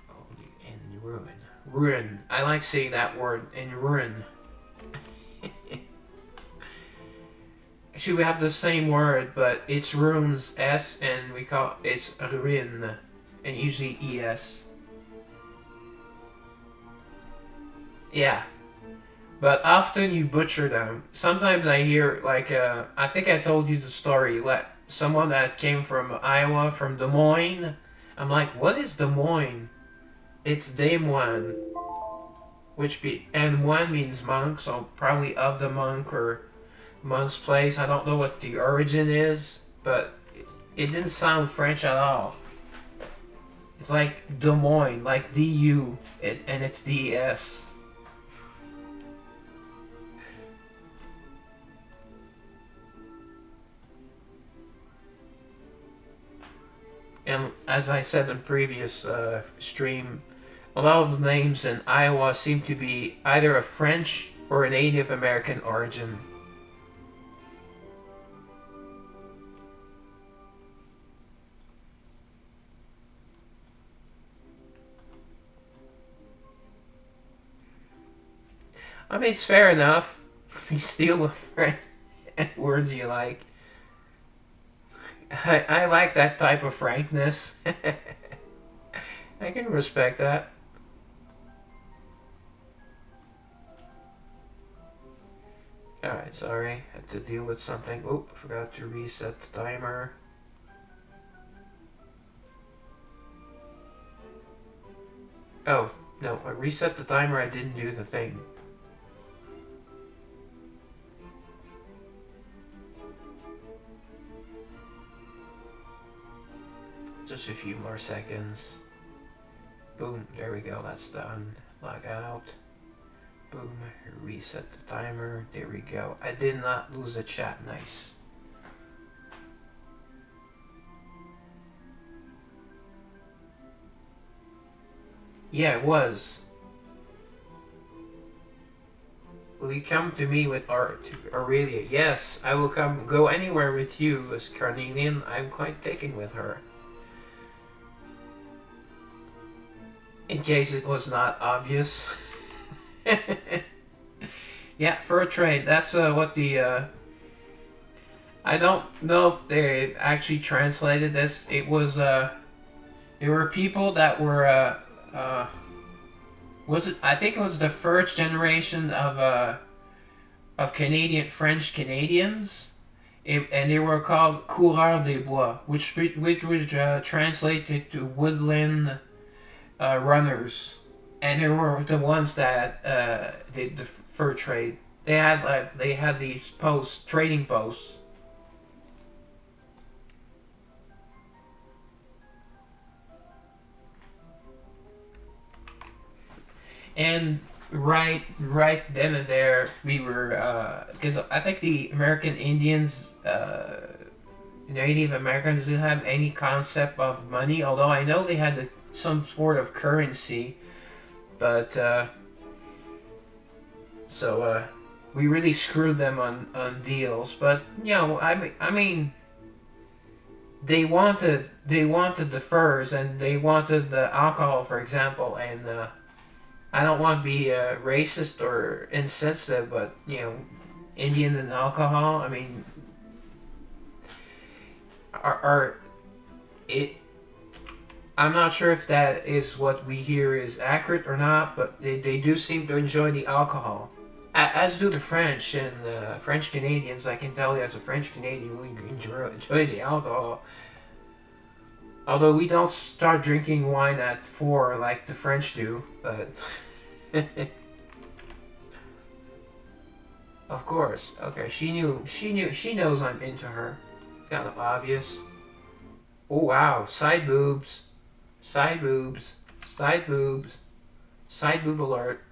Oh, in ruin. Ruin. I like saying that word, in ruin. Actually, we have the same word, but it's runes S, and we call it's ruin, and usually ES. Yeah, but often you butcher them. Sometimes I hear like I think I told you the story. Like someone that came from Iowa, from Des Moines. I'm like, what is Des Moines? It's Des Moines, which be and one means monk, so probably of the monk or monk's place. I don't know what the origin is, but it didn't sound French at all. It's like Des Moines, like DU, and it's DS. And as I said in previous stream, a lot of the names in Iowa seem to be either of French or a Native American origin. I mean, it's fair enough. You steal the French words you like. I like that type of frankness. I can respect that. Alright, sorry. Had to deal with something. Oop, forgot to reset the timer. Oh, no, I reset the timer, I didn't do the thing. Just a few more seconds. Boom, there we go, that's done. Log out. Boom, reset the timer. There we go. I did not lose a chat, nice. Yeah, it was. Will you come to me with art, Aurelia? Yes, I will come. Go anywhere with you, as Carnelian. I'm quite taken with her. In case it was not obvious. Yeah, fur trade. That's what the. I don't know if they actually translated this. It was. There were people that were. Was it? I think it was the first generation of Canadian French Canadians, and they were called coureurs des bois, which would translate to woodland runners. and they were the ones that did the fur trade. They had these posts, trading posts, and right then and there we were because I think the American Indians, Native Americans didn't have any concept of money. Although I know they had some sort of currency, but so we really screwed them on deals. But I mean, they wanted the furs and they wanted the alcohol, for example. And I don't want to be racist or insensitive, but Indian and alcohol. I mean, are it. I'm not sure if that is what we hear is accurate or not, but they do seem to enjoy the alcohol. As do the French and French Canadians. I can tell you, as a French Canadian, we enjoy the alcohol. Although we don't start drinking wine at 4 like the French do, but of course. Okay, she knows I'm into her. Kind of obvious. Oh wow, side boobs, side boobs, side boobs, side boob alert.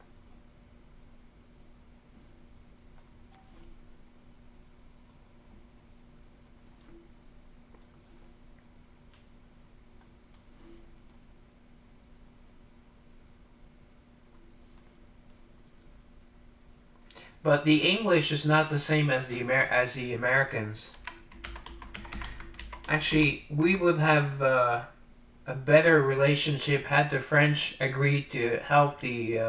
But the English is not the same as the Americans. Actually, we would have a better relationship had the French agreed to help the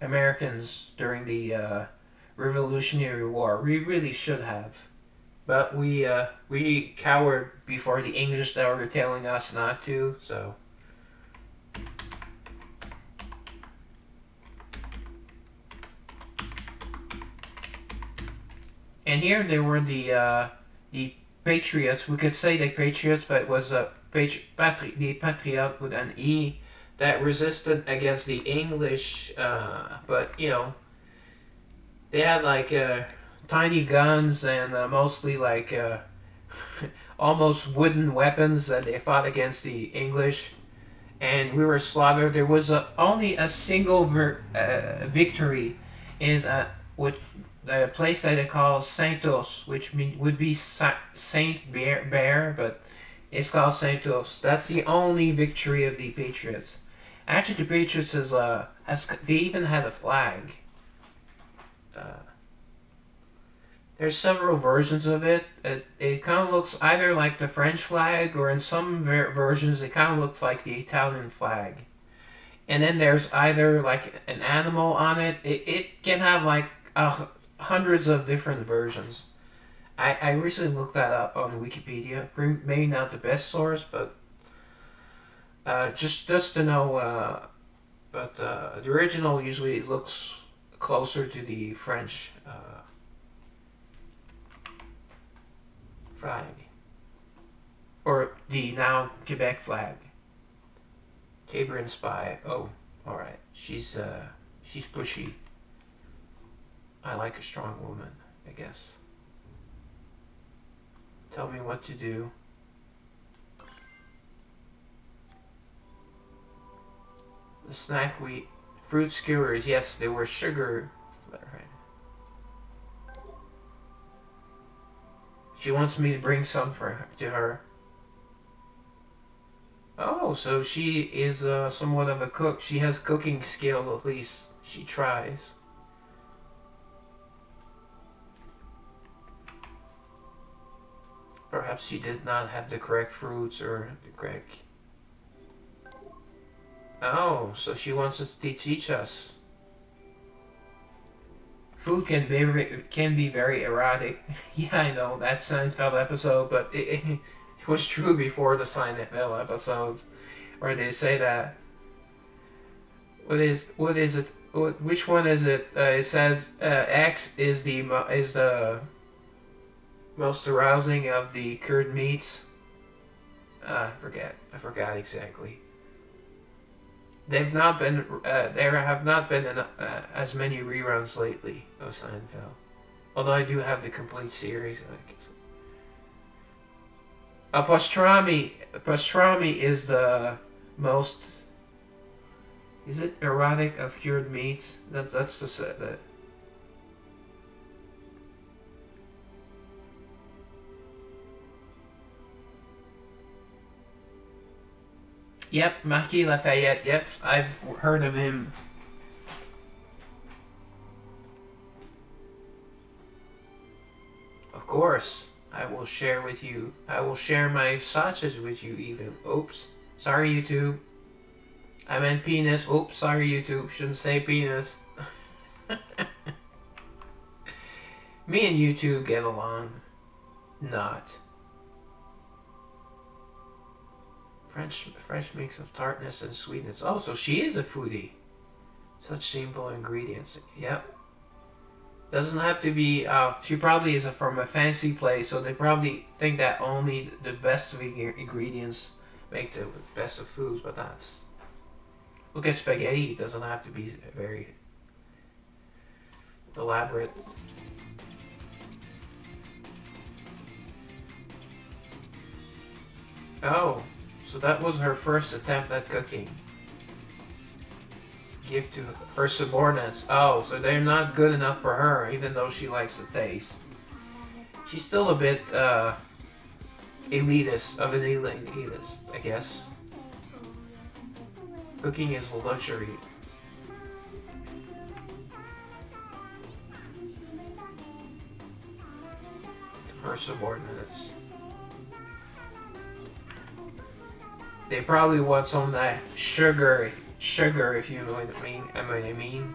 Americans during the Revolutionary War. We really should have, but we cowered before the English that were telling us not to. So, and here there were the patriots. We could say the patriots, but it was the patriot with an e that resisted against the English. But they had like tiny guns and mostly like almost wooden weapons that they fought against the English, and we were slaughtered. There was only a single victory in what the place that they call Santos, which would be Saint Bear, but it's called Santos. That's the only victory of the Patriots. Actually, the Patriots they even had a flag. Uh, there's several versions of it. It kind of looks either like the French flag, or in some versions it kind of looks like the Italian flag. And then there's either like an animal on it. It can have like hundreds of different versions. I recently looked that up on Wikipedia. Maybe not the best source, but just to know. But the original usually looks closer to the French flag, or the now Quebec flag. Cabrin Spy. Oh, all right. She's pushy. I like a strong woman, I guess. Tell me what to do. The snack wheat fruit skewers. Yes, they were sugar. Right. She wants me to bring some to her. Oh, so she is somewhat of a cook. She has cooking skill, at least she tries. Perhaps she did not have the correct fruits or the correct. Oh, so she wants to teach us. Food can be very erotic. Yeah, I know that Seinfeld episode, but it was true before the Seinfeld episodes, where they say that. What is it? Which one is it? It says X is the most arousing of the cured meats. I forgot exactly. They've not been. There have not been as many reruns lately of Seinfeld. Although I do have the complete series. Pastrami is the most. Is it erotic of cured meats? That's the set that. Yep, Marquis Lafayette. Yep, I've heard of him. Of course, I will share with you. I will share my sausage with you. Even. Oops. Sorry, YouTube. I meant penis. Oops. Sorry, YouTube. Shouldn't say penis. Me and YouTube get along. Not. Fresh mix of tartness and sweetness. Oh, so she is a foodie. Such simple ingredients. Yep. Doesn't have to be. She probably is from a fancy place, so they probably think that only the best of ingredients make the best of foods. But that's. Look at spaghetti. It doesn't have to be very elaborate. Oh, so that was her first attempt at cooking. Give to her subordinates. Oh, so they're not good enough for her, even though she likes the taste. She's still a bit elitist, of an elitist, I guess. Cooking is a luxury. To her subordinates. They probably want some of that sugar, if you know what I mean.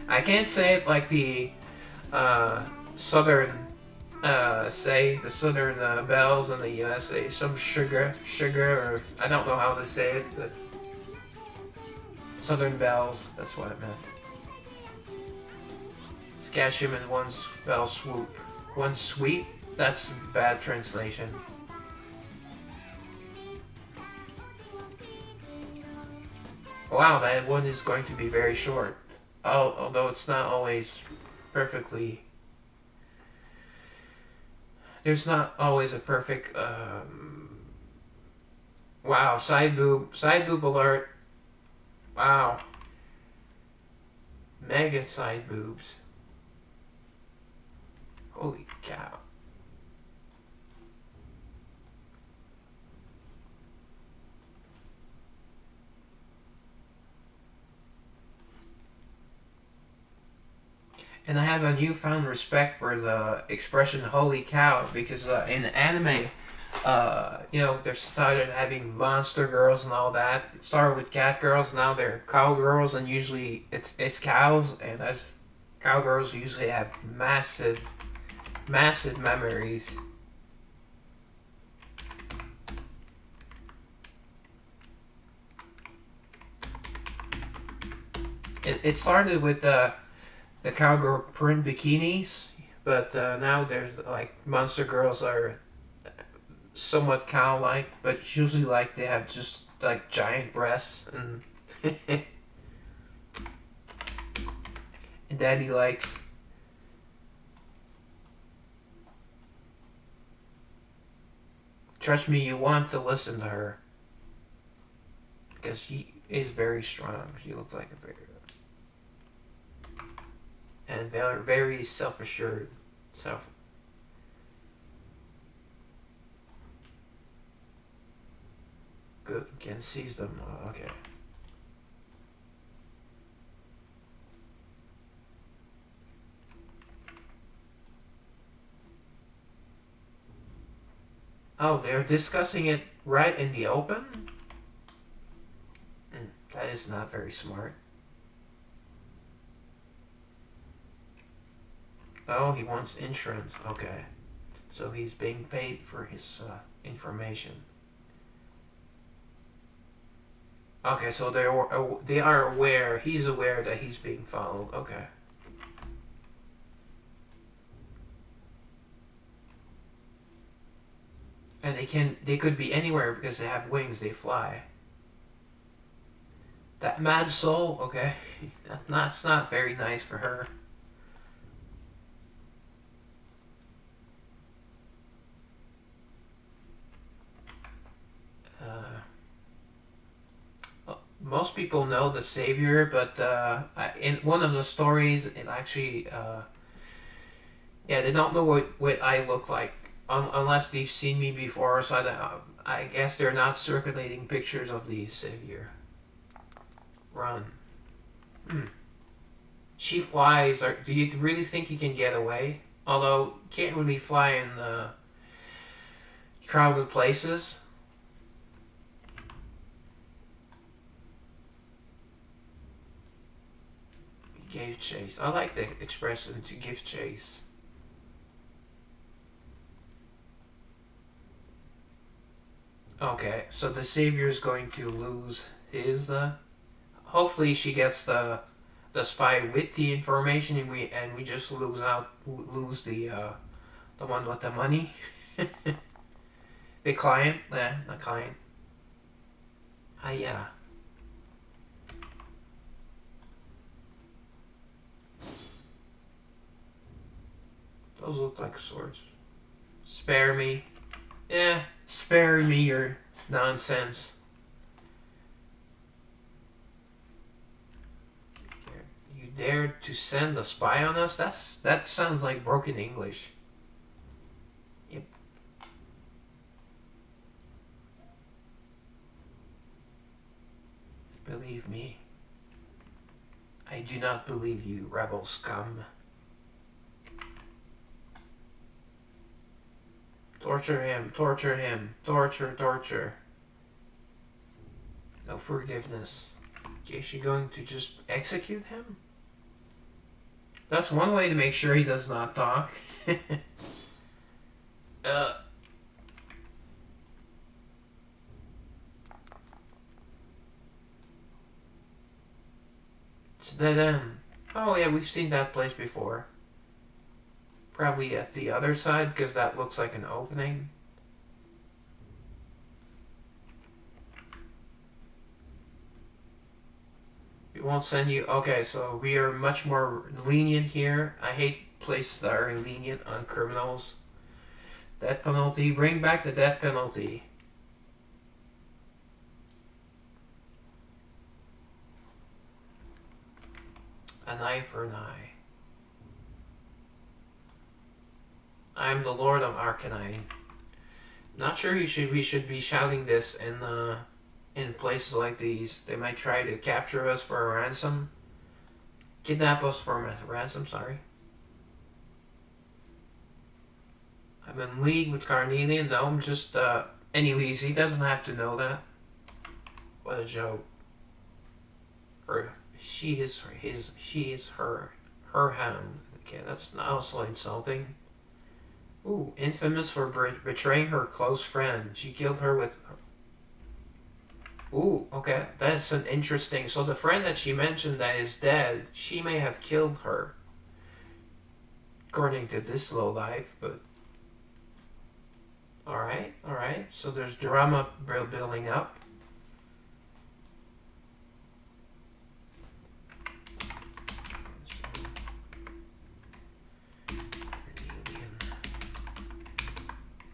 I can't say it like the southern, say the southern belles in the USA. Some sugar, or I don't know how to say it, but southern belles. That's what I meant. Catch him in one fell swoop, one sweep. That's bad translation. Wow, that one is going to be very short. Although it's not always perfectly. There's not always a perfect. Wow, side boob alert. Wow. Mega side boobs. Holy cow. And I have a newfound respect for the expression "holy cow" because in anime, they're started having monster girls and all that. It started with cat girls, now they're cow girls, and usually it's cows, and as cowgirls usually have massive memories. It started with the cowgirl print bikinis, but now there's like monster girls are somewhat cow-like, but usually like they have just like giant breasts and and daddy likes. Trust me, you want to listen to her because she is very strong. She looks like a very and very self-assured. Good. Can seize them. Okay. Oh, they're discussing it right in the open? That is not very smart. Oh, he wants insurance. Okay. So he's being paid for his information. Okay, so they are aware. He's aware that he's being followed. Okay. And they could be anywhere because they have wings. They fly. That mad soul, okay. That's not very nice for her. Uh, Most people know the Savior, but in one of the stories, it actually, yeah, they don't know what I look like unless they've seen me before. So I guess they're not circulating pictures of the Savior. Run. Hmm. She flies. Do you really think you can get away? Although can't really fly in crowded places. Gave chase. I like the expression to give chase. Okay, so the Savior is going to lose his. Hopefully, she gets the spy with the information, and we just lose the one with the money. The client, the client. Ah, yeah. Those look like swords. Spare me. Yeah, spare me your nonsense. You dared to send a spy on us? That sounds like broken English. Yep. Believe me. I do not believe you, rebel scum. Torture him, torture him, torture, torture. No forgiveness. Is she going to just execute him? That's one way to make sure he does not talk. uh, it's dead end. Oh yeah, we've seen that place before. Probably at the other side, because that looks like an opening. We won't send you. Okay, so we are much more lenient here. I hate places that are lenient on criminals. Death penalty. Bring back the death penalty. An eye for an eye. I am the Lord of Arcanine. Not sure we should be shouting this in places like these. They might try to capture us for a ransom. Kidnap us for a ransom, sorry. I'm in league with Carnelian. No, I'm just, anyways, he doesn't have to know that. What a joke. She is her hound. Okay, that's also insulting. Ooh, infamous for betraying her close friend. She killed her with. Ooh, okay, that's an interesting. So the friend that she mentioned that is dead, she may have killed her, according to this low life. But all right, all right. So there's drama building up.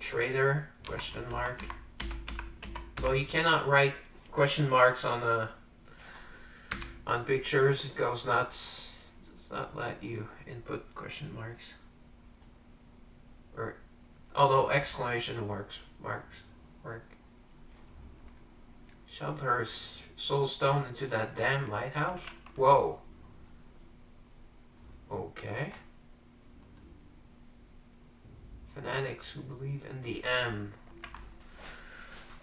Traitor? Question mark. Well, you cannot write question marks on pictures. It goes nuts. It does not let you input question marks. Or although exclamation marks work. Shoved her soul stone into that damn lighthouse? Whoa. Okay. Fanatics who believe in the end.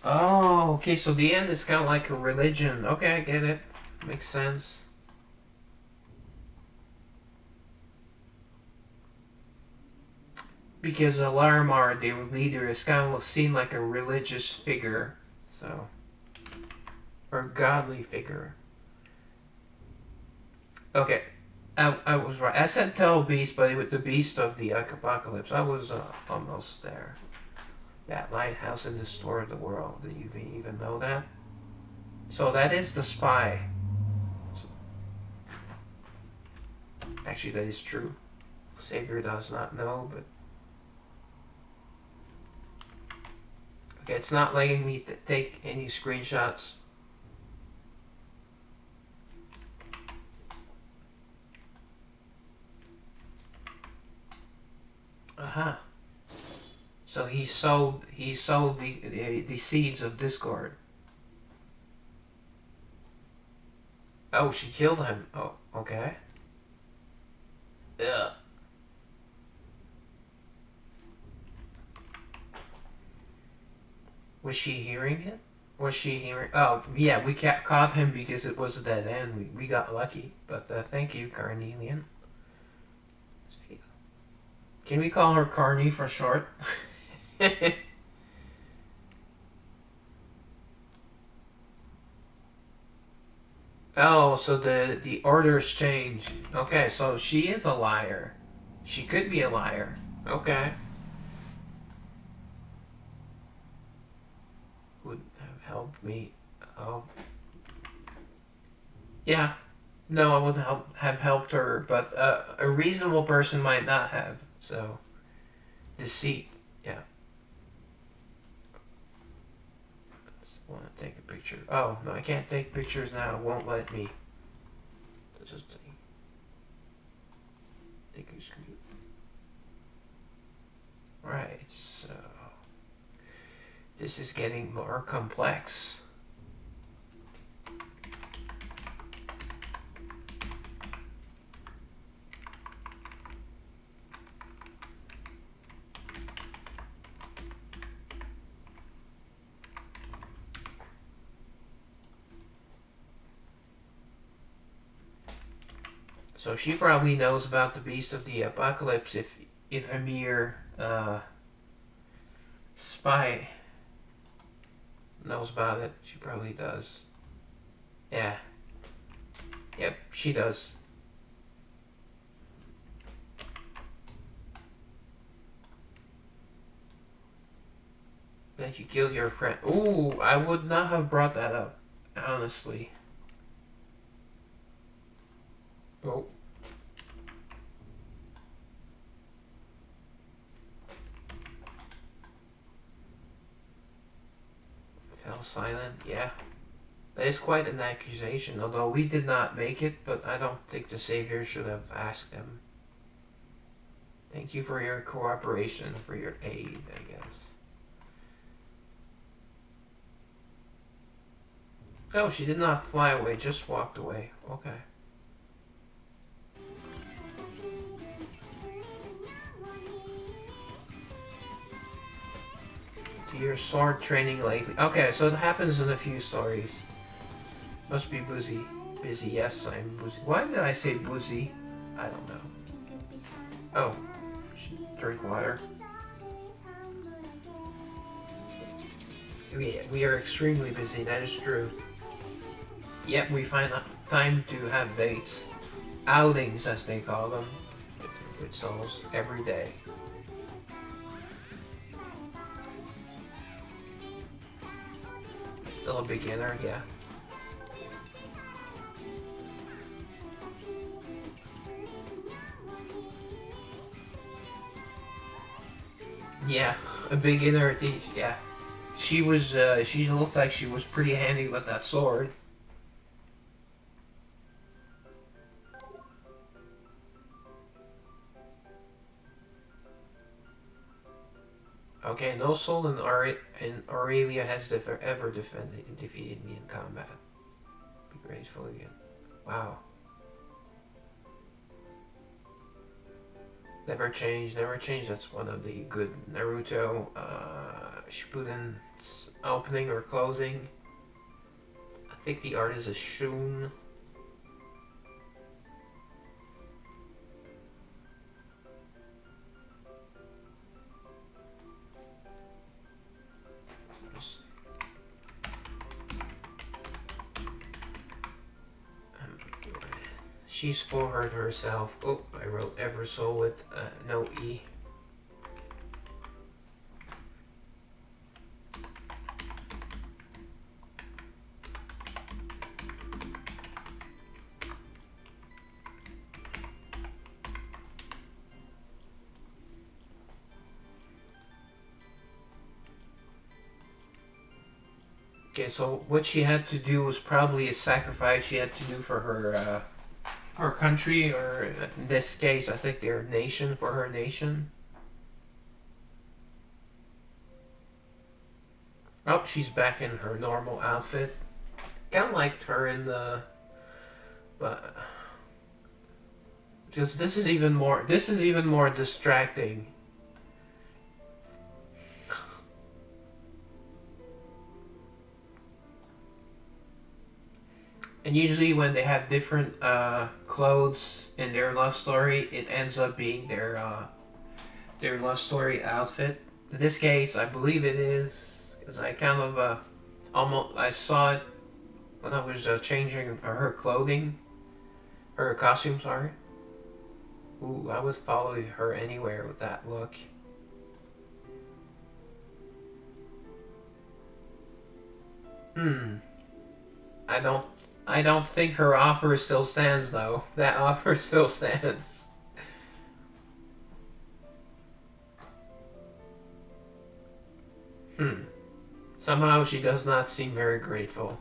Oh, okay, so the end is kind of like a religion. Okay, I get it. Makes sense. Because Larimar, the leader, is kind of seen like a religious figure. So. Or a godly figure. Okay. I was right. I said tell beast, but with the beast of the apocalypse, I was almost there. That lighthouse in the store of the world. Did you even know that? So that is the spy. Actually, that is true. Savior does not know, but... Okay, it's not letting me take any screenshots. Uh-huh. So he sowed the seeds of discord. Oh, she killed him. Oh, okay. Ugh. Was she hearing it? Was she hearing? Oh, yeah, we caught him because it was a dead end. We got lucky. But thank you, Carnelian. Can we call her Carney for short? Oh, so the orders changed. Okay, so she is a liar. She could be a liar. Okay. Would have helped me. Oh. Yeah. No, I would have helped her, but a reasonable person might not have. So, deceit. Yeah. I want to take a picture. Oh, no, I can't take pictures now. It won't let me. Just take a screen. Right, so this is getting more complex. So she probably knows about the Beast of the Apocalypse if a mere spy knows about it. She probably does. Yeah. Yep, she does. That you killed your friend. Ooh, I would not have brought that up, honestly. Oh. Fell silent, yeah. That is quite an accusation, although we did not make it, but I don't think the Savior should have asked him. Thank you for your cooperation, for your aid, I guess. Oh, she did not fly away, just walked away. Okay. To your sword training lately. Okay, so it happens in a few stories. Must be busy. Busy, yes, I'm busy. Why did I say busy? I don't know. Oh, drink water. We are extremely busy, that is true. Yet we find time to have dates. Outings, as they call them. With souls every day. Still a beginner, yeah. Yeah, a beginner at each, yeah. She was, she looked like she was pretty handy with that sword. Okay, no soul in Aurelia has ever defeated me in combat. Be grateful again. Wow. Never change, never change. That's one of the good Naruto Shippuden's opening or closing. I think the art is a Shun. She's for herself. Oh, I wrote Eversoul with no E. Okay, so what she had to do was probably a sacrifice she had to do for her country, or in this case, I think their nation, for her nation. Oh, she's back in her normal outfit. Kind of liked her in the, but just this is even more. This is even more distracting. And usually when they have different clothes in their love story, it ends up being their love story outfit. In this case, I believe it is, because I kind of almost I saw it when I was changing her clothing, her costume. Sorry. Ooh, I would follow her anywhere with that look. Hmm. I don't. I don't think her offer still stands, though. That offer still stands. Hmm. Somehow she does not seem very grateful.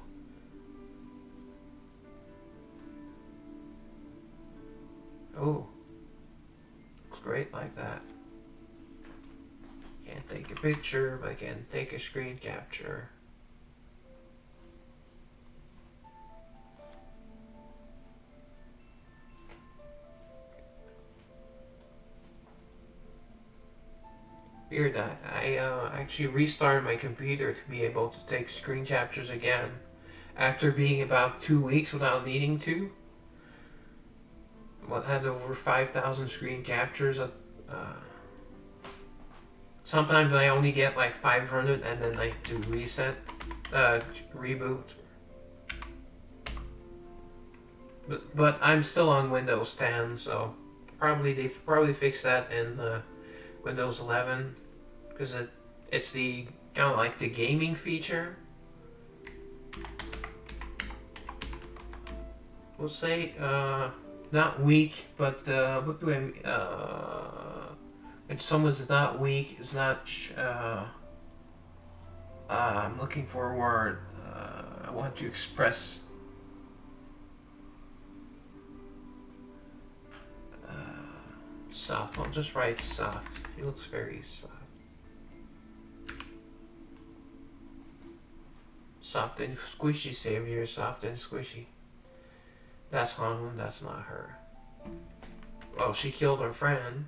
Oh, looks great like that. Can't take a picture, but I can take a screen capture. Weird, I actually restarted my computer to be able to take screen captures again after being about 2 weeks without needing to. What, had over 5,000 screen captures. Sometimes I only get like 500 and then I have to reset, reboot. But I'm still on Windows 10, so they've probably fixed that in Windows 11, because it's the kind of like the gaming feature. We'll say not weak, but what do I mean? When someone's not weak, is not. I'm looking for a word. I want to express. Soft. I'll just write soft. He looks very soft. Soft and squishy, Savior. Soft and squishy. That's Hanlon. That's not her. Well, she killed her friend.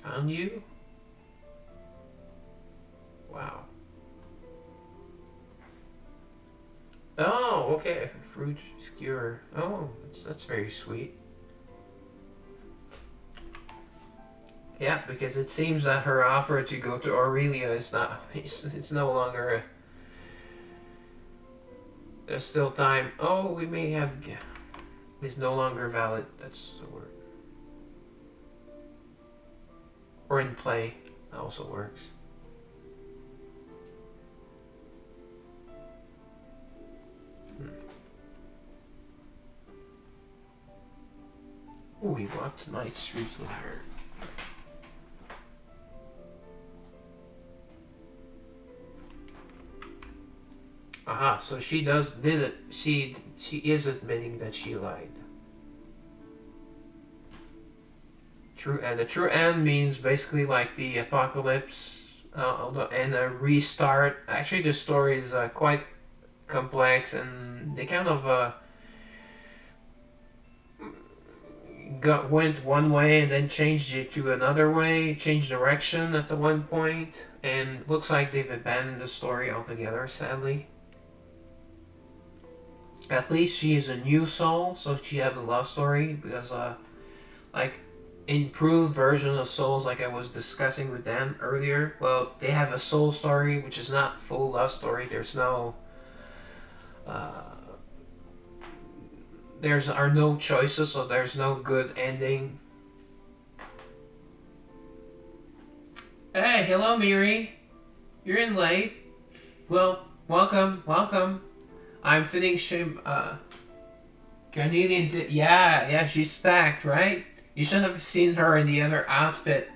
Found you? Wow. Oh, okay. Fruit skewer. Oh, that's very sweet. Yeah, because it seems that her offer to go to Aurelia is not. It's no longer. There's still time. Oh, we may have. Is no longer valid. That's the word. Or in play. That also works. Oh, he walked night streets with her. Aha, so she did it. She is admitting that she lied. True, and the true end means basically like the apocalypse and a restart. Actually, the story is quite complex, and they kind of went one way and then changed it to another way, changed direction at the one point, and looks like they've abandoned the story altogether, sadly. At least she is a new soul, so she have a love story, because like improved version of souls, like I was discussing with Dan earlier, well, they have a soul story which is not full love story. There's no are no choices, so there's no good ending. Hey, hello, Miri. You're in late. Well, welcome. I'm finishing. Carnelian. Yeah, she's stacked, right? You should have seen her in the other outfit.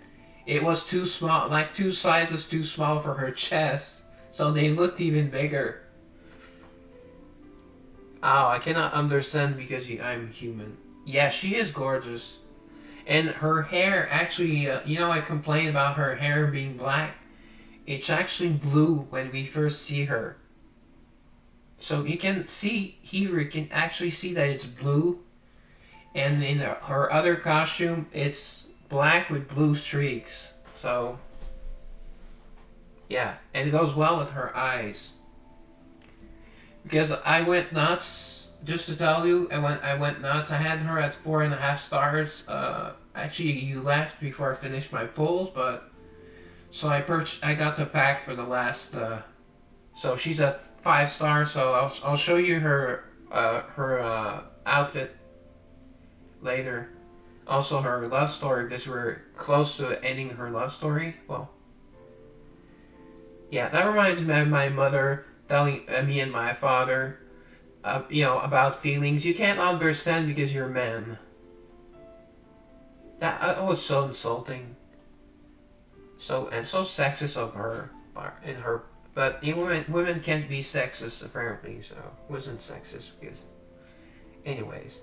It was too small, like 2 sizes too small for her chest, so they looked even bigger. Oh, I cannot understand because I'm human. Yeah, she is gorgeous. And her hair, actually, I complained about her hair being black. It's actually blue when we first see her. So you can see here, you can actually see that it's blue. And in her other costume, it's black with blue streaks. So, yeah. And it goes well with her eyes. Because I went nuts. Just to tell you, I went nuts. I had her at 4.5 stars. Actually, you left before I finished my pulls, but so I got the pack for the last. So she's at 5 stars. So I'll show you her outfit later. Also, her love story, because we're close to ending her love story. Well, yeah, that reminds me of my mother telling me and my father, about feelings. You can't understand because you're men. That was so insulting. So sexist of her, in her. But women can't be sexist apparently. So it wasn't sexist because. Anyways,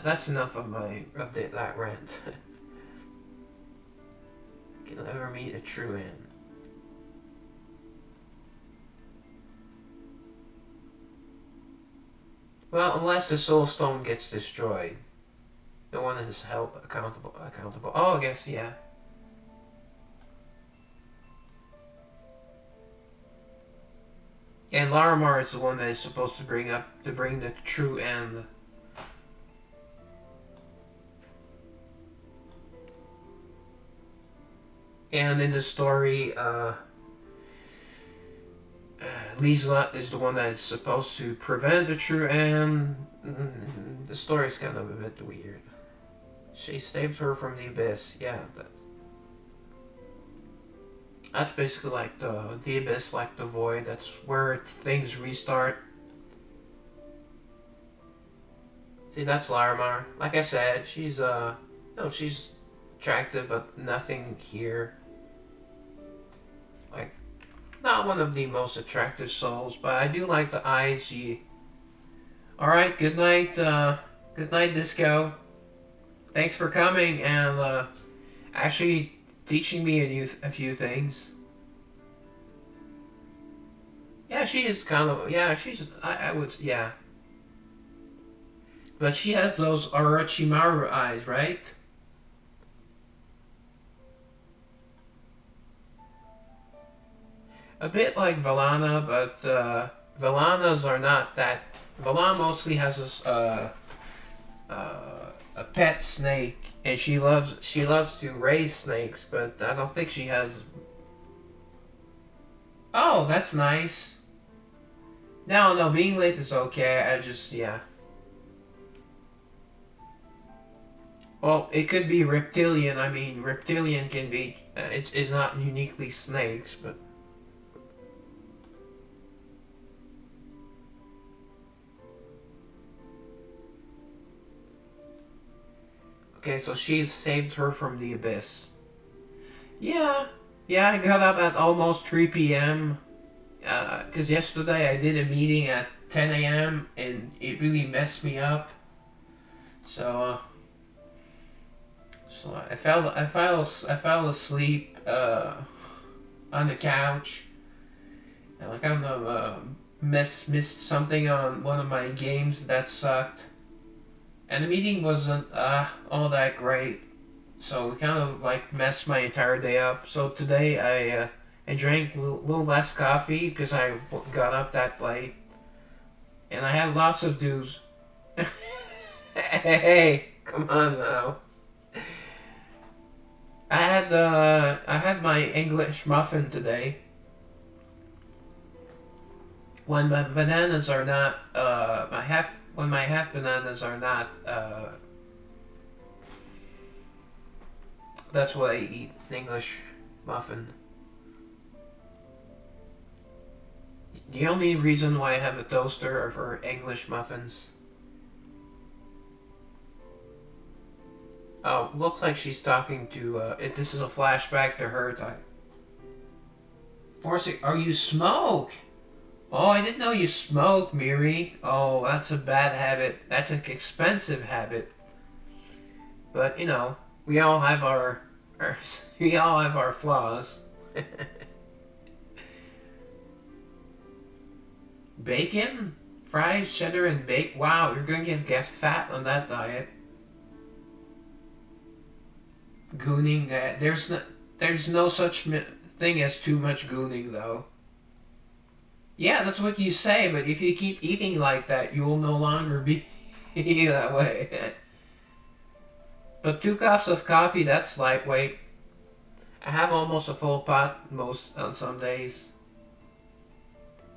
that's enough of that rant. Can never meet a true end. Well, unless the soul stone gets destroyed, no one is held accountable. Oh, I guess yeah. And Larimar is the one that is supposed to bring the true end. And in the story, Liesla is the one that is supposed to prevent the true end. The story is kind of a bit weird. She saved her from the abyss. Yeah, that's basically like the abyss, like the void. That's where things restart. See, that's Larimar. Like I said, she's she's attractive, but nothing here. Like, not one of the most attractive souls, but I do like the eyes. Alright, good night, Disco. Thanks for coming and actually teaching me a few things. Yeah, she is kind of, I would, yeah. But she has those Orochimaru eyes, right? A bit like Valana, but Valanas are not that. Valana mostly has a pet snake, and she loves to raise snakes, but I don't think she has. Oh, that's nice. No, being late is okay. I just, yeah. Well, it could be reptilian. I mean, reptilian can be. It's not uniquely snakes, but. Okay, so she saved her from the abyss. Yeah, I got up at almost 3 p.m. Because yesterday I did a meeting at 10 a.m. and it really messed me up. So, I fell asleep on the couch, and I kind of missed something on one of my games that sucked. And the meeting wasn't all that great, so it kind of like messed my entire day up. So today I drank a little less coffee because I got up that late, and I had lots of dues. Hey, come on now. I had my English muffin today. When my bananas are not when my half bananas are not that's what I eat, an English muffin. The only reason why I have a toaster are for English muffins. Oh, looks like she's talking to. This is a flashback to her. Forcing. Oh, you smoke. Oh, I didn't know you smoked, Miri. Oh, that's a bad habit. That's an expensive habit. But you know, we all have our we all have our flaws. Bacon, fries, cheddar, and bacon. Wow, you're gonna get fat on that diet. Gooning. There's no such thing as too much gooning, though. Yeah, that's what you say, but if you keep eating like that, you will no longer be that way. But 2 cups of coffee, that's lightweight. I have almost a full pot most on some days.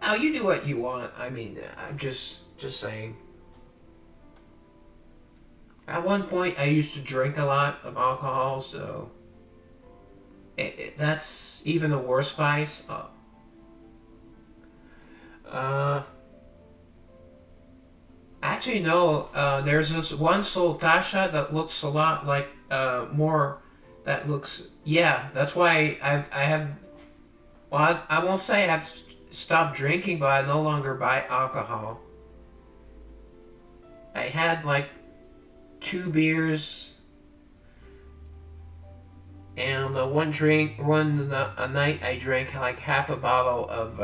Now you do what you want. I mean, I'm just saying. At one point, I used to drink a lot of alcohol, so that's even a worse vice. Uh, Actually, no. There's this one soul Tasha that looks a lot like more. That looks, yeah. That's why I have. Well, I won't say I've stopped drinking, but I no longer buy alcohol. I had like 2 beers and one a night. I drank like half a bottle of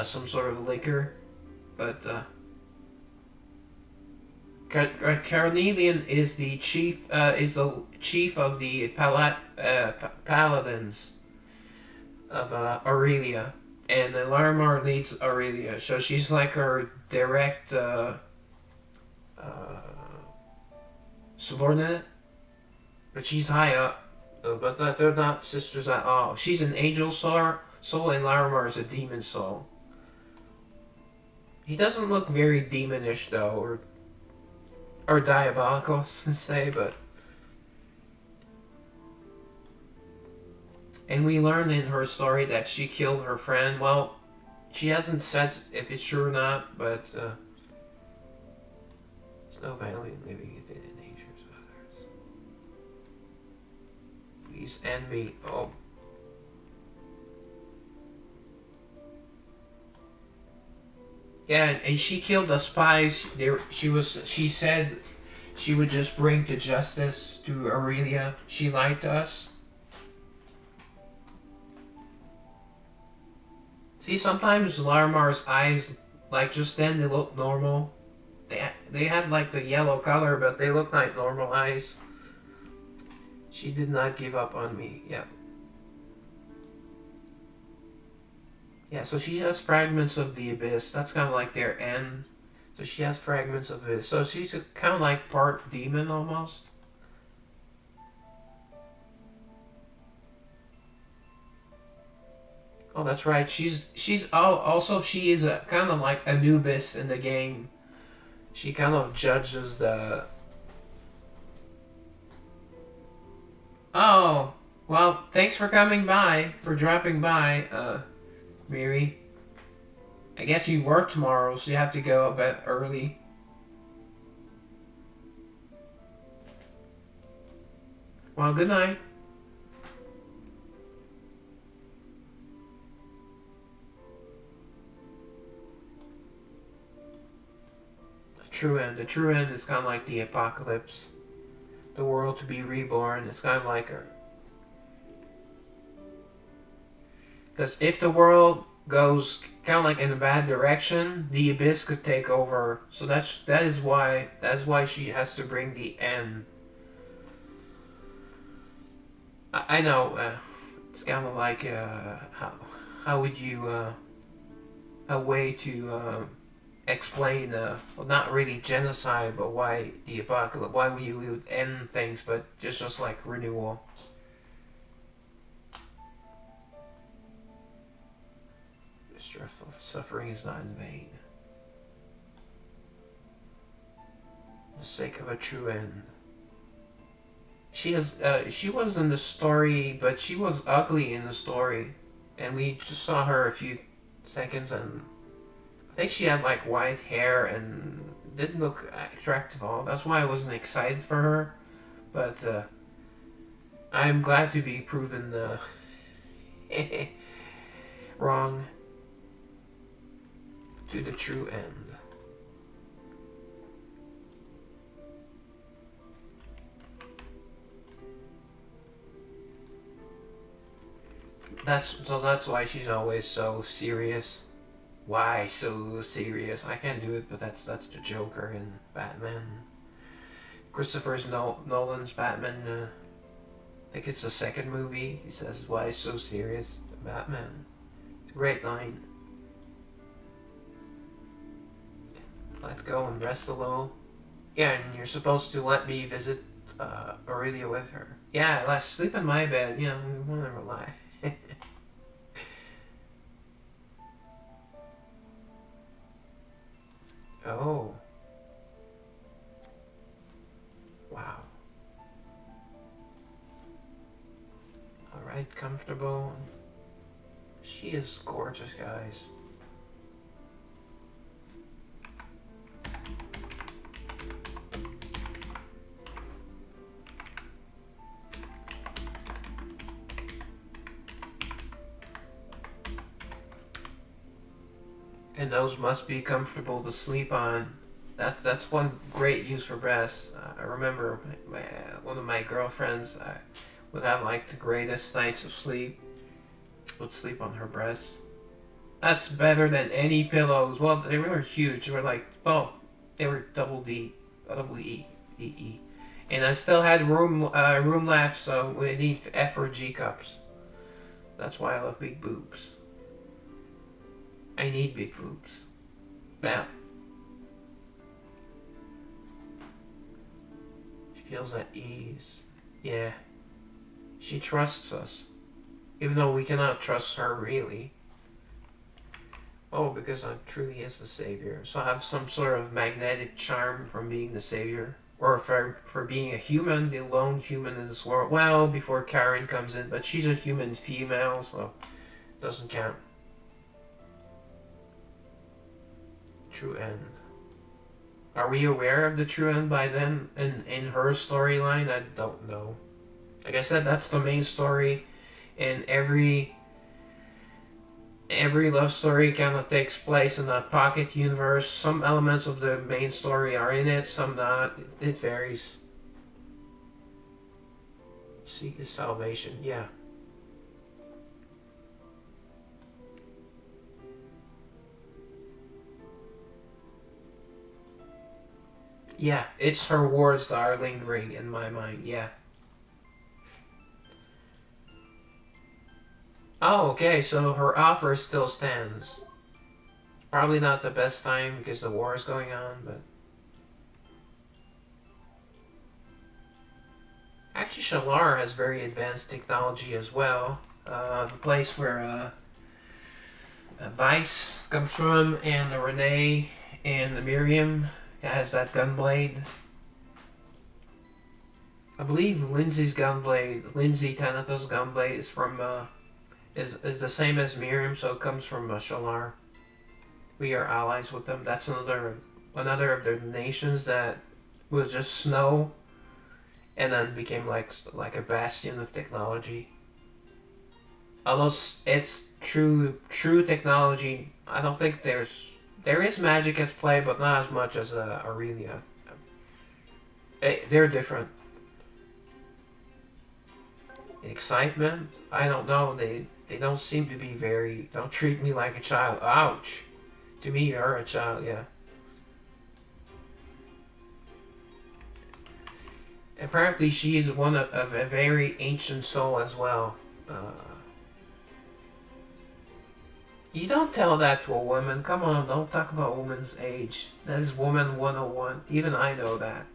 some sort of liquor, but Carnelian is the chief of the paladins of Aurelia, and Larimar leads Aurelia, so she's like her direct subordinate, but she's high up. But they're not sisters at all. She's an angel soul, and Larimar is a demon soul. He doesn't look very demonish though, or diabolical to say, but. And we learn in her story that she killed her friend. Well, she hasn't said if it's true or not, but there's no value in living within the natures of others. Please end me. Oh. Yeah, and she killed the spies. She said she would just bring to justice to Aurelia. She lied to us. See, sometimes Larimar's eyes, like just then, they look normal. They had like the yellow color, but they look like normal eyes. She did not give up on me. Yeah. Yeah, so she has fragments of the abyss. That's kind of like their end. So she has fragments of it. So she's kind of like part demon almost. Oh, that's right. Also she is a kind of like Anubis in the game. She kind of judges the. Oh, well, thanks for coming by, for dropping by, Miri. I guess you work tomorrow, so you have to go a bit early. Well, good night. True end. The true end is kind of like the apocalypse. The world to be reborn. It's kind of like a. Because if the world goes kind of like in a bad direction, the abyss could take over. So that is why she has to bring the end. I know. It's kind of like how would you a way to explain well, not really genocide, but why the apocalypse, why we would end things, but just like renewal. The stress of suffering is not in vain. For the sake of a true end. She was in the story, but she was ugly in the story, and we just saw her a few seconds and I think she had like white hair and didn't look attractive at all. That's why I wasn't excited for her. But I'm glad to be proven wrong to the true end. That's why she's always so serious. Why so serious? I can't do it, but that's the Joker in Batman. Nolan's Batman. I think it's the second movie. He says, "Why so serious, Batman?" It's a great line. Let go and rest a little. Yeah, and you're supposed to let me visit Aurelia with her. Yeah, let's sleep in my bed. You know, we want to rely. Oh. Wow. Alright, comfortable. She is gorgeous, guys. And those must be comfortable to sleep on. That's one great use for breasts. I remember one of my girlfriends would have like the greatest nights of sleep. Would sleep on her breasts. That's better than any pillows. Well, they were huge. They were like, oh, they were double D, double E, E, E. And I still had room left, so we need F or G cups. That's why I love big boobs. I need big boobs. Now, she feels at ease. Yeah, she trusts us, even though we cannot trust her really. Oh, because I truly is the savior. So I have some sort of magnetic charm from being the savior. Or for being a human, the lone human in this world. Well, before Karen comes in, but she's a human female, so it doesn't count. True end. Are we aware of the true end by then in her storyline? I don't know. Like I said, that's the main story, and every love story kind of takes place in a pocket universe. Some elements of the main story are in it, some not. It varies. Seek his salvation, yeah. Yeah, it's her Ward's Darling ring in my mind, yeah. Oh, okay, so her offer still stands. Probably not the best time because the war is going on, but... Actually, Shalar has very advanced technology as well. The place where Vice comes from, and the Renee and the Miriam has that gunblade. I believe Lindsay's gunblade, Lindsay Tanato's gunblade, is from is the same as Miriam, so it comes from Shalar. We are allies with them. That's another of the nations that was just snow, and then became like a bastion of technology. Although it's true technology, I don't think there is magic at play, but not as much as Aurelia. They're different. Excitement? I don't know. They don't seem to be very. Don't treat me like a child. Ouch. To me, you're a child. Yeah. Apparently, she is one of a very ancient soul as well. You don't tell that to a woman. Come on, don't talk about woman's age. That is woman 101. Even I know that.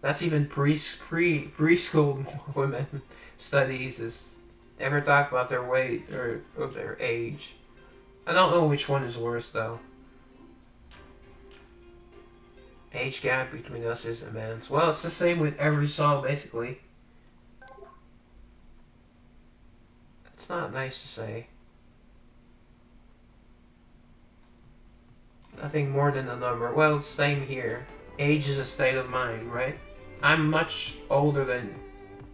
That's even preschool women studies is ever talk about their weight or their age. I don't know which one is worse though. Age gap between us is immense. Well, it's the same with Eversoul basically. It's not nice to say. Nothing more than a number. Well, same here. Age is a state of mind, right? I'm much older than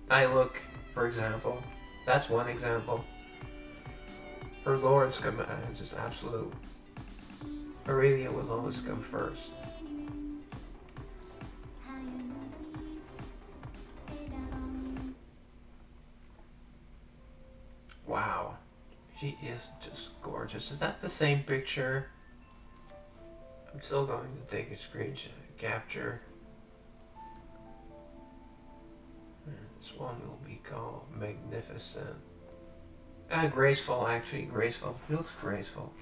I look, for example. That's one example. Her Lord's commands is absolute. Aurelia will always come first. Wow. She is just gorgeous. Is that the same picture? I'm still going to take a screenshot capture. This one will be called Magnificent. Graceful, actually. Graceful. It looks graceful.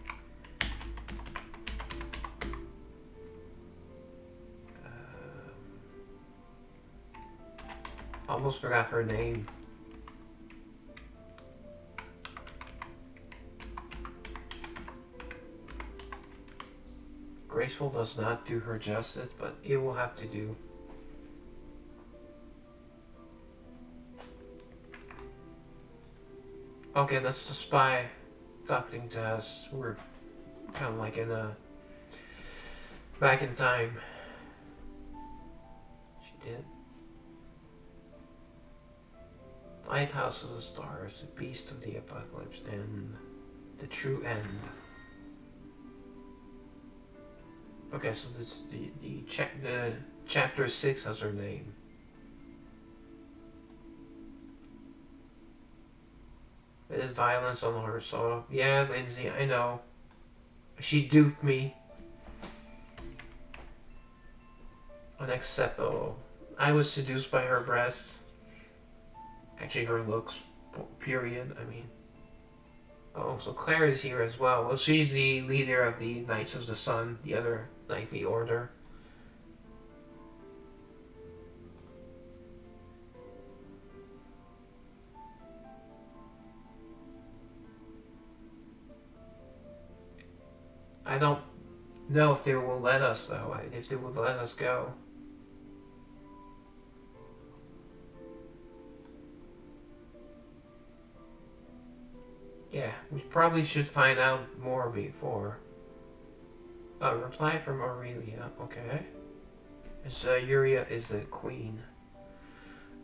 Almost forgot her name. Graceful does not do her justice, but it will have to do. Okay, that's the spy talking to us. We're kind of like in a back in time. She did. Lighthouse of the Stars, the Beast of the Apocalypse, and the True End. Okay, so this the chapter 6 has her name. With violence on her soul. Yeah, Lindsay, I know. She duped me. Unacceptable. I was seduced by her breasts. Actually, her looks. Period, I mean. Oh, so Claire is here as well. Well, she's the leader of the Knights of the Sun, the other knightly order. I don't know if they will let us, though. If they would let us go. Yeah, we probably should find out more before. A reply from Aurelia. Okay. So Yuria is the queen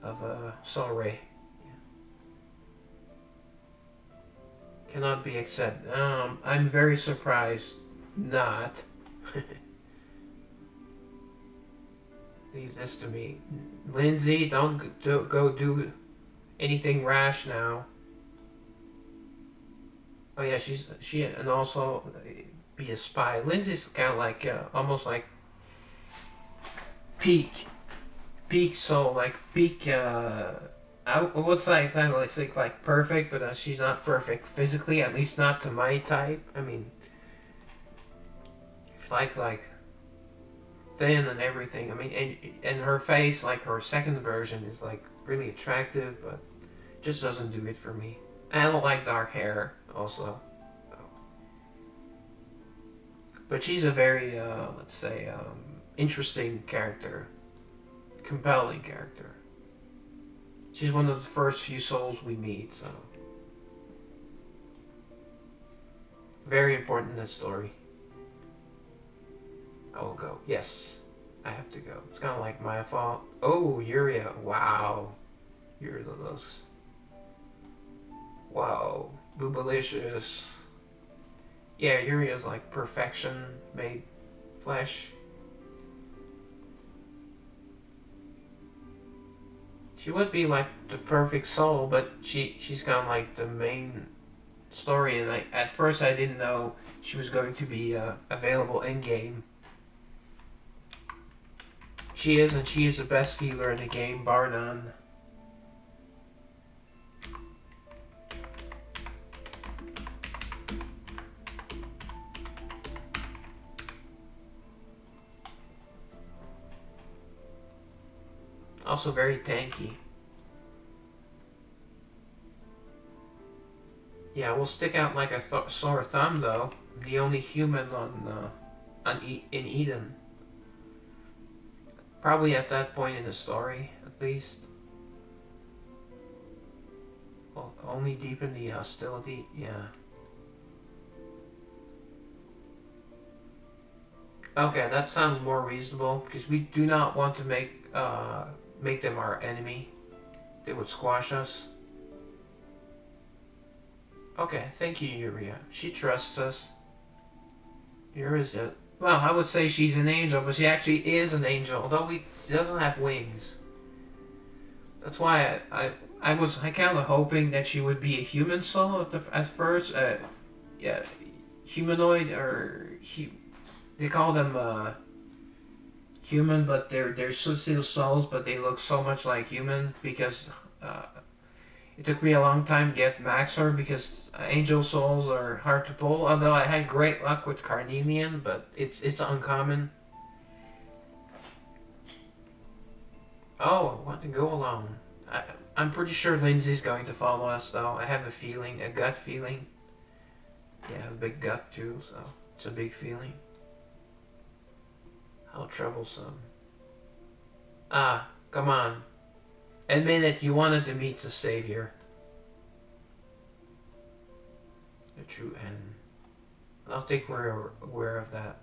of Solray. Yeah. Cannot be accepted. I'm very surprised. Not. Leave this to me. Lindsay, don't go do anything rash now. Oh yeah, she and also be a spy. Lindsay's kind of like almost like peak soul, like peak. I would say kind of like perfect, but she's not perfect physically, at least not to my type. I mean, if like thin and everything. I mean, and her face, like her second version, is like really attractive, but just doesn't do it for me. And I don't like dark hair, also. But she's a very, let's say, interesting character. Compelling character. She's one of the first few souls we meet, so. Very important in this story. I will go. Yes, I have to go. It's kind of like my fault. Oh, Yuria. Wow. Yuria looks. Wow. Boobalicious. Yeah, Yuria's like perfection made flesh. She would be like the perfect soul, but she's kind of like the main story. And at first I didn't know she was going to be available in game. She is, and she is the best healer in the game, bar none. Also very tanky. Yeah, will stick out like a sore thumb though. The only human in Eden. Probably at that point in the story, at least. Well, only deepen the hostility. Yeah. Okay, that sounds more reasonable because we do not want to make them our enemy. They would squash us. Okay, thank you, Yuria. She trusts us. Here is it. Well, I would say she's an angel, but she actually is an angel, although she doesn't have wings. That's why I was kind of hoping that she would be a human soul at first. Yeah, humanoid or they call them human, but they're still souls, but they look so much like human because uh, it took me a long time to get Maxor because angel souls are hard to pull. Although I had great luck with Carnelian, but it's uncommon. Oh, I want to go alone. I'm pretty sure Lindsay's going to follow us, though. I have a feeling, a gut feeling. Yeah, I have a big gut too, so it's a big feeling. How troublesome. Ah, come on. Admit it, you wanted to meet the Savior. The true end. I don't think we're aware of that.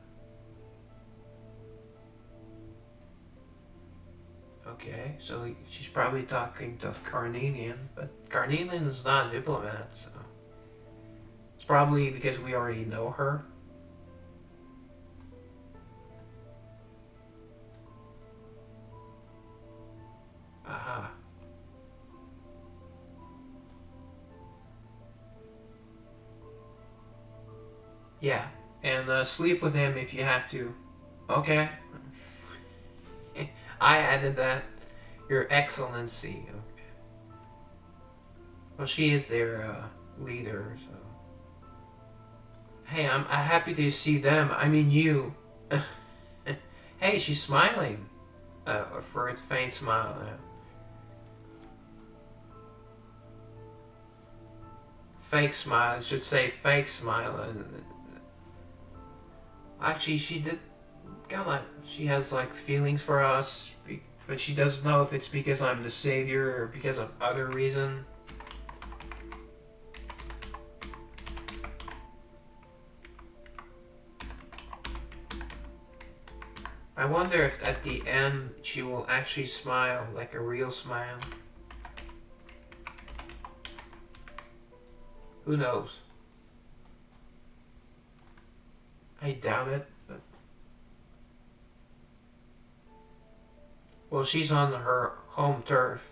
Okay, so she's probably talking to Carnelian, but Carnelian is not a diplomat, so it's probably because we already know her. Aha. Yeah, and sleep with him if you have to. Okay. I added that. Your Excellency. Well, she is their leader, so. Hey, I'm happy to see them. I mean, you. Hey, she's smiling. For a faint smile. Fake smile. I should say fake smile. Actually, she did kind of like she has like feelings for us, but she doesn't know if it's because I'm the savior or because of other reason. I wonder if at the end she will actually smile, like a real smile. Who knows? I doubt it, but well, she's on her home turf.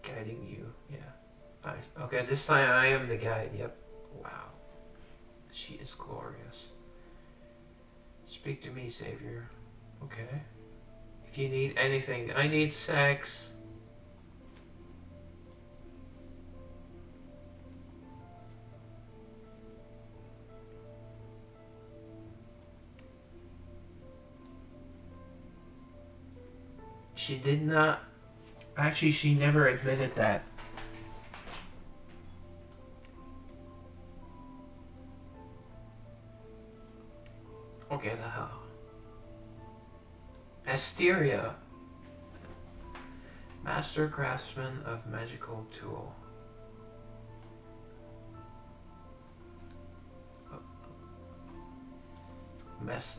Guiding you, yeah. Okay, this time I am the guide, yep. Wow. She is glorious. Speak to me, Savior. Okay. If you need anything, I need sex. She did not. Actually, she never admitted that. Okay, the hell. Asteria. Master craftsman of magical tool. Was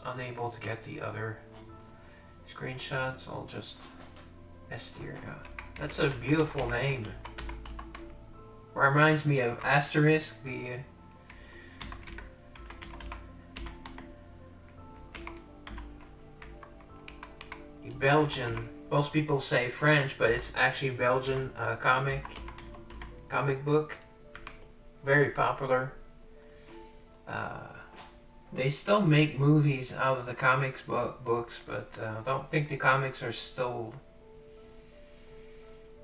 unable to get the other screenshots. I'll just Asteria. That's a beautiful name. Reminds me of Asterisk, the Belgian. Most people say French, but it's actually Belgian comic book. Very popular. They still make movies out of the comics books, but I don't think the comics are still.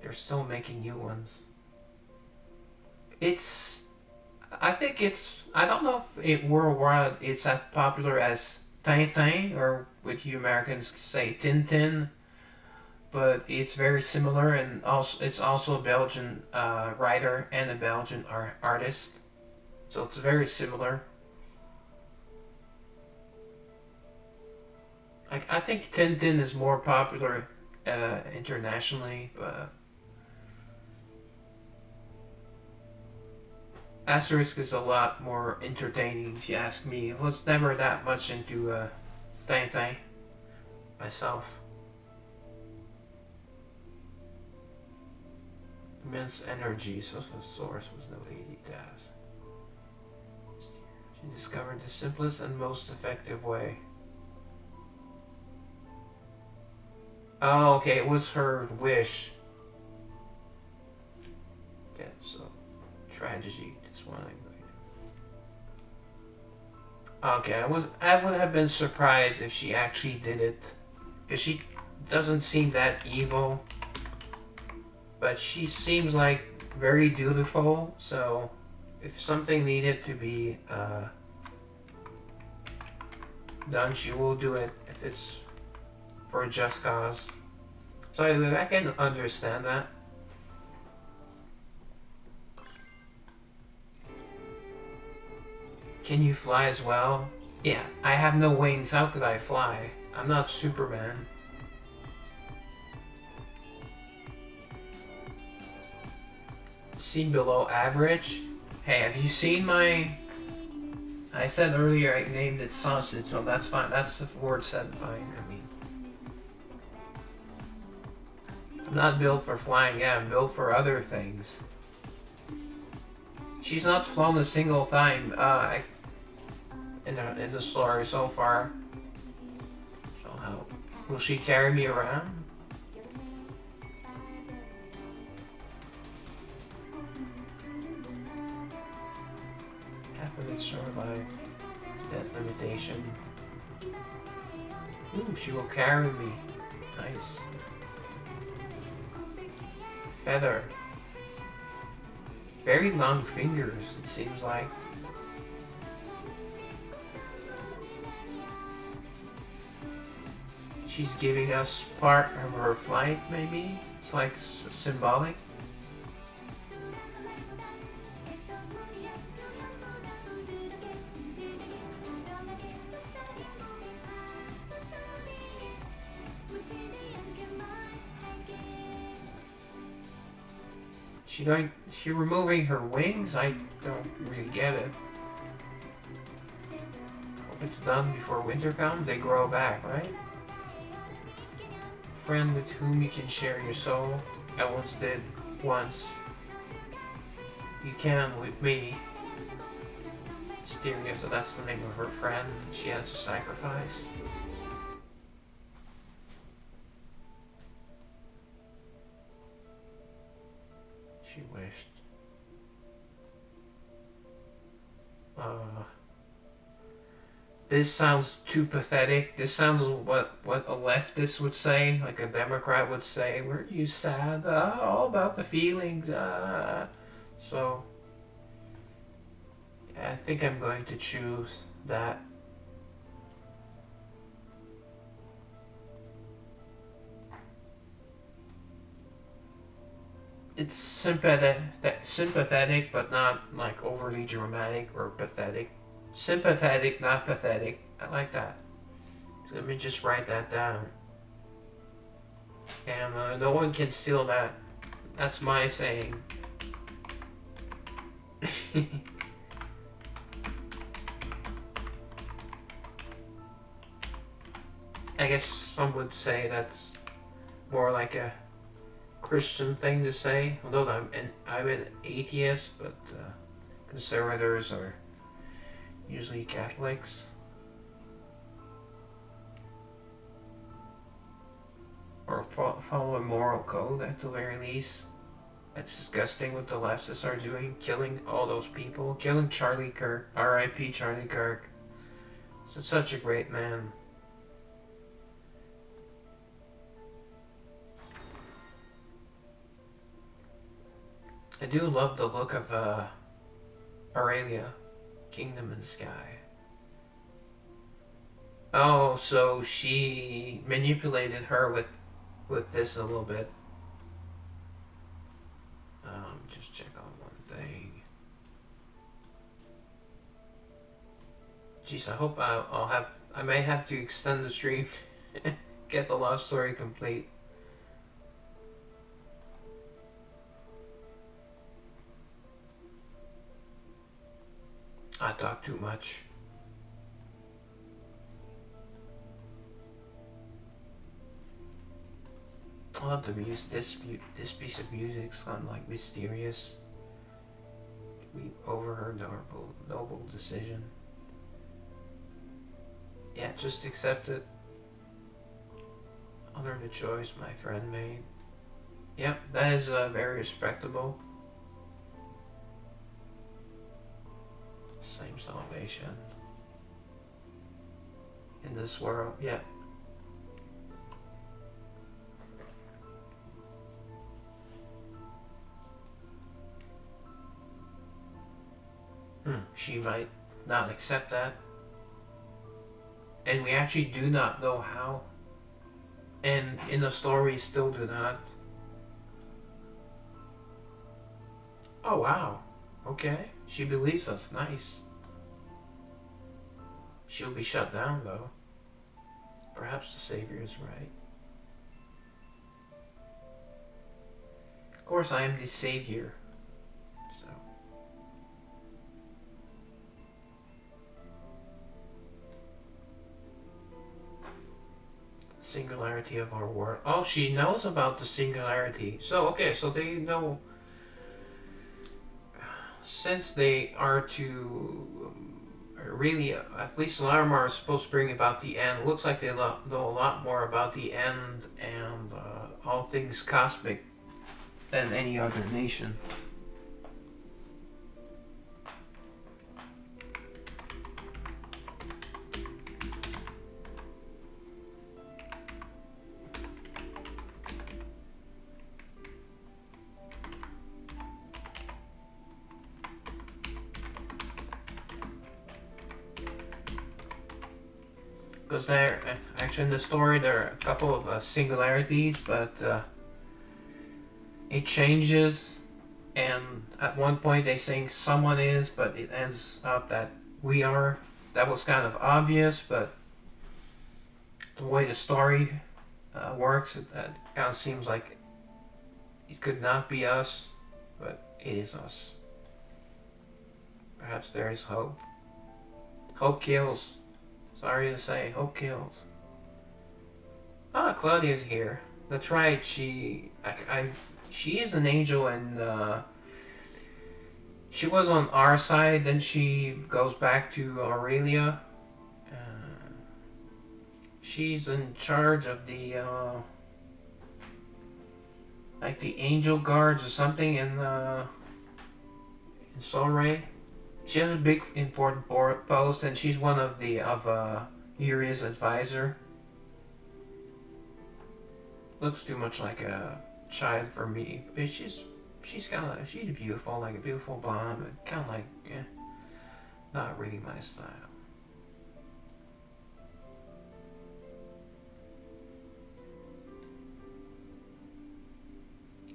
They're still making new ones. It's. I think it's. I don't know if it worldwide it's as popular as Tintin, or what you Americans say Tintin, but it's very similar, and also it's also a Belgian writer and a Belgian artist, so it's very similar. I think Tintin is more popular internationally, but Asterisk is a lot more entertaining if you ask me. I was never that much into Tintin myself. Immense energy, so the source was no easy task. She discovered the simplest and most effective way. Oh, okay, it was her wish. Okay, so tragedy. This one I'm going. Okay, I would have been surprised if she actually did it, because she doesn't seem that evil. But she seems like very dutiful, so if something needed to be done, she will do it if it's for a just cause. So I can understand that. Can you fly as well? Yeah, I have no wings. How could I fly? I'm not Superman. Seen below average? Hey, have you seen my... I said earlier I named it sausage, so that's fine. That's the word said fine. I mean, I'm not built for flying. Yeah, I'm built for other things. She's not flown a single time in the story so far. So how will she carry me around? Survive that limitation. Ooh, she will carry me. Nice. Feather. Very long fingers, it seems like. She's giving us part of her flight, maybe? It's like symbolic. She removing her wings? I don't really get it. Hope it's done before winter comes. They grow back, right? Friend with whom you can share your soul. I once did. Once. You can with me. Styria, so that's the name of her friend. She has to sacrifice. She wished. This sounds too pathetic. This sounds what a leftist would say, like a Democrat would say. Weren't you sad? All about the feelings. So, yeah, I think I'm going to choose that. It's sympathetic, but not like overly dramatic or pathetic. Sympathetic, not pathetic. I like that. So let me just write that down. And no one can steal that. That's my saying. I guess some would say that's more like a Christian thing to say. Although I'm an atheist, but conservators are usually Catholics. Or follow a moral code at the very least. That's disgusting what the leftists are doing. Killing all those people. Killing Charlie Kirk. R.I.P. Charlie Kirk. So such a great man. I do love the look of Aurelia. Kingdom in the Sky. Oh, so she manipulated her with this a little bit. Just check on one thing. Jeez, I hope I may have to extend the stream. Get the love story complete. I talk too much. I love the music. This piece of music's kind of like mysterious. We overheard our noble decision. Yeah, just accept it. Honor the choice my friend made. Yep, that is very respectable. Same salvation. In this world, yep. She might not accept that. And we actually do not know how. And in the story, still do not. Oh, wow. Okay. She believes us. Nice. She'll be shut down, though. Perhaps the Savior is right. Of course, I am the Savior. So. Singularity of our world. Oh, she knows about the singularity. So, okay, so they know. Since they are to really, at least Larma are supposed to bring about the end. Looks like they know a lot more about the end and all things cosmic than any other nation. Because there, actually in the story, there are a couple of singularities, but it changes. And at one point they think someone is, but it ends up that we are. That was kind of obvious, but the way the story works, it kind of seems like it could not be us, but it is us. Perhaps there is hope. Hope kills. Sorry to say, hope kills. Ah, Claudia's here. That's right. She is an angel, and she was on our side. Then she goes back to Aurelia. She's in charge of the like the angel guards or something in Solray. She has a big important post, and she's one of Yuri's advisor. Looks too much like a child for me, but she's beautiful, like a beautiful blonde, but kind of like not really my style.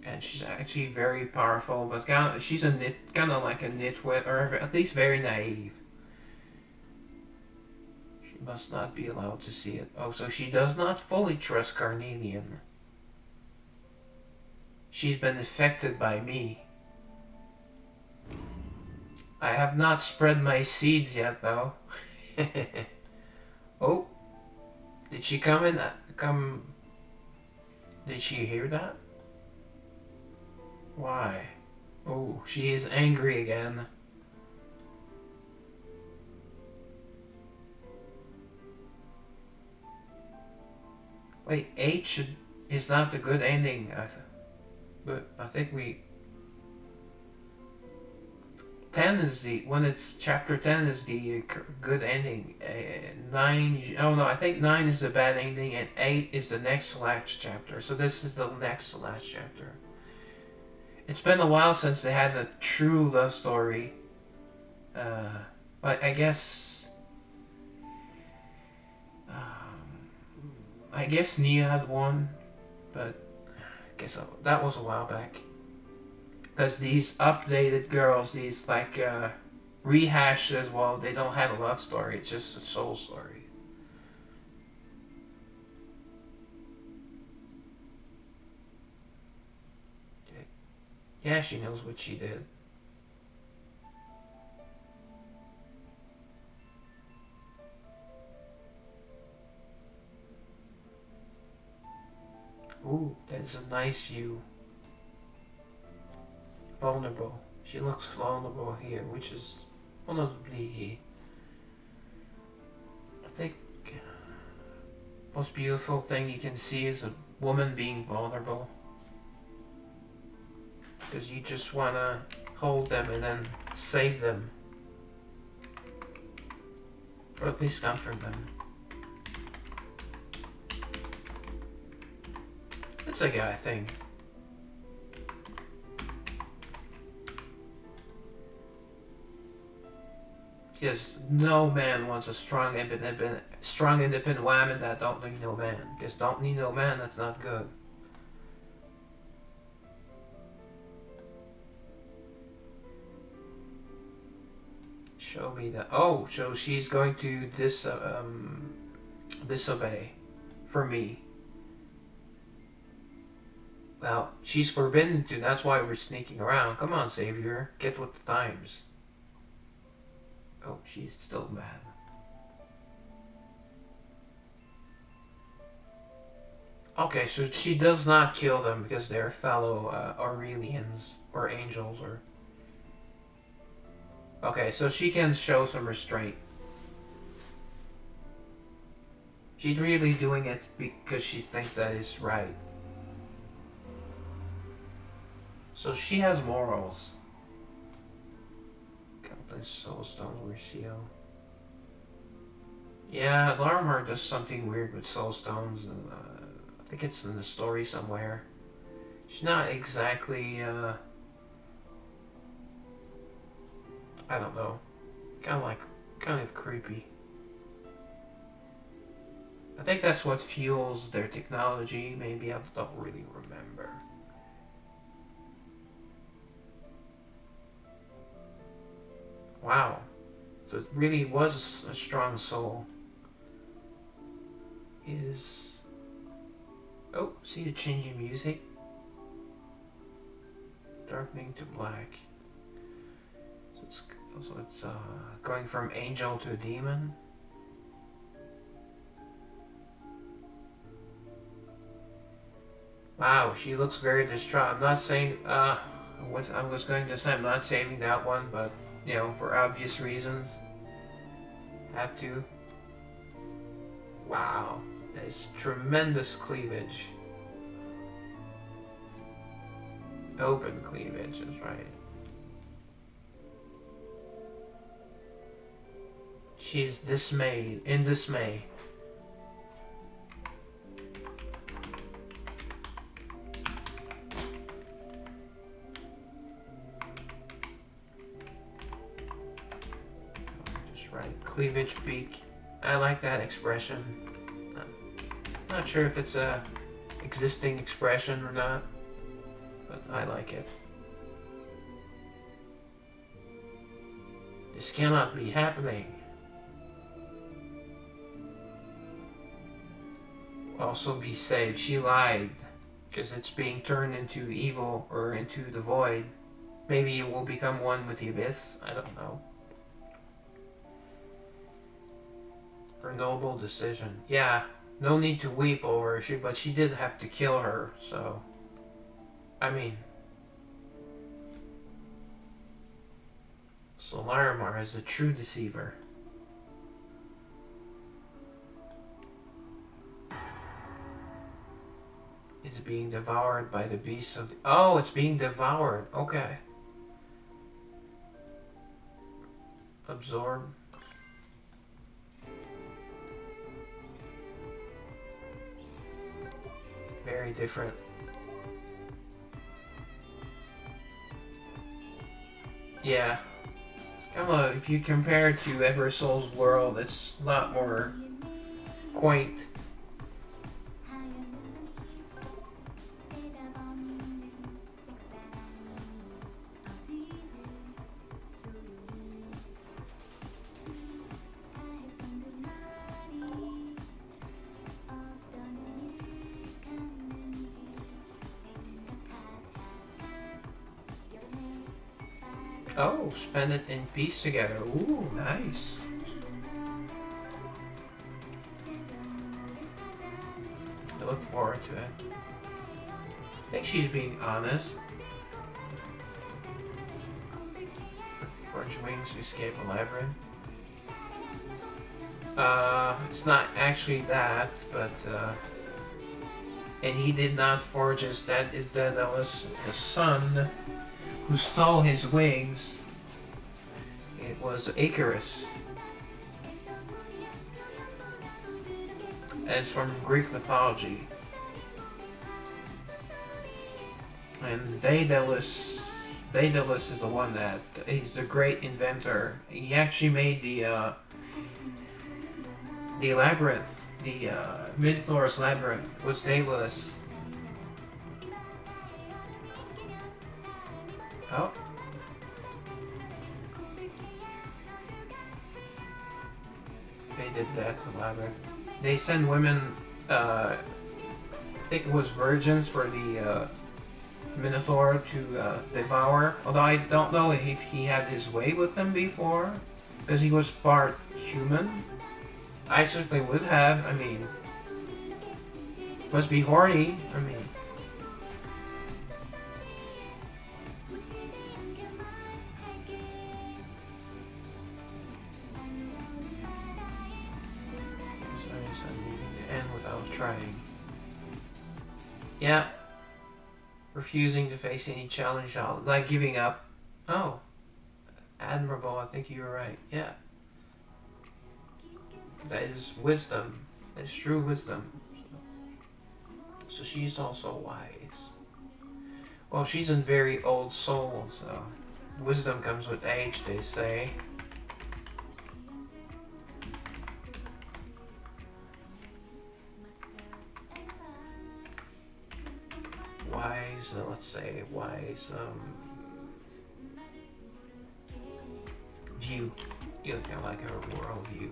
And she's actually very powerful, but she's kind of like a nitwit, or at least very naive. She must not be allowed to see it. Oh, so she does not fully trust Carnelian. She's been affected by me. I have not spread my seeds yet, though. Oh, did she come in? Did she hear that? Why? Oh, she is angry again. Wait, 8 is not the good ending. But I think 10 is when it's chapter 10 is the good ending. 9, oh no, I think 9 is the bad ending, and 8 is the next last chapter. So this is the next last chapter. It's been a while since they had a true love story. But I guess Nia had one, but I guess that was a while back. Because these updated girls, these like rehashed as well, they don't have a love story. It's just a soul story. Yeah, she knows what she did. Ooh, that's a nice view. Vulnerable. She looks vulnerable here, which is one of the, I think, most beautiful thing you can see is a woman being vulnerable. Because you just want to hold them and then save them. Or at least comfort them. It's a guy thing. Because no man wants a strong, independent woman that don't need no man. Because don't need no man, that's not good. Show me that. Oh, so she's going to disobey for me. Well, she's forbidden to. That's why we're sneaking around. Come on, Savior. Get with the times. Oh, she's still mad. Okay, so she does not kill them because they're fellow Aurelians or angels or... Okay, so she can show some restraint. She's really doing it because she thinks that is right. So she has morals. Countless soul stones were sealed. Yeah, Larimer does something weird with soul stones. And, I think it's in the story somewhere. She's not exactly, I don't know. Kind of creepy. I think that's what fuels their technology. Maybe I don't really remember. Wow. So it really was a strong soul. Oh, see the changing music? Darkening to black. So it's going from angel to demon. Wow, she looks very distraught. I'm not saying, what I was going to say, I'm not saving that one, but, you know, for obvious reasons. Have to. Wow, that is tremendous cleavage. Open cleavage is right. She's dismayed, in dismay. Just right, cleavage peak. I like that expression. Not sure if it's a existing expression or not, but I like it. This cannot be happening. Also be saved. She lied because it's being turned into evil or into the void. Maybe it will become one with the abyss. I don't know. Her noble decision. Yeah, no need to weep over her, but she did have to kill her, so... I mean... So Larimar is a true deceiver. Is being devoured by the beasts of the... Oh, it's being devoured. Okay. Absorb. Very different. Yeah. Although, if you compare it to Eversoul's world, it's a lot more quaint. Oh, spend it in peace together. Ooh, nice. I look forward to it. think she's being honest. Forge wings to escape a labyrinth. It's not actually that, but and he did not forge his that is that was his son who stole his wings. It was Icarus. And it's from Greek mythology. And Daedalus is the one that he's the great inventor. He actually made the labyrinth, the Mid-Thor's labyrinth was Daedalus. Oh. They did that to the labyrinth. They send women, I think it was virgins for the Minotaur to devour. Although I don't know if he had his way with them before, because he was part human. I certainly would have. I mean, must be horny. I mean, trying. Yeah. Refusing to face any challenge, like giving up. Oh. Admirable, I think you were right. Yeah. That is wisdom. That is true wisdom. So she's also wise. Well, she's a very old soul, so wisdom comes with age, they say. Wise, let's say, wise, view. You look kind of like her world view.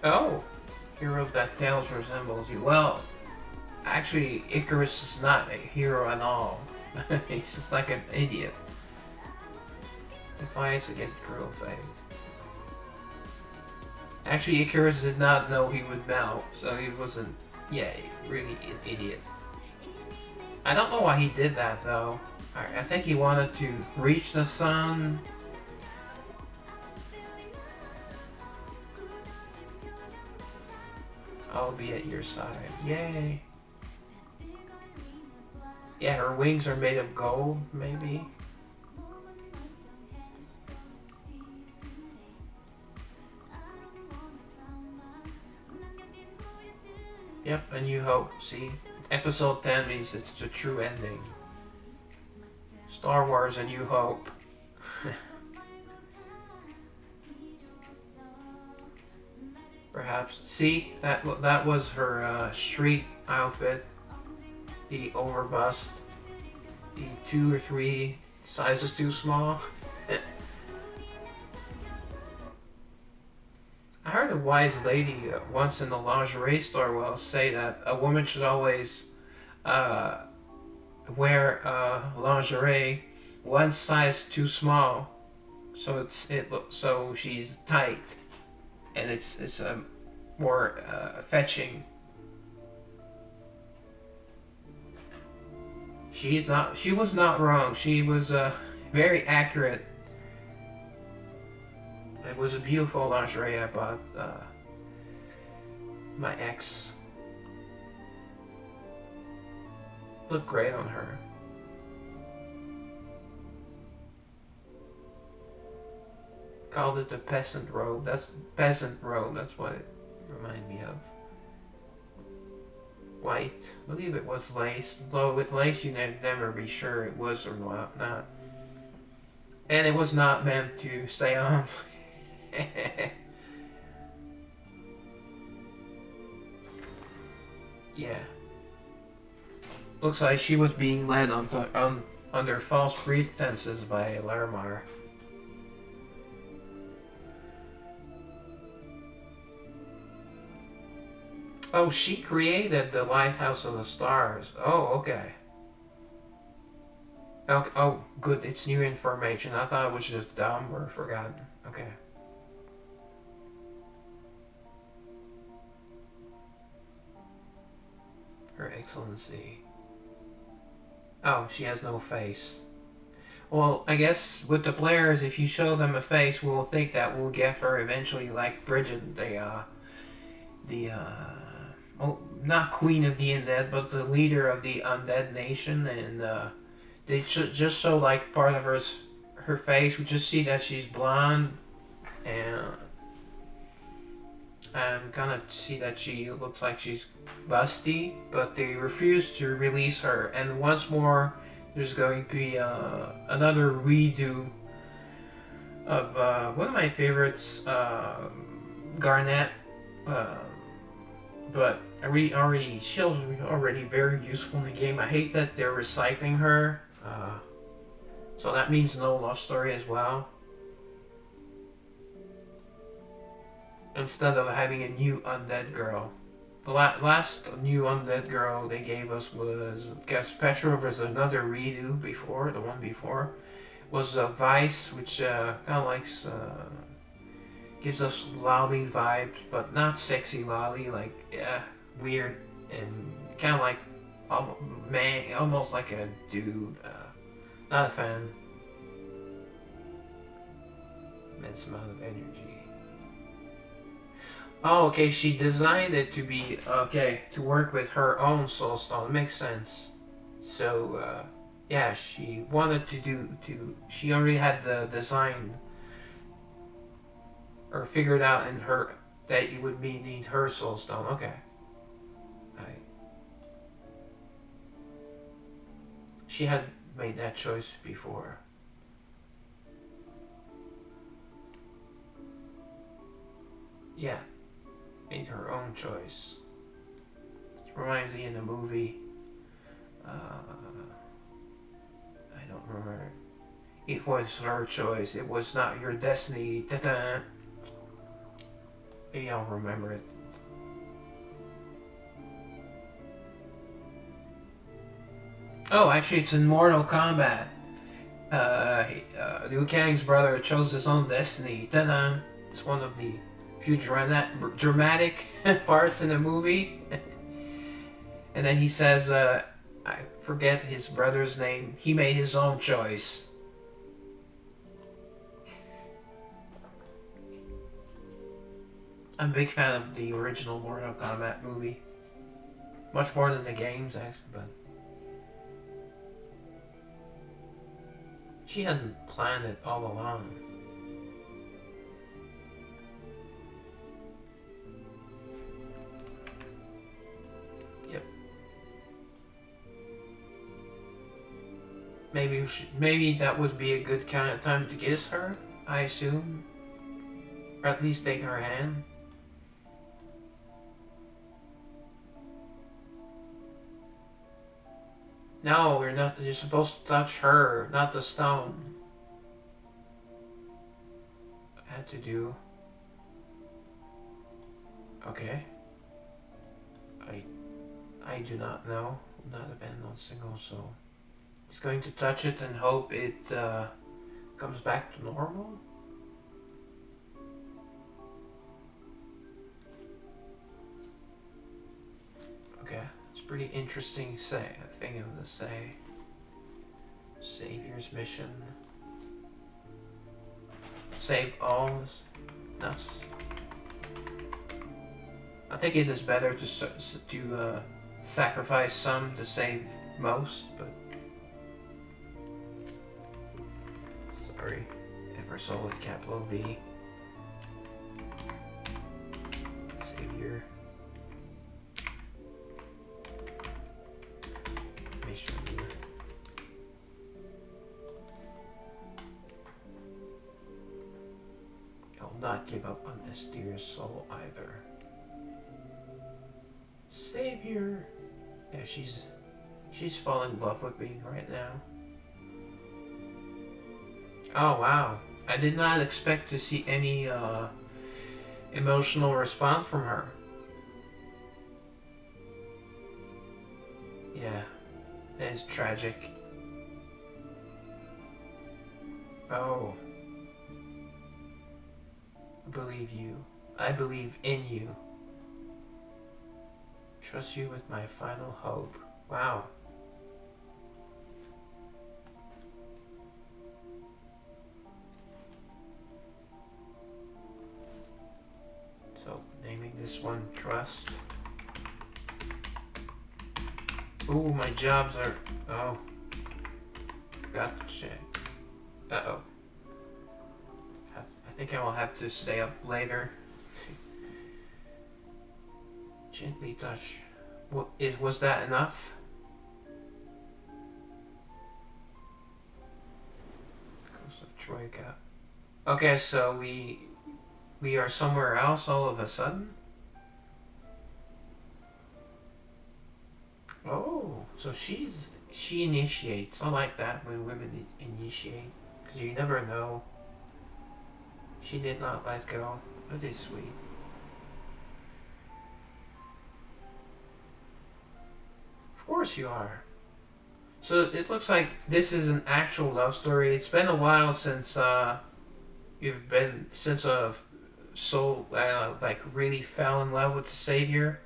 Oh, hero that tails resembles you. Well, actually, Icarus is not a hero at all. He's just like an idiot. Defiance against cruel fate. Actually, Icarus did not know he would melt, so he wasn't, yeah, really an idiot. I don't know why he did that, though. I think he wanted to reach the sun. I'll be at your side. Yay. Yeah, her wings are made of gold, maybe. Yep, A New Hope. See? Episode 10 means it's the true ending. Star Wars, A New Hope. Perhaps. See? That was her street outfit. The overbust. The 2 or 3 sizes too small. I heard a wise lady once in the lingerie store say that a woman should always wear lingerie one size too small, so so she's tight, and it's more fetching. She was not wrong. She was very accurate. It was a beautiful lingerie I bought my ex. Looked great on her. Called it the peasant robe. That's what it reminded me of. White. I believe it was lace. Though with lace you never be sure it was or not. And it was not meant to stay on. Yeah. Looks like she was being led under false pretenses by Larimar. Oh, she created the Lighthouse of the Stars. Oh, okay. Oh, good. It's new information. I thought it was just dumb or forgotten. Okay. Excellency. Oh, she has no face. Well, I guess with the players, if you show them a face, we'll think that we'll get her eventually, like Bridget, oh, not Queen of the Undead, but the leader of the Undead Nation, and they just show like part of her face. We just see that she's blonde, and I'm gonna see that she looks like she's busty, but they refuse to release her. And once more, there's going to be another redo of one of my favorites, Garnet. But she's already very useful in the game. I hate that they're recycling her. So that means no love story as well. Instead of having a new undead girl. The last new undead girl they gave us was, I guess Petra was another redo before, the one before. Was Vice, which kind of likes, gives us lolly vibes, but not sexy lolly, like, weird and kind of like, almost like a dude. Not a fan. Immense amount of energy. Oh, okay, she designed it to be, okay, to work with her own soul stone. It makes sense. So, yeah, she wanted she already had the design, or figured out in her, that you would need her soul stone. Okay. She had made that choice before. Yeah. Made her own choice. It reminds me in the movie. I don't remember. It was her choice. It was not your destiny. Ta-da. Maybe I'll remember it. Oh, actually, it's in Mortal Kombat. Liu Kang's brother chose his own destiny. Ta-da. It's one of the few dramatic parts in the movie. And then he says, I forget his brother's name. He made his own choice. I'm a big fan of the original Mortal Kombat movie. Much more than the games, actually, but she hadn't planned it all along. Yep. Maybe that would be a good kind of time to kiss her, I assume. Or at least take her hand. No, we're not. You're supposed to touch her, not the stone. I had to do. Okay. I do not know. Not abandoned on single, so he's going to touch it and hope it comes back to normal. Okay. Pretty interesting thing of the say. Savior's mission. Save all. That's. I think it is better to sacrifice some to save most, but sorry, Eversoul with capital V. Savior. Not give up on Esther's soul either. Savior. Yeah, she's falling in love with me right now. Oh wow. I did not expect to see any emotional response from her. Yeah. That is tragic. Oh. Believe you. I believe in you. Trust you with my final hope. Wow. So, naming this one Trust. Ooh, my jobs are... Oh. Got to check. Uh-oh. I think I will have to stay up later. Gently touch. Was that enough? Coast of Troika. Okay, so we are somewhere else all of a sudden. Oh, so she initiates. I like that when women initiate, because you never know. She did not let go. That is sweet. Of course you are. So it looks like this is an actual love story. It's been a while since you've been since a soul like really fell in love with the Savior.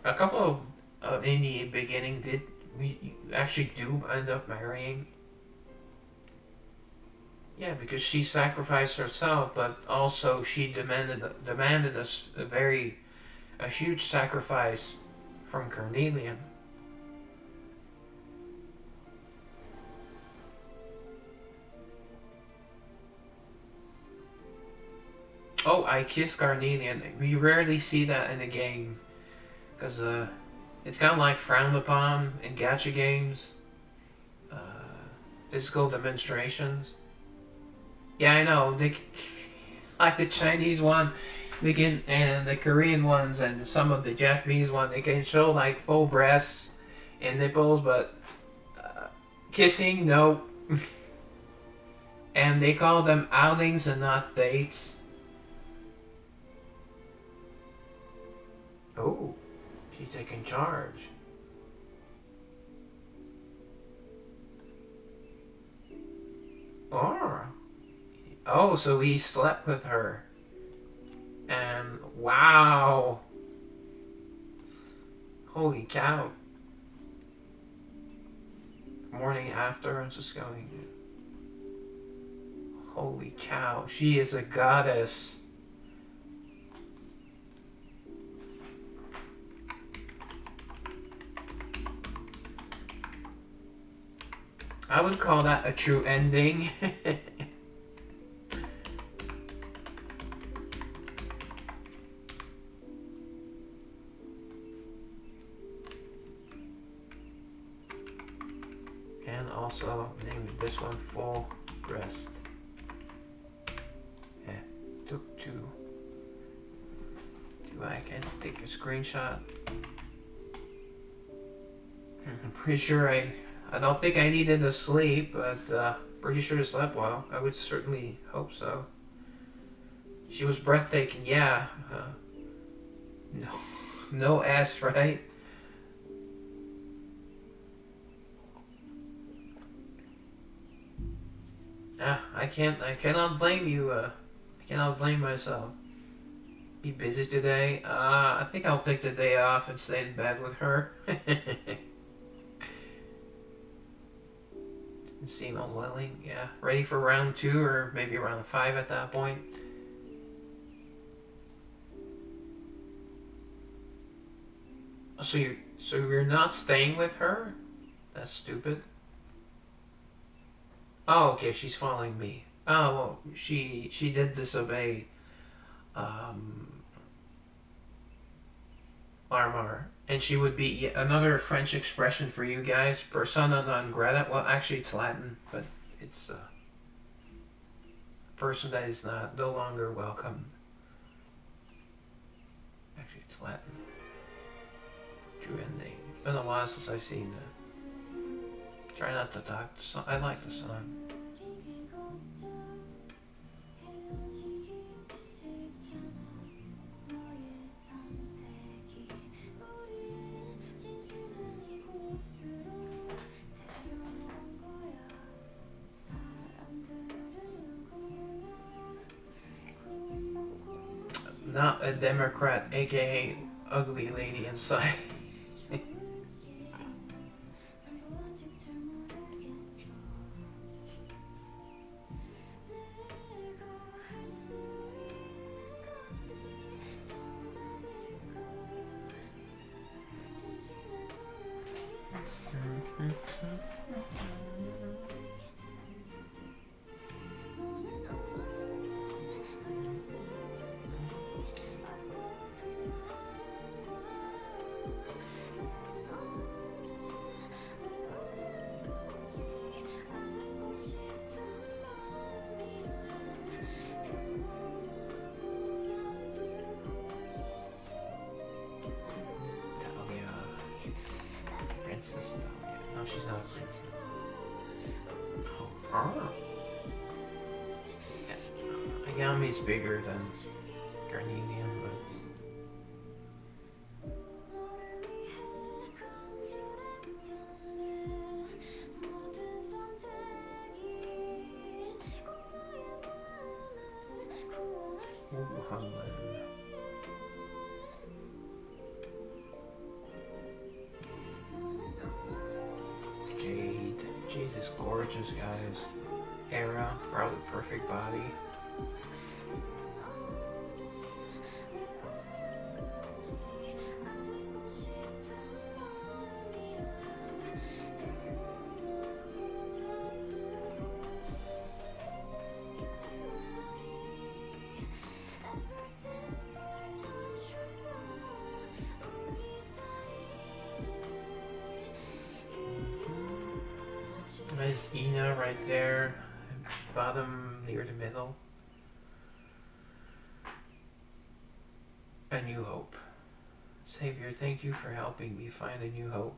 A couple of in the beginning did we actually do end up marrying. Yeah, because she sacrificed herself, but also she demanded a huge sacrifice from Carnelian. Oh, I kissed Carnelian. We rarely see that in a game, because it's kind of like frowned upon in gacha games. Uh, Physical demonstrations. Yeah, I know. They like the Chinese one, they can, and the Korean ones, and some of the Japanese one. They can show like full breasts and nipples, but kissing, no. And they call them outings and not dates. Oh, she's taking charge. Oh, so he slept with her. And wow. Holy cow. Morning after, I'm just going. Holy cow, she is a goddess. I would call that a true ending. And also name this one Full Breast. Yeah, took two. I can take a screenshot. I'm pretty sure I don't think I needed to sleep, but pretty sure I slept well. I would certainly hope so. She was breathtaking, yeah. No, no S, right? I cannot blame you. I cannot blame myself. Be busy today. I think I'll take the day off and stay in bed with her. Seem unwilling, yeah. Ready for round 2 or maybe round 5 at that point. So you're not staying with her? That's stupid. Oh, okay, she's following me. Oh, well, she did disobey um, Armor. And she would be another French expression for you guys, persona non grata. Well, actually, it's Latin, but it's a person that is no longer welcome. Actually, it's Latin. True ending. It's been a while since I've seen that. Try not to talk. I like the song. Not a Democrat, aka ugly lady inside. No, she's not a princess. Oh. Ayami's bigger than Carnelian, but... Ooh, Hunlin. Jade. Jade is gorgeous, guys. Hera, probably perfect body. Nice Ina right there, bottom near the middle. A New Hope. Savior, thank you for helping me find a new hope.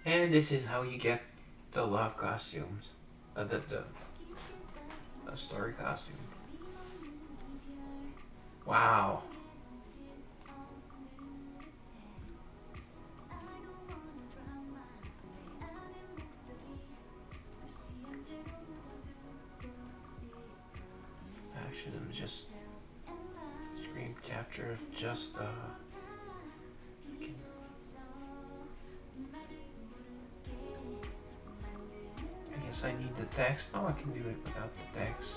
And this is how you get the love costumes. The story costume. Wow. I'm just screen capture of just I guess I need the text. Oh, I can do it without the text.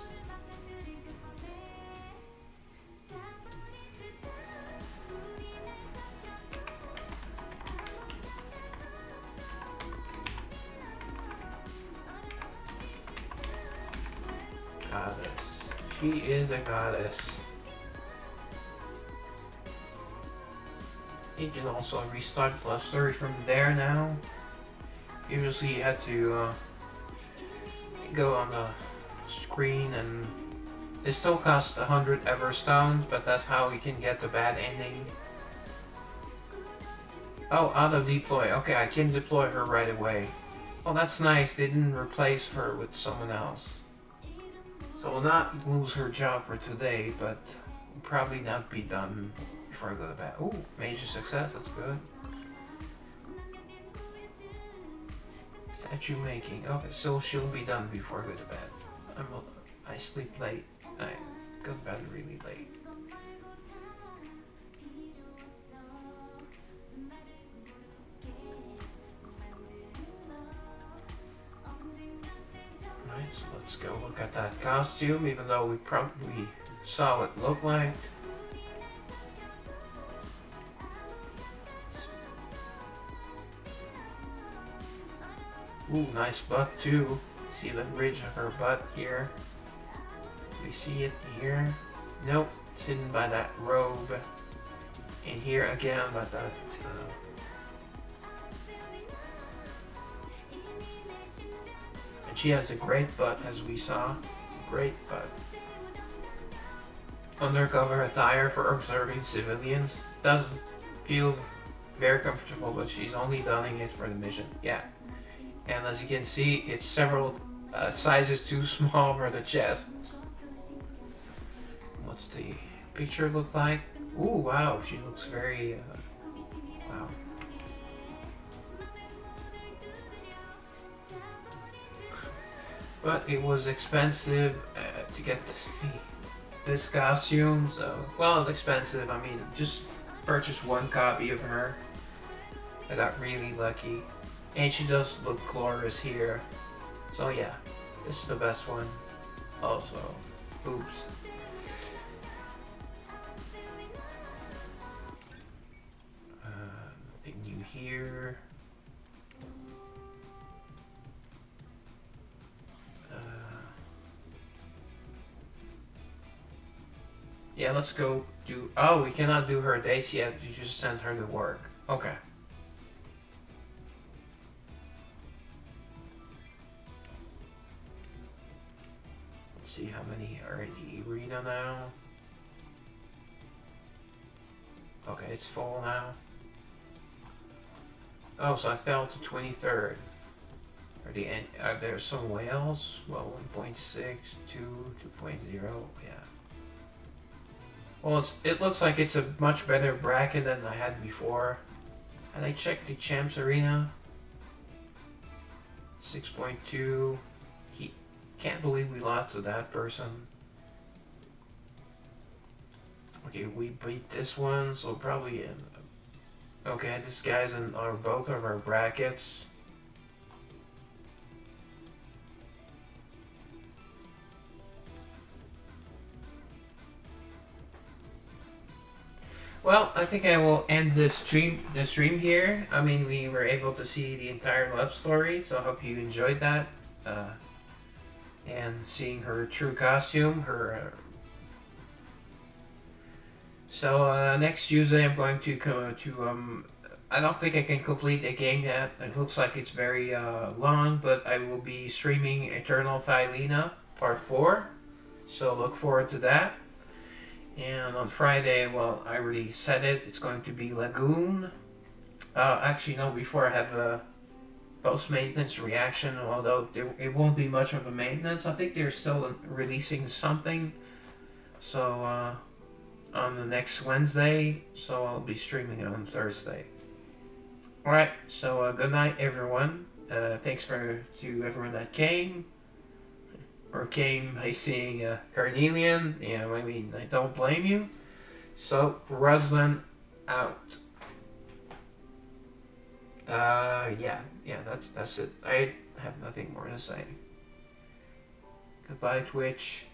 Goddess. She is a goddess. You can also restart the love story from there now. Usually you had to go on the screen, and it still costs 100 Everstones, but that's how we can get the bad ending. Oh, auto deploy. Okay, I can deploy her right away. Well, that's nice. They didn't replace her with someone else. So we'll not lose her job for today, but we'll probably not be done before I go to bed. Ooh, major success, that's good. Statue making. Okay, so she'll be done before I go to bed. I sleep late. I go to bed really late. So let's go look at that costume, even though we probably saw what it looked like. Ooh, nice butt too. See the ridge of her butt here. We see it here. Nope, it's hidden by that robe. And here again by that and she has a great butt, as we saw. Great butt. Undercover attire for observing civilians. Doesn't feel very comfortable, but she's only donning it for the mission. Yeah. And as you can see, it's several sizes too small for the chest. What's the picture look like? Ooh, wow, she looks very, wow. but it was expensive to get this costume. So, well, expensive. I mean, just purchased one copy of her. I got really lucky, and she does look glorious here. So yeah, this is the best one. Also, boobs. Nothing new here. Yeah, let's go do... Oh, we cannot do her dates yet. You just sent her to work. Okay. Let's see how many are in the arena now. Okay, it's full now. Oh, so I fell to 23rd. Are there some whales? Well, 1.6, 2, 2.0, yeah. Well, it looks like it's a much better bracket than I had before. And I checked the Champs Arena. 6.2. He can't believe we lost to that person. Okay, we beat this one, so probably in... Okay, this guy's in both of our brackets. Well, I think I will end the stream here. I mean, we were able to see the entire love story, so I hope you enjoyed that. And seeing her true costume, her... So next Tuesday I'm going to go to... I don't think I can complete the game yet. It looks like it's very long, but I will be streaming Eternal Philina Part 4. So look forward to that. And on Friday, well, I already said it, it's going to be Lagoon. Actually, no, before I have a post-maintenance reaction, although it won't be much of a maintenance. I think they're still releasing something. So, on the next Wednesday, so I'll be streaming it on Thursday. Alright, so good night, everyone. Thanks to everyone that came. Or came by seeing Carnelian. Yeah, I mean, I don't blame you. So, Ruslan out. Yeah, that's it. I have nothing more to say. Goodbye, Twitch.